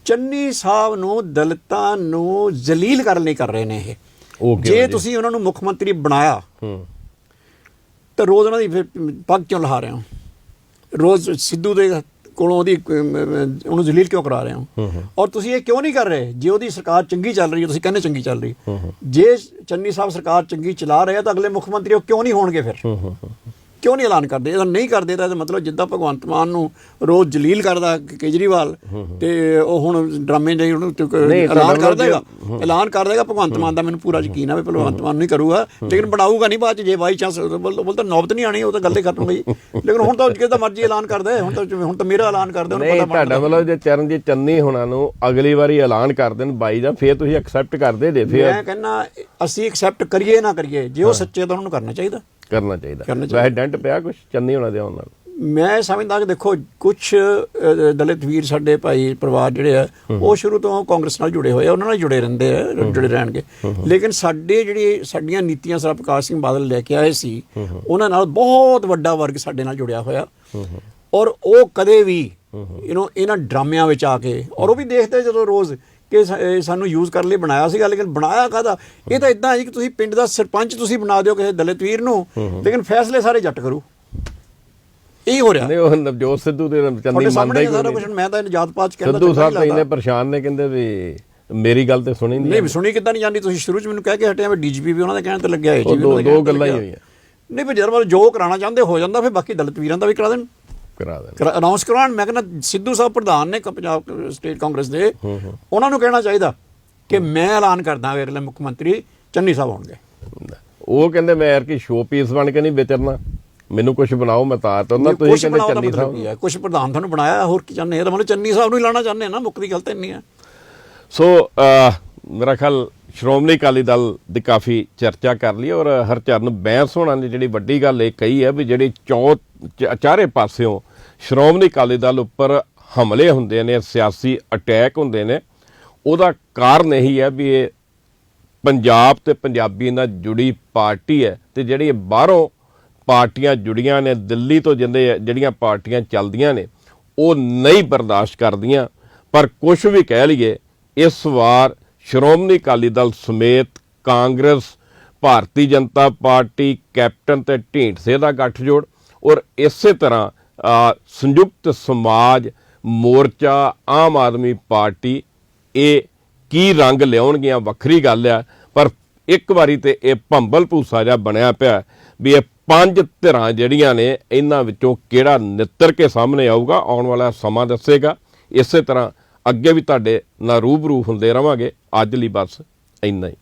ਚੰਨੀ ਸਾਹਿਬ ਨੂੰ ਦਲਿਤਾਂ ਨੂੰ ਜ਼ਲੀਲ ਕਰਨ ਲਈ ਕਰ ਰਹੇ ਨੇ ਇਹ। ਜੇ ਤੁਸੀਂ ਉਹਨਾਂ ਨੂੰ ਮੁੱਖ ਮੰਤਰੀ ਬਣਾਇਆ ਤਾਂ ਰੋਜ਼ ਉਹਨਾਂ ਦੀ ਫਿਰ ਪੱਗ ਕਿਉਂ ਲਹਾ ਰਹੇ ਹੋ, ਰੋਜ਼ ਸਿੱਧੂ ਦੇ ਕੋਲੋਂ ਉਹਨੂੰ ਜ਼ਲੀਲ ਕਿਉਂ ਕਰਾ ਰਹੇ ਹੋ? ਔਰ ਤੁਸੀਂ ਇਹ ਕਿਉਂ ਨਹੀਂ ਕਰ ਰਹੇ? ਜੇ ਉਹਦੀ ਸਰਕਾਰ ਚੰਗੀ ਚੱਲ ਰਹੀ ਹੈ, ਤੁਸੀਂ ਕਹਿੰਦੇ ਚੰਗੀ ਚੱਲ ਰਹੀ, ਜੇ ਚੰਨੀ ਸਾਹਿਬ ਸਰਕਾਰ ਚੰਗੀ ਚਲਾ ਰਹੇ ਆ ਤਾਂ ਅਗਲੇ ਮੁੱਖ ਮੰਤਰੀ ਉਹ ਕਿਉਂ ਨਹੀਂ ਹੋਣਗੇ? ਫਿਰ ਕਿਉਂ ਨਹੀਂ ਐਲਾਨ ਕਰਦੇ? ਇਹਦਾ ਨਹੀਂ ਕਰਦੇ ਤਾਂ ਮਤਲਬ ਜਿੱਦਾਂ ਭਗਵੰਤ ਮਾਨ ਨੂੰ ਰੋਜ਼ ਜਲੀਲ ਕਰਦਾ ਕੇਜਰੀਵਾਲ, ਤੇ ਉਹ ਹੁਣ ਡਰਾਮੇ ਜਿਹੇ ਉਹਨੂੰ ਐਲਾਨ ਕਰ ਦੇਗਾ ਭਗਵੰਤ ਮਾਨ ਦਾ। ਮੈਨੂੰ ਪੂਰਾ ਯਕੀਨ ਆ ਵੀ ਭਗਵੰਤ ਮਾਨ ਨਹੀਂ ਕਰੂਗਾ, ਲੇਕਿਨ ਬਣਾਊਗਾ ਨਹੀਂ ਬਾਅਦ 'ਚ। ਜੇ ਬਾਈ ਚਾਂਸ ਬੋਲ ਤਾਂ ਨੌਬਤ ਨਹੀਂ ਆਣੀ, ਉਹ ਤਾਂ ਗੱਲ ਹੀ ਖਤਮ ਗਈ। ਲੇਕਿਨ ਹੁਣ ਤਾਂ ਕਿਹਦਾ ਮਰਜ਼ੀ ਐਲਾਨ ਕਰਦੇ, ਹੁਣ ਤਾਂ ਮੇਰਾ ਐਲਾਨ ਕਰਦੇ। ਤੁਹਾਡਾ ਮਤਲਬ ਜੇ ਚਰਨਜੀਤ ਚੰਨੀ ਹੋਣਾ ਨੂੰ ਅਗਲੀ ਵਾਰੀ ਐਲਾਨ ਕਰ ਦੇਣ ਬਾਈ ਦਾ, ਫਿਰ ਤੁਸੀਂ ਐਕਸੈਪਟ ਕਰਦੇ ਜੇ? ਫਿਰ ਮੈਂ ਕਹਿੰਦਾ ਅਸੀਂ ਐਕਸੈਪਟ ਕਰੀਏ ਨਾ ਕਰੀਏ, ਜੇ ਉਹ ਸੱਚੇ ਤਾਂ ਉਹਨੂੰ ਕਰਨਾ ਚਾਹੀਦਾ। ਵੈਸੇ ਡੈਂਟ ਪਿਆ ਕੁਛ ਚੰਨੀ ਹੋਣਾ ਦੇ ਆਉਣ ਨਾਲ? ਮੈਂ ਸਮਝਦਾ ਕਿ ਦੇਖੋ ਕੁਛ ਦਲਿਤ ਵੀਰ ਸਾਡੇ ਭਾਈ ਪਰਿਵਾਰ ਜਿਹੜੇ ਆ ਉਹ ਸ਼ੁਰੂ ਤੋਂ ਕਾਂਗਰਸ ਨਾਲ ਜੁੜੇ ਹੋਏ ਆ, ਉਹਨਾਂ ਨਾਲ ਜੁੜੇ ਰਹਿੰਦੇ ਆ, ਜੁੜੇ ਰਹਿਣਗੇ। ਲੇਕਿਨ ਸਾਡੀਆਂ ਨੀਤੀਆਂ ਸਰ ਪ੍ਰਕਾਸ਼ ਸਿੰਘ ਬਾਦਲ ਲੈ ਕੇ ਆਏ ਸੀ, ਉਹਨਾਂ ਨਾਲ ਬਹੁਤ ਵੱਡਾ ਵਰਗ ਸਾਡੇ ਨਾਲ ਜੁੜਿਆ ਹੋਇਆ। ਔਰ ਉਹ ਕਦੇ ਵੀ ਇਹਨਾਂ ਡਰਾਮਿਆਂ ਵਿੱਚ ਆ ਕੇ, ਔਰ ਉਹ ਵੀ ਦੇਖਦੇ ਜਦੋਂ ਰੋਜ਼ ਕਿ ਸਾਨੂੰ ਯੂਜ਼ ਕਰਨ ਲਈ ਬਣਾਇਆ ਸੀਗਾ, ਲੇਕਿਨ ਬਣਾਇਆ ਕਾਹਦਾ? ਇਹ ਤਾਂ ਇਦਾਂ ਹੈ ਕਿ ਤੁਸੀਂ ਪਿੰਡ ਦਾ ਸਰਪੰਚ ਤੁਸੀਂ ਬਣਾ ਦਿਓ ਕਿਸੇ ਦਲਿਤ ਵੀਰ ਨੂੰ, ਲੇਕਿਨ ਫੈਸਲੇ ਸਾਰੇ ਜੱਟ ਕਰੂ। ਇਹੀ ਹੋ ਰਿਹਾ। ਉਹ ਨਵਜੋਤ ਸਿੱਧੂ ਦੇ ਚੰਨੀ ਮੰਨਦਾ ਹੀ ਕੋਈ। ਮੈਂ ਤਾਂ ਜਾਤ ਪਾਤ ਕਹਿੰਦਾ ਸਿੱਧੂ ਸਾਹਿਬ ਤਾਂ ਇੰਨੇ ਪਰੇਸ਼ਾਨ ਨੇ, ਕਹਿੰਦੇ ਵੀ ਮੇਰੀ ਗੱਲ ਤੇ ਸੁਣੀ ਨਹੀਂ ਸੁਣੀ ਕਿੱਦਾਂ ਨਹੀਂ ਜਾਂਦੀ? ਤੁਸੀਂ ਸ਼ੁਰੂ 'ਚ ਮੈਨੂੰ ਕਹਿ ਕੇ ਹਟਿਆ ਵੀ ਡੀਜੀਪੀ ਵੀ ਉਹਨਾਂ ਦੇ ਕਹਿਣ ਤੇ ਲੱਗਿਆ ਹੈ। ਦੋ ਗੱਲਾਂ ਹੀ ਹੋਈਆਂ। ਨਹੀਂ ਵੀ ਜਦੋਂ ਜੋ ਕਰਾਉਣਾ ਚਾਹੁੰਦੇ ਹੋ ਜਾਂਦਾ, ਫਿਰ ਬਾਕੀ ਦਲਿਤ ਵੀਰਾਂ ਦਾ ਵੀ ਕਰਾ ਦੇਣ, ਅਨਾਉਂਸ ਕਰਵਾਉਣ। ਮੈਂ ਕਹਿੰਦਾ ਸਿੱਧੂ ਸਾਹਿਬ ਪ੍ਰਧਾਨ ਨੇ ਪੰਜਾਬ ਸਟੇਟ ਕਾਂਗਰਸ ਦੇ, ਉਹਨਾਂ ਨੂੰ ਕਹਿਣਾ ਚਾਹੀਦਾ ਕਿ ਮੈਂ ਐਲਾਨ ਕਰਦਾ ਅਗਲੇ ਮੁੱਖ ਮੰਤਰੀ ਚੰਨੀ ਸਾਹਿਬ ਹੋਣਗੇ। ਉਹ ਕਹਿੰਦੇ ਮੈਂ ਯਾਰ ਕਿ ਸ਼ੋ ਪੀਸ ਬਣ ਕੇ ਨਹੀਂ ਵਿਚਰਨਾ, ਮੈਨੂੰ ਕੁਝ ਬਣਾਓ ਮੈਂ ਤਾਂ ਤੁਸੀਂ ਕਹਿੰਦੇ ਚੰਨੀ ਸਾਹਿਬ ਕੁਝ ਪ੍ਰਧਾਨ ਤੁਹਾਨੂੰ ਬਣਾਇਆ, ਹੋਰ ਕੀ ਚਾਹੁੰਦੇ? ਇਹਦਾ ਮਤਲਬ ਚੰਨੀ ਸਾਹਿਬ ਨੂੰ ਹੀ ਲਾਣਾ ਚਾਹੁੰਦੇ ਨਾ, ਮੁੱਖ ਦੀ ਗੱਲ ਤਾਂ ਇੰਨੀ ਹੈ। ਸੋ ਮੇਰਾ ਖਿਆਲ ਸ਼੍ਰੋਮਣੀ ਅਕਾਲੀ ਦਲ ਦੀ ਕਾਫੀ ਚਰਚਾ ਕਰ ਲਈ, ਔਰ ਹਰਚਰਨ ਬੈਂਸ ਹੋਣਾ ਨੇ ਜਿਹੜੀ ਵੱਡੀ ਗੱਲ ਇਹ ਕਹੀ ਹੈ ਵੀ ਜਿਹੜੀ ਚਾਰੇ ਪਾਸਿਓਂ ਸ਼੍ਰੋਮਣੀ ਅਕਾਲੀ ਦਲ ਉੱਪਰ ਹਮਲੇ ਹੁੰਦੇ ਨੇ, ਸਿਆਸੀ ਅਟੈਕ ਹੁੰਦੇ ਨੇ, ਉਹਦਾ ਕਾਰਨ ਇਹੀ ਹੈ ਵੀ ਇਹ ਪੰਜਾਬ ਤੇ ਪੰਜਾਬੀ ਨਾਲ ਜੁੜੀ ਪਾਰਟੀ ਹੈ, ਤੇ ਜਿਹੜੀ ਬਾਹਰੋਂ ਪਾਰਟੀਆਂ ਜੁੜੀਆਂ ਨੇ, ਦਿੱਲੀ ਤੋਂ ਜਿਹੜੀਆਂ ਪਾਰਟੀਆਂ ਚੱਲਦੀਆਂ ਨੇ, ਉਹ ਨਹੀਂ ਬਰਦਾਸ਼ਤ ਕਰਦੀਆਂ। ਪਰ ਕੁਛ ਵੀ ਕਹਿ ਲਈਏ, ਇਸ ਵਾਰ ਸ਼੍ਰੋਮਣੀ ਅਕਾਲੀ ਦਲ ਸਮੇਤ ਕਾਂਗਰਸ, ਭਾਰਤੀ ਜਨਤਾ ਪਾਰਟੀ, ਕੈਪਟਨ ਤੇ ਢੀਂਡਸੇ ਦਾ ਗੱਠਜੋੜ, ਔਰ ਇਸੇ ਤਰ੍ਹਾਂ ਸੰਯੁਕਤ ਸਮਾਜ ਮੋਰਚਾ, ਆਮ ਆਦਮੀ ਪਾਰਟੀ, ਇਹ ਕੀ ਰੰਗ ਲਿਆਉਣਗੀਆਂ ਵੱਖਰੀ ਗੱਲ ਆ। ਪਰ ਇੱਕ ਵਾਰੀ ਤੇ ਇਹ ਭੰਬਲ ਭੂਸਾ ਜਿਹਾ ਬਣਿਆ ਪਿਆ ਵੀ ਇਹ ਪੰਜ ਧਿਰਾਂ ਜਿਹੜੀਆਂ ਨੇ, ਇਹਨਾਂ ਵਿੱਚੋਂ ਕਿਹੜਾ ਨਿੱਤਰ ਕੇ ਸਾਹਮਣੇ ਆਊਗਾ, ਆਉਣ ਵਾਲਾ ਸਮਾਂ ਦੱਸੇਗਾ। ਇਸੇ ਤਰ੍ਹਾਂ ਅੱਗੇ ਵੀ ਤੁਹਾਡੇ ਨਾਲ ਰੂਬਰੂ ਹੁੰਦੇ ਰਵਾਂਗੇ। ਅੱਜ ਲਈ ਬਸ ਇੰਨਾ ਹੀ।